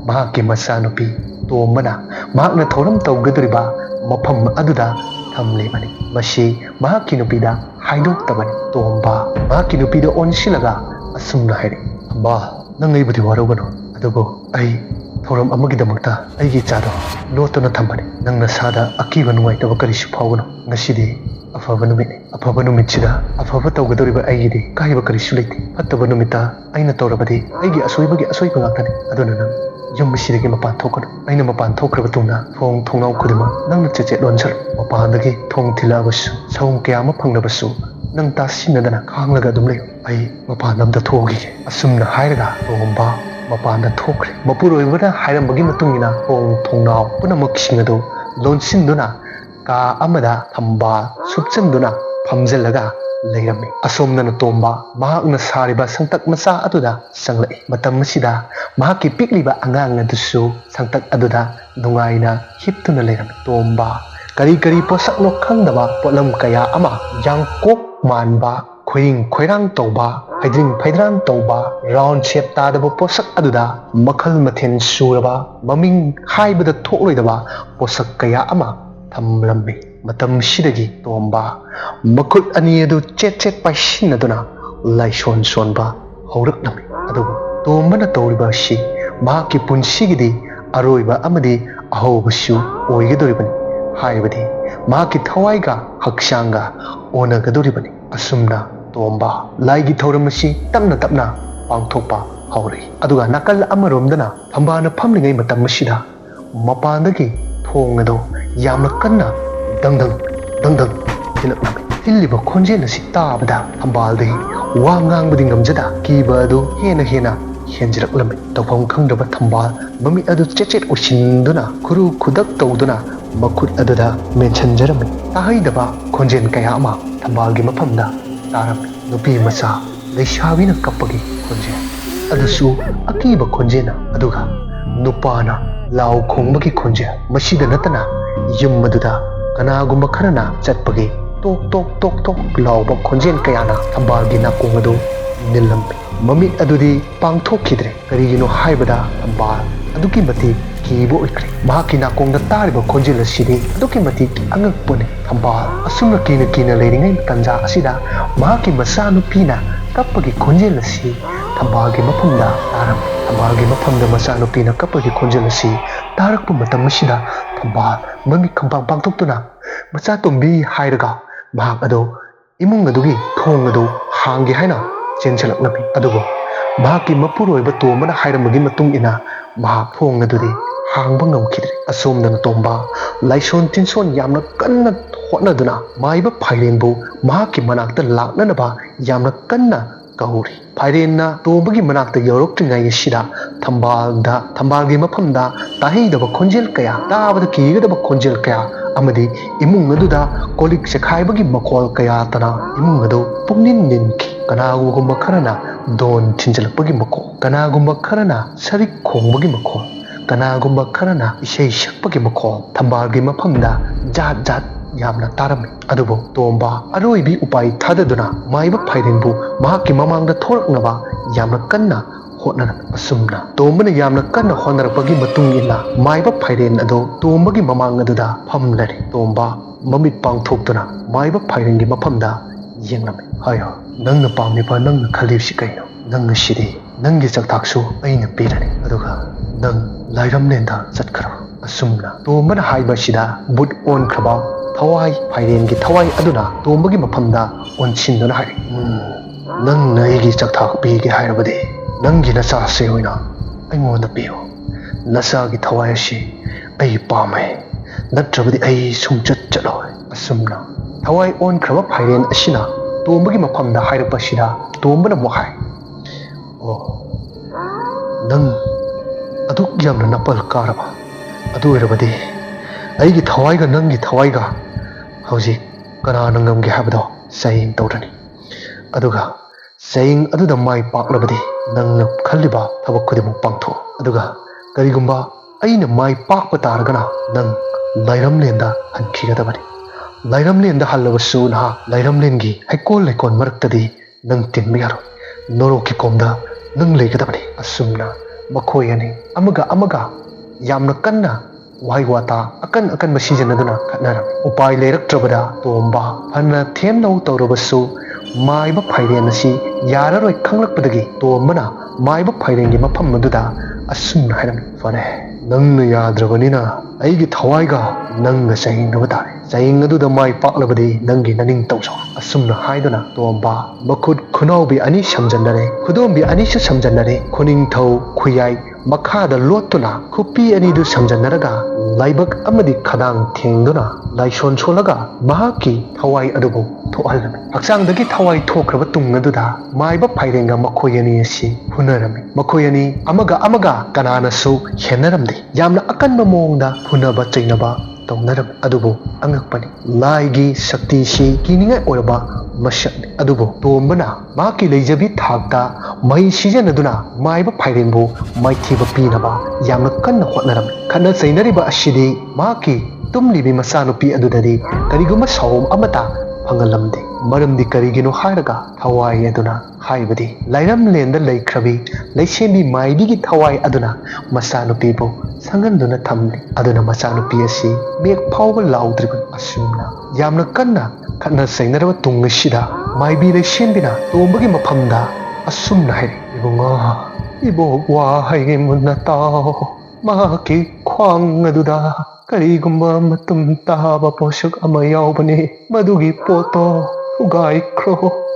Speaker 1: ꯃꯍꯥꯛꯀꯤ ꯃꯆꯥꯅꯨꯄꯤ ꯇꯣꯝꯕꯅ ꯃꯍꯥꯛꯅ ꯊꯧꯔꯝ ꯇꯧꯒꯗꯧꯔꯤꯕ ꯃꯐꯝ ꯑꯗꯨꯗ ꯊꯝꯂꯤꯕꯅꯤ ꯃꯁꯤ ꯃꯍꯥꯛꯀꯤ ꯅꯨꯄꯤꯗ ꯍꯥꯏꯗꯣꯛꯇꯕꯅꯤ ꯇꯣꯝꯕ ꯃꯍꯥꯛꯀꯤ ꯅꯨꯄꯤꯗ ꯑꯣꯟꯁꯤꯜꯂꯒ ꯑꯁꯨꯝꯅ ꯍꯥꯏꯔꯛꯏ ꯑꯝꯕꯥ ꯅꯪ ꯑꯩꯕꯨꯗꯤ ꯋꯥꯔꯧꯒꯅꯨ ꯑꯗꯨꯕꯨ ꯑꯩ ꯊꯧꯔꯝ ꯑꯃꯒꯤꯗꯃꯛꯇ ꯑꯩꯒꯤ ꯏꯆꯥꯗꯣ ꯂꯣꯠꯇꯨꯅ ꯊꯝꯕꯅꯤ ꯅꯪ ꯅꯁꯥꯗ ꯑꯀꯤꯕ ꯅꯨꯡꯉꯥꯏꯇꯕ ꯀꯔꯤꯁꯨ ꯐꯥꯎꯒꯅꯨ ꯉꯁꯤꯗꯤ ꯑꯐꯕ ꯅꯨꯃꯤꯠꯅꯤ ꯑꯐꯕ ꯅꯨꯃꯤꯠꯁꯤꯗ ꯑꯐꯕ ꯇꯧꯒꯗꯧꯔꯤꯕ ꯑꯩꯒꯤꯗꯤ ꯀꯥꯏꯕ ꯀꯔꯤꯁꯨ ꯂꯩꯇꯦ ꯐꯠꯇꯕ ꯅꯨꯃꯤꯠꯇ ꯑꯩꯅ ꯇꯧꯔꯕꯗꯤ ꯑꯩꯒꯤ ꯑꯁꯣꯏꯕꯒꯤ ꯑꯁꯣꯏꯕ ꯉꯥꯛꯇꯅꯤ ꯑꯗꯨꯅ ꯅꯪ ꯌꯨꯝ ꯑꯁꯤꯗꯒꯤ ꯃꯄꯥꯟ ꯊꯣꯛꯀꯅꯨ ꯑꯩꯅ ꯃꯄꯥꯟ ꯊꯣꯛꯈ꯭ꯔꯕ ꯇꯨꯡꯗ ꯊꯣꯡ ꯊꯣꯡꯅꯥꯎ ꯈꯨꯗꯤꯡꯃꯛ ꯅꯪꯅ ꯆꯦꯆꯦꯠ ꯂꯣꯟꯁꯜꯂꯨ ꯃꯄꯥꯟꯗꯒꯤ ꯊꯣꯡ ꯊꯤꯜꯂꯛꯑꯕꯁꯨ ꯁꯍꯨꯝ ꯀꯌꯥ ꯑꯃ ꯐꯪꯂꯕꯁꯨ ꯅꯪ ꯇꯥꯁꯤꯟꯅꯗꯅ ꯈꯥꯡꯂꯒ ꯑꯗꯨꯝ ꯂꯩꯌꯨ ꯑꯩ ꯃꯄꯥꯟ ꯂꯝꯗ ꯊꯣꯛꯈꯤꯒꯦ ꯑꯁꯨꯝꯅ ꯍꯥꯏꯔꯒ ꯇꯣꯝꯕ ꯃꯄꯥꯟꯗ ꯊꯣꯛꯈ꯭ꯔꯦ ꯃꯄꯨꯔꯣꯏꯕꯅ ꯍꯥꯏꯔꯝꯕꯒꯤ ꯃꯇꯨꯡꯏꯟꯅ ꯊꯣꯡ ꯊꯣꯡꯅꯥꯎ ꯄꯨꯝꯅꯃꯛꯁꯤꯡ ꯑꯗꯨ ꯂꯣꯟꯁꯤꯟꯗꯨꯅ ꯀꯥ ꯑꯃꯗ ꯊꯝꯕꯥꯜ ꯁꯨꯞꯆꯟꯗꯨꯅ ꯐꯝꯖꯤꯜꯂꯒ ꯂꯩꯔꯝꯃꯤ ꯑꯁꯣꯝꯗꯅ ꯇꯣꯝꯕ ꯃꯍꯥꯛꯅ ꯁꯥꯔꯤꯕ ꯁꯪꯇꯛ ꯃꯆꯥ ꯑꯗꯨꯗ ꯆꯪꯂꯛꯏ ꯃꯇꯝ ꯑꯁꯤꯗ ꯃꯍꯥꯛꯀꯤ ꯄꯤꯛꯂꯤꯕ ꯑꯉꯥꯡ ꯑꯗꯨꯁꯨ ꯁꯪꯇꯛ ꯑꯗꯨꯗ ꯅꯨꯡꯉꯥꯏꯅ ꯍꯤꯞꯇꯨꯅ ꯂꯩꯔꯝꯃꯤ ꯇꯣꯝꯕ ꯀꯔꯤ ꯀꯔꯤ ꯄꯣꯠꯁꯛꯅꯣ ꯈꯪꯗꯕ ꯄꯣꯠꯂꯝ kaya ama ꯌꯥꯡꯀꯣꯛ ꯃꯥꯟꯕ ꯈꯣꯏꯔꯤꯡ ꯈꯣꯏꯔꯥꯡ ꯇꯧꯕ ꯍꯩꯗ꯭ꯔꯤꯡ ꯐꯩꯗ꯭ꯔꯥꯡ ꯇꯧꯕ ꯔꯥꯎꯟ ꯁꯦꯞ ꯇꯥꯗꯕ ꯄꯣꯠꯁꯛ ꯑꯗꯨꯗ ꯃꯈꯜ ꯃꯊꯦꯜ ꯁꯨꯔꯕ ꯃꯃꯤꯡ ꯍꯥꯏꯕꯗ ꯊꯣꯛꯂꯣꯏꯗꯕ ꯄꯣꯠꯁꯛ kaya ama ꯊꯝꯂꯝꯃꯤ ꯃꯇꯝꯁꯤꯗꯒꯤ ꯇꯣꯝꯕ ꯃꯈꯨꯠ ꯑꯅꯤ ꯑꯗꯨ ꯆꯦꯠ ꯆꯦꯠ ꯄꯥꯏꯁꯤꯟꯅꯗꯨꯅ ꯂꯥꯏꯁꯣꯟ ꯁꯣꯟꯕ ꯍꯧꯔꯛꯂꯝꯃꯤ ꯑꯗꯨꯕꯨ ꯇꯣꯝꯕꯅ ꯇꯧꯔꯤꯕ ꯑꯁꯤ ꯃꯍꯥꯛꯀꯤ ꯄꯨꯟꯁꯤꯒꯤꯗꯤ ꯑꯔꯣꯏꯕ ꯑꯃꯗꯤ ꯑꯍꯧꯕꯁꯨ ꯑꯣꯏꯒꯗꯧꯔꯤꯕꯅꯤ ꯍꯥꯏꯕꯗꯤ ꯃꯍꯥꯛꯀꯤ ꯊꯋꯥꯏꯒ ꯍꯛꯆꯥꯡꯒ ꯑꯣꯟꯅꯒꯗꯧꯔꯤꯕꯅꯤ ꯑꯁꯨꯝꯅ ꯇꯣꯝꯕ ꯂꯥꯏꯒꯤ ꯊꯧꯔꯝ ꯑꯁꯤ ꯇꯞꯅ ꯇꯞꯅ ꯄꯥꯡꯊꯣꯛꯄ ꯍꯧꯔꯛꯏ ꯑꯗꯨꯒ ꯅꯥꯀꯜ ꯑꯃꯔꯣꯝꯗꯅ ꯊꯝꯕꯥꯜꯅ ꯐꯝꯂꯤꯉꯩ ꯃꯇꯝ ꯑꯁꯤꯗ ꯃꯄꯥꯟꯗꯒꯤ ꯊꯣꯡ ꯑꯗꯨ ꯌꯥꯝꯅ ꯀꯟꯅ ꯗꯪꯗꯪ ꯗꯪꯗꯪ ꯊꯤꯜꯂꯛꯂꯝꯃꯤ ꯊꯤꯜꯂꯤꯕ ꯈꯣꯟꯖꯦꯜ ꯑꯁꯤ ꯇꯥꯕꯗ ꯊꯝꯕꯥꯜꯗꯒꯤ ꯋꯥ ꯉꯥꯡꯕꯗꯤ ꯉꯝꯖꯗ ꯀꯤꯕ ꯑꯗꯨ ꯍꯦꯟꯅ ꯍꯦꯟꯅ ꯍꯦꯟꯖꯤꯜꯂꯛꯂꯝꯃꯤ ꯇꯧꯐꯝ ꯈꯪꯗꯕ ꯊꯝꯕꯥꯜ ꯃꯃꯤꯠ ꯑꯗꯨ ꯆꯦꯠ ꯎꯏꯁꯤꯟꯗꯨꯅ ꯈꯨꯔꯨ ꯈꯨꯗꯛ ꯇꯧꯗꯨꯅ ꯃꯈꯨꯠ ꯑꯗꯨꯗ ꯃꯦꯟꯁꯤꯟꯖꯔꯝꯃꯤ ꯇꯥꯍꯩꯗꯕ ꯈꯣꯟꯖꯦꯜ kaya ama ꯊꯝꯕꯥꯜꯒꯤ ꯃꯐꯝꯗ ꯇꯥꯔꯝꯃꯤ ꯅꯨꯄꯤ ꯃꯆꯥ ꯂꯩꯁꯥꯕꯤꯅ ꯀꯞꯄꯒꯤ ꯈꯣꯟꯖꯦꯜ ꯑꯗꯨꯁꯨ ꯑꯀꯤꯕ ꯈꯣꯟꯖꯦꯜꯅ ꯑꯗꯨꯒ ꯅꯨꯄꯥꯅ ꯂꯥꯎ ꯈꯣꯡꯕꯒꯤ ꯈꯣꯟꯖꯦꯜ ꯃꯁꯤꯗ ꯅꯠꯇꯅ ꯌꯨꯝ ꯑꯗꯨꯗ ꯀꯅꯥꯒꯨꯝꯕ ꯈꯔꯅ ꯆꯠꯄꯒꯤ ꯇꯣꯛ ꯇꯣꯛ ꯇꯣꯛ ꯇꯣꯛ ꯂꯥꯎꯕ ꯈꯣꯟꯖꯦꯜ kayana ꯊꯝꯕꯥꯜꯒꯤ ꯅꯥꯀꯣꯡ ꯑꯗꯨ ꯅꯤꯜꯂꯝꯃꯤ ꯃꯃꯤꯠ ꯑꯗꯨꯗꯤ ꯄꯥꯡꯊꯣꯛꯈꯤꯗ꯭ꯔꯦ ꯀꯔꯤꯒꯤꯅꯣ ꯍꯥꯏꯕꯗ ꯊꯝꯕꯥꯜ ꯑꯗꯨꯛꯀꯤ ꯃꯇꯤꯛ ꯀꯤꯕ ꯑꯣꯏꯈ꯭ꯔꯦ ꯃꯍꯥꯛꯀꯤ ꯅꯥꯀꯣꯡꯗ ꯇꯥꯔꯤꯕ ꯈꯣꯟꯖꯦꯜ ꯑꯁꯤꯗꯤ ꯑꯗꯨꯛꯀꯤ ꯃꯇꯤꯛ ꯑꯉꯛꯄꯅꯤ ꯊꯝꯕꯥꯜ ꯑꯁꯨꯝꯅ ꯀꯤꯅ ꯀꯤꯅ ꯂꯩꯔꯤꯉꯩ ꯇꯥꯟꯖꯥ ꯑꯁꯤꯗ ꯃꯍꯥꯛꯀꯤ ꯃꯆꯥꯅꯨꯄꯤꯅ ꯀꯞꯄꯒꯤ ꯈꯣꯟꯖꯦꯜ ꯑꯁꯤ ꯊꯝꯕꯥꯜꯒꯤ ꯃꯐꯝꯗ ꯇꯥꯔꯝꯃꯤ ꯊꯝꯕꯥꯜꯒꯤ ꯃꯐꯝꯗ ꯃꯆꯥꯅꯨꯄꯤꯅ ꯀꯞꯄꯒꯤ ꯈꯣꯟꯖꯦꯜ ꯑꯁꯤ ꯇꯥꯔꯛꯄ ꯃꯇꯝ ꯑꯁꯤꯗ ꯊꯝꯕꯥꯜ ꯃꯃꯤꯠ ꯈꯪꯄꯥꯡ ꯄꯥꯡꯊꯣꯛꯇꯨꯅ ꯃꯆꯥꯇꯣꯝꯕꯤ ꯍꯥꯏꯔꯒ ꯃꯍꯥꯛ ꯑꯗꯨ ꯏꯃꯨꯡ ꯑꯗꯨꯒꯤ ꯊꯣꯡ ꯑꯗꯨ ꯍꯥꯡꯒꯦ ꯍꯥꯏꯅ ꯆꯦꯟꯁꯤꯜꯂꯛꯂꯝꯃꯤ ꯑꯗꯨꯕꯨ ꯃꯍꯥꯛꯀꯤ ꯃꯄꯨꯔꯣꯏꯕ ꯇꯣꯝꯕꯅ ꯍꯥꯏꯔꯝꯕꯒꯤ ꯃꯇꯨꯡ ꯏꯟꯅ ꯃꯍꯥꯛ ꯊꯣꯡ ꯑꯗꯨꯗꯤ ꯍꯥꯡꯕ ꯉꯝꯈꯤꯗ꯭ꯔꯦ ꯑꯁꯣꯝꯗꯅ ꯇꯣꯝꯕ ꯂꯥꯏꯁꯣꯟ ꯇꯤꯟꯁꯣꯟ ꯌꯥꯝꯅ ꯀꯟꯅ ꯍꯣꯠꯅꯗꯨꯅ ꯃꯥꯏꯕ ꯐꯥꯏꯔꯦꯟꯕꯨ ꯃꯍꯥꯛꯀꯤ ꯃꯅꯥꯛꯇ ꯂꯥꯛꯅꯅꯕ ꯌꯥꯝꯅ ꯀꯟꯅ ꯀꯧꯔꯤ ꯐꯥꯏꯔꯦꯟꯅ ꯇꯣꯝꯕꯒꯤ ꯃꯅꯥꯛꯇ ꯌꯧꯔꯛꯇ꯭ꯔꯤꯉꯩ ꯑꯁꯤꯗ ꯊꯝꯕꯥꯜꯒꯤ ꯃꯐꯝꯗ ꯇꯥꯍꯩꯗꯕ ꯈꯣꯟꯖꯦꯜ kaya ꯇꯥꯕꯗ ꯀꯤꯒꯗꯕ ꯈꯣꯟꯖꯦꯜ kaya amadi imung aduda kolik sekhaibagi makol kaya tana imung adu pungnin ninki kanagumba kharana don chinjalapagi makol kanagumba kharana sarik khongbagi makol kanagumba kharana isei sakpagi makol thambalgi mafamda jat jat yamna tarami adubo tomba aroibi upai thadaduna maiba phairenbu mahakki mamangda thoraknaba yamna kanna hotnara asumna tombana yamna kanna honarapagi matung illa maiba phairen ado tombagi mamang aduda phamlari tomba mamit pangthoktuna maiba phairengi mafamda yenglami hayo nangna pamiba nangna khalibsi kaino nangna shidi nangi chakthaksu aina pirani aduga nang lairamlenda chatkaro asumna tombana haiba sida but on khaba thawai phairengi thawai aduna tombagi mafamda onchinduna hai nang naigi chakthak pige hairabadi nangi nacha se hoina aingonda piyo nasagi thawai asi ai pamai natrabadi ai sumchat chaloi asumna thawai on khraba phairen asina tombagi mafamda hairapa sida tombana mohai oh nang aduk yamna napal karaba adu irabadi aigi thawai ga nangi thawai ga hauji kana nangam ge habado saying tawrani aduga saying aduda mai paklabadi nangna khalliba thabak khudimu pangtho aduga karigumba aina mai pakpa taragana nang lairamlenda hankigadabani lairamlenda hallabasu na lairamlengi haikol lekon maraktadi nang tinmiyaro noroki komda nang leigadabani asumna makhoi ani amaga yamna kanna wai wata akan masijanaduna khatnaram upai leiraktrabada tomba phanna themnau tawrabasu maiba phairen asi yararoi khanglakpadagi tombana maiba phairengi mafam aduda asumna hairam fare ꯅꯪꯅ ꯌꯥꯗ꯭ꯔꯕꯅꯤꯅ ꯑꯩꯒꯤ ꯊꯋꯥꯏꯒ ꯅꯪꯒ ꯆꯌꯦꯡꯅꯕ ꯇꯥꯔꯦ. ꯆꯌꯦꯡ ꯑꯗꯨꯗ ꯃꯥꯏ ꯄꯥꯛꯂꯕꯗꯤ ꯅꯪꯒꯤ ꯅꯅꯤꯡ ꯇꯧꯖꯧ. ꯑꯁꯨꯝꯅ ꯍꯥꯏꯗꯨꯅ ꯇꯣꯝꯕ ꯃꯈꯨꯠ ꯈꯨꯅꯥꯎꯕꯤ ꯑꯅꯤ ꯁꯝꯖꯟꯅꯔꯦ. ꯈꯨꯗꯣꯝꯕꯤ ꯑꯅꯤꯁꯨ ꯁꯝꯖꯟꯅꯔꯦ. ꯈꯨꯅꯤꯡꯊꯧ ꯈꯨꯌꯥꯏ ꯃꯈꯥꯗ ꯂꯣꯠꯇꯨꯅ ꯈꯨꯄꯤ ꯑꯅꯤꯗꯨ ꯁꯝꯖꯟꯅꯔꯒ ꯂꯥꯏꯕꯛ ꯑꯃꯗꯤ ꯈꯗꯥꯡ ꯊꯦꯡꯗꯨꯅ ꯂꯥꯏꯁꯣꯟ ꯁꯣꯜꯂꯒ ꯃꯍꯥꯛꯀꯤ ꯊꯋꯥꯏ ꯑꯗꯨꯕꯨ ꯊꯣꯛꯍꯜꯂꯝꯃꯤ. ꯍꯛꯆꯥꯡꯗꯒꯤ ꯊꯋꯥꯏ ꯊꯣꯛꯈ꯭ꯔꯕ ꯇꯨꯡ ꯑꯗꯨꯗ ꯃꯥꯏꯕ ꯐꯥꯏꯔꯦꯟꯒ ꯃꯈꯣꯏ ꯑꯅꯤ ꯑꯁꯤ ꯐꯨꯅꯔꯝꯃꯤ. ꯃꯈꯣꯏ ꯑꯅꯤ ꯑꯃꯒ ꯀꯅꯥꯅꯁꯨ ꯍꯦꯟꯅꯔꯝꯗꯦ. ꯌꯥꯝꯅ ꯑꯀꯟꯕ ꯃꯑꯣꯡꯗ ꯐꯨꯅꯕ ꯆꯩꯅꯕ ꯇꯧꯅꯔꯝꯃꯤ. ꯑꯗꯨꯕꯨ ꯑꯉꯛꯄꯅꯤ, ꯂꯥꯏꯒꯤ ꯁꯛꯇꯤꯁꯤ ꯀꯤꯅꯤꯡꯉꯥꯏ ꯑꯣꯏꯔꯕ ꯃꯁꯛꯅꯤ. ꯑꯗꯨꯕꯨ ꯇꯣꯝꯕꯅ ꯃꯍꯥꯛꯀꯤ ꯂꯩꯖꯕꯤ ꯊꯥꯛꯇ ꯃꯍꯩ ꯁꯤꯖꯤꯟꯅꯗꯨꯅ ꯃꯥꯏꯕ ꯐꯥꯏꯔꯦꯟꯕꯨ ꯃꯥꯏꯊꯤꯕ ꯄꯤꯅꯕ ꯌꯥꯝꯅ ꯀꯟꯅ ꯍꯣꯠꯅꯔꯝꯃꯤ. ꯈꯠꯅ ꯆꯩꯅꯔꯤꯕ ꯑꯁꯤꯗꯤ ꯃꯍꯥꯛꯀꯤ ꯇꯨꯝꯂꯤꯕꯤ ꯃꯆꯥꯅꯨꯄꯤ ꯑꯗꯨꯗꯗꯤ ꯀꯔꯤꯒꯨꯝꯕ ꯁꯥꯎꯝ ꯑꯃꯠꯇ ꯐꯪꯍꯜꯂꯝꯗꯦ. ꯃꯔꯝꯗꯤ ꯀꯔꯤꯒꯤꯅꯣ ꯍꯥꯏꯔꯒ ꯊꯋꯥꯏ ꯑꯗꯨꯅ ꯍꯥꯏꯕꯗꯤ ꯂꯥꯏꯔꯝꯂꯦꯟꯗ ꯂꯩꯈ꯭ꯔꯕꯤ ꯂꯩꯁꯦꯝꯕꯤ ꯃꯥꯏꯕꯤꯒꯤ ꯊꯋꯥꯏ ꯑꯗꯨꯅ ꯃꯆꯥꯅꯨꯄꯤꯕꯨ ꯁꯪꯍꯟꯗꯨꯅ ꯊꯝꯂꯤ. ꯑꯗꯨꯅ ꯃꯆꯥꯅꯨꯄꯤ ꯑꯁꯤ ꯃꯦꯛ ꯐꯥꯎꯕ ꯂꯥꯎꯗ꯭ꯔꯤꯕꯅꯤ. ꯑꯁꯨꯝꯅ ꯌꯥꯝꯅ ꯀꯟꯅ ꯈꯠꯅ ꯆꯩꯅꯔꯕ ꯇꯨꯡ ꯑꯁꯤꯗ ꯃꯥꯏꯕꯤ ꯂꯩꯁꯦꯝꯕꯤꯅ ꯇꯣꯝꯕꯒꯤ ꯃꯐꯝꯗ ꯑꯁꯨꯝꯅ ꯍꯥꯏꯔꯤ. ꯏꯕꯨꯡꯉꯣ, 이보 와하에게 못났다. 마하기 쾅 ꯑꯗꯨꯗ ꯀꯔꯤꯒꯨꯝꯕ ꯃꯇꯨꯝ ꯇꯥꯕ ꯄꯣꯠꯁꯛ ꯑꯃ ꯌꯥꯎꯕꯅꯤ. ꯃꯗꯨꯒꯤ ꯄꯣꯠꯇꯣ ꯊꯨꯒꯥꯏꯈ꯭ꯔꯣ.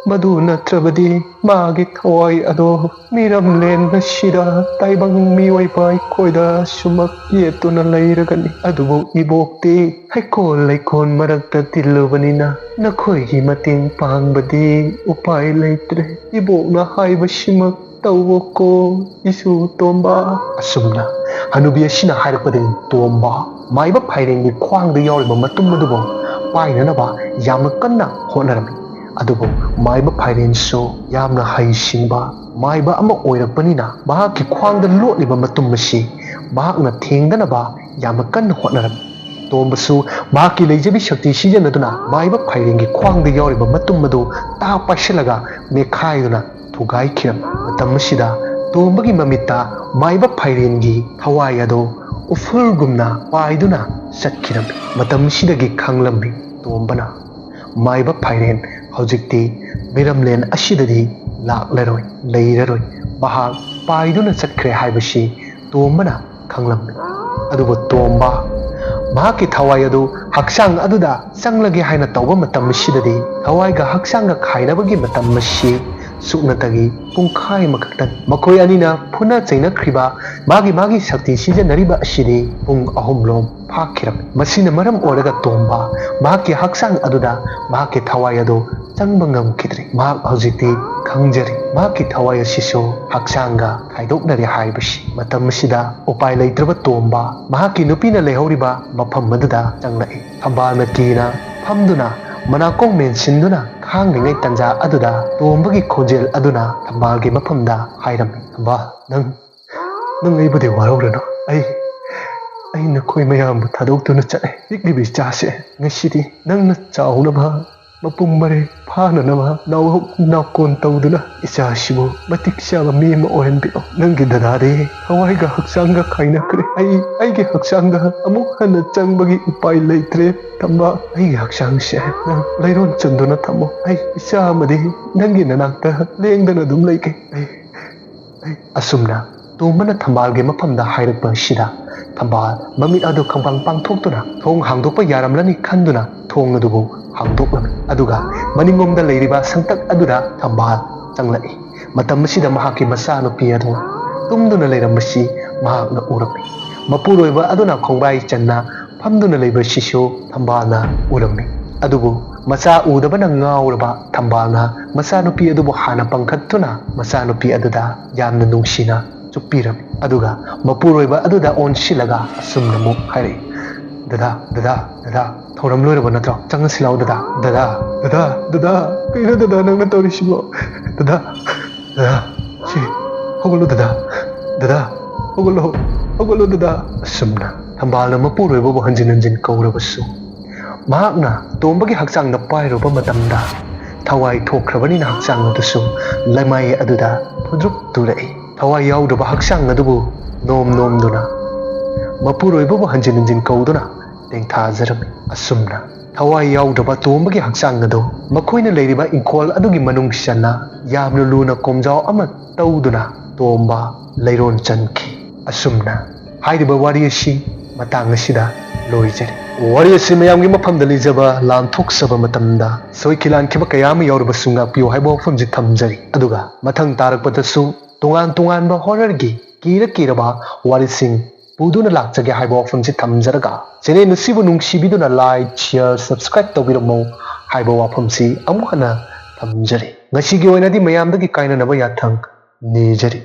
Speaker 1: ꯃꯗꯨ ꯅꯠꯇ꯭ꯔꯕꯗꯤ ꯃꯥꯒꯤ ꯊꯋꯥꯏ ꯑꯗꯣ ꯃꯤꯔꯝꯂꯦꯟ ꯑꯁꯤꯗ ꯇꯥꯏꯕꯪ ꯃꯤꯑꯣꯏꯕ ꯑꯩꯈꯣꯏꯗ ꯁꯨꯃꯛ ꯌꯦꯠꯇꯨꯅ ꯂꯩꯔꯒꯅꯤ. ꯑꯗꯨꯕꯨ 이복ꯇꯤ ꯍꯩꯀꯣꯜ ꯂꯩꯀꯣꯜ ꯃꯔꯛꯇ ꯇꯤꯜꯂꯨꯕꯅꯤꯅ ꯅꯈꯣꯏꯒꯤ ꯃꯇꯦꯡ ꯄꯥꯡꯕꯗꯤ ꯎꯄꯥꯏ ꯂꯩꯇ꯭ꯔꯦ. 이복ꯅ ꯍꯥꯏꯕꯁꯤꯃꯛ ꯇꯧꯋꯣꯀꯣ 이수 ꯇꯣꯝꯕ. ꯑꯁꯨꯝꯅ ꯍꯅꯨꯕꯤ ꯑꯁꯤꯅ ꯍꯥꯏꯔꯛꯄꯗꯒꯤ ꯇꯣꯝꯕ ꯃꯥꯏꯕ ꯐꯥꯏꯔꯦꯟꯒꯤ ꯈ꯭ꯋꯥꯡꯗ ꯌꯥꯎꯔꯤꯕ ꯃꯇꯨꯝ ꯑꯗꯨꯕꯨ ꯄꯥꯏꯅꯅꯕ ꯌꯥꯝꯅ ꯀꯟꯅ ꯍꯣꯠꯅꯔꯝꯃꯤ. ꯑꯗꯨꯕꯨ ꯃꯥꯏꯕ ꯐꯥꯏꯔꯦꯟꯁꯨ ꯌꯥꯝꯅ ꯍꯩꯁꯤꯡꯕ ꯃꯥꯏꯕ ꯑꯃ ꯑꯣꯏꯔꯛꯄꯅꯤꯅ ꯃꯍꯥꯛꯀꯤ ꯈ꯭ꯋꯥꯡꯗ ꯂꯣꯠꯂꯤꯕ ꯃꯇꯨꯝ ꯑꯁꯤ ꯃꯍꯥꯛꯅ ꯊꯦꯡꯗꯅꯕ ꯌꯥꯝꯅ ꯀꯟꯅ ꯍꯣꯠꯅꯔꯝꯃꯤ. ꯇꯣꯝꯕꯁꯨ ꯃꯍꯥꯛꯀꯤ ꯂꯩꯖꯕꯤ ꯁꯛꯇꯤ ꯁꯤꯖꯤꯟꯅꯗꯨꯅ ꯃꯥꯏꯕ ꯐꯥꯏꯔꯦꯟꯒꯤ ꯈ꯭ꯋꯥꯡꯗ ꯌꯥꯎꯔꯤꯕ ꯃꯇꯨꯝ ꯑꯗꯨ ꯇꯥ ꯄꯥꯏꯁꯤꯜꯂꯒ ꯃꯦꯠꯈꯥꯏꯗꯨꯅ ꯊꯨꯒꯥꯏꯈꯤꯔꯝꯃꯤ. ꯃꯇꯝ ꯑꯁꯤꯗ ꯇꯣꯝꯕꯒꯤ ꯃꯃꯤꯠꯇ ꯃꯥꯏꯕ ꯐꯥꯏꯔꯦꯟꯒꯤ ꯊꯋꯥꯏ ꯑꯗꯨ ꯎꯐꯨꯜꯒꯨꯝꯅ ꯄꯥꯏꯗꯨꯅ ꯆꯠꯈꯤꯔꯝꯃꯤ. ꯃꯇꯝ ꯑꯁꯤꯗꯒꯤ ꯈꯪꯂꯝꯃꯤ ꯇꯣꯝꯕꯅ ꯃꯥꯏꯕ ꯐꯥꯏꯔꯦꯟ ꯍꯧꯖꯤꯛꯇꯤ ꯃꯤꯔꯝꯂꯦꯟ ꯑꯁꯤꯗꯗꯤ ꯂꯥꯛꯂꯔꯣꯏ, ꯂꯩꯔꯔꯣꯏ, ꯃꯍꯥꯛ ꯄꯥꯏꯗꯨꯅ ꯆꯠꯈ꯭ꯔꯦ ꯍꯥꯏꯕꯁꯤ ꯇꯣꯝꯕꯅ ꯈꯪꯂꯝꯃꯤ. ꯑꯗꯨꯕꯨ ꯇꯣꯝꯕ ꯃꯍꯥꯛꯀꯤ ꯊꯋꯥꯏ ꯑꯗꯨ ꯍꯛꯆꯥꯡ ꯑꯗꯨꯗ ꯆꯪꯂꯒꯦ ꯍꯥꯏꯅ ꯇꯧꯕ ꯃꯇꯝ ꯑꯁꯤꯗꯗꯤ ꯊꯋꯥꯏꯒ ꯍꯛꯆꯥꯡꯒ ꯈꯥꯏꯅꯕꯒꯤ ꯃꯇꯝ ꯑꯁꯤ ꯁꯨꯞꯅꯇꯒꯤ ꯄꯨꯡꯈꯥꯏ ꯑꯃꯈꯛꯇꯅꯤ. ꯃꯈꯣꯏ ꯑꯅꯤꯅ ꯐꯨꯅ ꯆꯩꯅꯈ꯭ꯔꯤꯕ ꯃꯥꯒꯤ ꯁꯛꯇꯤ ꯁꯤꯖꯤꯟꯅꯔꯤꯕ ꯑꯁꯤꯗꯤ ꯄꯨꯡ 3 ꯐꯥꯈꯤꯔꯝꯃꯤ. ꯃꯁꯤꯅ ꯃꯔꯝ ꯑꯣꯏꯔꯒ ꯇꯣꯝꯕ ꯃꯍꯥꯛꯀꯤ ꯍꯛꯆꯥꯡ ꯑꯗꯨꯗ ꯃꯍꯥꯛꯀꯤ ꯊꯋꯥꯏ ꯑꯗꯨ ꯆꯪꯕ ꯉꯝꯈꯤꯗ꯭ꯔꯦ. ꯃꯍꯥꯛ ꯍꯧꯖꯤꯛꯇꯤ ꯈꯪꯖꯔꯤ ꯃꯍꯥꯛꯀꯤ ꯊꯋꯥꯏ ꯑꯁꯤꯁꯨ ꯍꯛꯆꯥꯡꯒ ꯈꯥꯏꯗꯣꯛꯅꯔꯦ ꯍꯥꯏꯕꯁꯤ. ꯃꯇꯝ ꯑꯁꯤꯗ ꯎꯄꯥꯏ ꯂꯩꯇ꯭ꯔꯕ ꯇꯣꯝꯕ ꯃꯍꯥꯛꯀꯤ ꯅꯨꯄꯤꯅ ꯂꯩꯍꯧꯔꯤꯕ ꯃꯐꯝ ꯑꯗꯨꯗ ꯆꯪꯂꯛꯏ. ꯊꯝꯕꯥꯜꯅ ꯀꯤꯅ ꯐꯝꯗꯨꯅ ꯃꯅꯥꯀꯣꯡ ꯃꯦꯟꯁꯤꯟꯗꯨꯅ ꯈꯥꯡꯂꯤꯉꯩ ꯇꯟꯖꯥ ꯑꯗꯨꯗ ꯇꯣꯝꯕꯒꯤ ꯈꯣꯟꯖꯦꯜ ꯑꯗꯨꯅ ꯊꯝꯕꯥꯜꯒꯤ ꯃꯐꯝꯗ ꯍꯥꯏꯔꯝꯃꯤ. ꯊꯝꯕꯥꯜ, ꯅꯪ ꯑꯩꯕꯨꯗꯤ ꯋꯥꯔꯧꯔꯅꯨ. ꯑꯩ ꯅꯈꯣꯏ ꯃꯌꯥꯝꯕꯨ ꯊꯥꯗꯣꯛꯇꯨꯅ ꯆꯠꯂꯦ. ꯄꯤꯛꯂꯤꯕ ꯏꯆꯥꯁꯦ ꯉꯁꯤꯗꯤ ꯅꯪꯅ ꯆꯥꯎꯅꯕ ꯃꯄꯨꯡ ꯃꯔꯩ ꯐꯥꯅꯅꯕ ꯅꯥꯎꯀꯣꯟ ꯇꯧꯗꯨꯅ ꯏꯆꯥꯁꯤꯕꯨ ꯃꯇꯤꯛ ꯆꯥꯕ ꯃꯤ ꯑꯃ ꯑꯣꯏꯍꯟꯕꯤꯔꯣ. ꯅꯪꯒꯤ ꯗꯗꯥꯗꯤ ꯊꯋꯥꯏꯒ ꯍꯛꯆꯥꯡꯒ ꯈꯥꯏꯅꯈ꯭ꯔꯦ. ꯑꯩꯒꯤ ꯍꯛꯆꯥꯡꯗ ꯑꯃꯨꯛ ꯍꯟꯅ ꯆꯪꯕꯒꯤ ꯎꯄꯥꯏ ꯂꯩꯇ꯭ꯔꯦ. ꯊꯝꯕ, ꯑꯩꯒꯤ ꯍꯛꯆꯥꯡꯁꯦ ꯅꯪ ꯂꯩꯔꯣꯟ ꯆꯟꯗꯨꯅ ꯊꯝꯃꯣ. ꯑꯩ ꯏꯆꯥ ꯑꯃꯗꯤ ꯅꯪꯒꯤ ꯅꯅꯥꯛꯇ ꯂꯦꯡꯗꯅ ꯑꯗꯨꯝ ꯂꯩꯒꯦ. ꯑꯁꯨꯝꯅ ꯇꯣꯝꯕꯅ ꯊꯝꯕꯥꯜꯒꯤ ꯃꯐꯝꯗ ꯍꯥꯏꯔꯛꯄ ꯑꯁꯤꯗ ꯊꯝꯕꯥꯜ ꯃꯃꯤꯠ ꯑꯗꯨ ꯈꯪꯄꯥꯡ ꯄꯥꯡꯊꯣꯛꯇꯨꯅ ꯊꯣꯡ ꯍꯥꯡꯗꯣꯛꯄ ꯌꯥꯔꯝꯂꯅꯤ ꯈꯟꯗꯨꯅ ꯊꯣꯡ ꯑꯗꯨꯕꯨ ꯍꯥꯡꯗꯣꯛꯂꯝꯃꯤ. ꯑꯗꯨꯒ ꯃꯅꯤꯡꯂꯣꯝꯗ ꯂꯩꯔꯤꯕ ꯁꯪꯇꯛ ꯑꯗꯨꯗ ꯊꯝꯕꯥꯜ ꯆꯪꯂꯛꯏ. ꯃꯇꯝ ꯑꯁꯤꯗ ꯃꯍꯥꯛꯀꯤ ꯃꯆꯥꯅꯨꯄꯤ ꯑꯗꯨ ꯇꯨꯝꯗꯨꯅ ꯂꯩꯔꯝꯕꯁꯤ ꯃꯍꯥꯛꯅ ꯎꯔꯝꯃꯤ. ꯃꯄꯨꯔꯣꯏꯕ ꯑꯗꯨꯅ ꯈꯣꯡꯕꯥꯏ ꯆꯟꯅ ꯐꯝꯗꯨꯅ ꯂꯩꯕꯁꯤꯁꯨ ꯊꯝꯕꯥꯜꯅ ꯎꯔꯝꯃꯤ. ꯑꯗꯨꯕꯨ ꯃꯆꯥ ꯎꯗꯕꯅ ꯉꯥꯎꯔꯕ ꯊꯝꯕꯥꯜꯅ ꯃꯆꯥꯅꯨꯄꯤ ꯑꯗꯨꯕꯨ ꯍꯥꯟꯅ ꯄꯪꯈꯠꯇꯨꯅ ꯃꯆꯥꯅꯨꯄꯤ ꯑꯗꯨꯗ ꯌꯥꯝꯅ ꯅꯨꯡꯁꯤꯅ ꯆꯨꯞꯄꯤꯔꯝꯃꯤ. ꯑꯗꯨꯒ ꯃꯄꯨꯔꯣꯏꯕ ꯑꯗꯨꯗ ꯑꯣꯟꯁꯤꯜꯂꯒ ꯑꯁꯨꯝꯅ ꯑꯃꯨꯛ ꯍꯥꯏꯔꯛꯏ. ꯗꯗꯥ, ꯊꯧꯔꯝ ꯂꯣꯏꯔꯕ ꯅꯠꯇ꯭ꯔꯣ? ꯆꯪꯉꯁꯤ ꯂꯥꯎ ꯗꯗꯥ, ꯀꯩꯅꯣ ꯗꯗꯥ ꯅꯪꯅ ꯇꯧꯔꯤꯁꯤꯕꯣ? ꯗꯗꯥ, ꯁꯤ ꯍꯧꯒꯠꯂꯨ ꯗꯗꯥ, ꯍꯧꯒꯠꯂꯨ ꯗꯗꯥ. ꯑꯁꯨꯝꯅ ꯊꯝꯕꯥꯜꯅ ꯃꯄꯨꯔꯣꯏꯕꯕꯨ ꯍꯟꯖꯤꯟ ꯀꯧꯔꯕꯁꯨ ꯃꯍꯥꯛꯅ ꯇꯣꯝꯕꯒꯤ ꯍꯛꯆꯥꯡꯗ ꯄꯥꯏꯔꯨꯕ ꯃꯇꯝꯗ ꯊꯋꯥꯏ ꯊꯣꯛꯈ꯭ꯔꯕꯅꯤꯅ ꯍꯛꯆꯥꯡ ꯑꯗꯨꯁꯨ ꯂꯩꯃꯥꯏ ꯑꯗꯨꯗ ꯐꯨꯗ꯭ꯔꯨꯞ ꯇꯨꯔꯛꯏ. ꯊꯋꯥꯏ ꯌꯥꯎꯗ꯭ꯔꯕ ꯍꯛꯆꯥꯡ ꯑꯗꯨꯕꯨ ꯅꯣꯝꯗꯨꯅ ꯃꯄꯨꯔꯣꯏꯕꯕꯨ ꯍꯟꯖꯤꯟ ꯀꯧꯗꯨꯅ ꯇꯦꯡꯊꯥꯖꯔꯝꯃꯤ. ꯑꯁꯨꯝꯅ ꯊꯋꯥꯏ ꯌꯥꯎꯗ꯭ꯔꯕ ꯇꯣꯝꯕꯒꯤ ꯍꯛꯆꯥꯡ ꯑꯗꯨ ꯃꯈꯣꯏꯅ ꯂꯩꯔꯤꯕ ꯏꯪꯈꯣꯜ ꯑꯗꯨꯒꯤ ꯃꯅꯨꯡ ꯆꯟꯅ ꯌꯥꯝꯅ ꯂꯨꯅ ꯀꯣꯝꯖꯥꯎ ꯑꯃ ꯇꯧꯗꯨꯅ ꯇꯣꯝꯕ ꯂꯩꯔꯣꯟ ꯆꯟꯈꯤ. ꯑꯁꯨꯝꯅ ꯍꯥꯏꯔꯤꯕ ꯋꯥꯔꯤ ꯑꯁꯤ ꯃꯇꯥꯡ ꯑꯁꯤꯗ ꯂꯣꯏꯖꯔꯤ ꯋꯥꯔꯤ ꯑꯁꯤ ꯃꯌꯥꯝꯒꯤ ꯃꯐꯝꯗ ꯂꯩꯖꯕ ꯂꯥꯟꯊꯣꯛꯆꯕ ꯃꯇꯝꯗ ꯁꯣꯏꯈꯤ ꯂꯥꯟꯈꯤꯕ ꯀꯌꯥ ꯑꯃ ꯌꯥꯎꯔꯕꯁꯨ ꯉꯥꯛꯄꯤꯌꯨ ꯍꯥꯏꯕ ꯋꯥꯐꯝꯁꯤ ꯊꯝꯖꯔꯤ ꯑꯗꯨꯒ ꯃꯊꯪ ꯇꯥꯔꯛꯄꯗꯁꯨ ꯇꯣꯉꯥꯟ ꯇꯣꯉꯥꯟꯕ ꯍꯣꯔꯔꯒꯤ ꯀꯤꯔꯕ ꯋꯥꯔꯤꯁꯤꯡ ꯄꯨꯗꯨꯅ ꯂꯥꯛꯆꯒꯦ ꯍꯥꯏꯕ ꯋꯥꯐꯝꯁꯤ ꯊꯝꯖꯔꯒ ꯆꯦꯅꯦꯜ ꯑꯁꯤꯕꯨ ꯅꯨꯡꯁꯤꯕꯤꯗꯨꯅ ꯂꯥꯏꯛ ꯁꯤꯌꯔ ꯁꯕꯁꯀ꯭ꯔꯥꯏꯕ ꯇꯧꯕꯤꯔꯝꯃꯨ ꯍꯥꯏꯕ ꯋꯥꯐꯝꯁꯤ ꯑꯃꯨꯛ ꯍꯟꯅ ꯊꯝꯖꯔꯤ ꯉꯁꯤꯒꯤ ꯑꯣꯏꯅꯗꯤ ꯃꯌꯥꯝꯗꯒꯤ ꯀꯥꯏꯅꯅꯕ ꯌꯥꯊꯪ ꯅꯤꯖꯔꯤ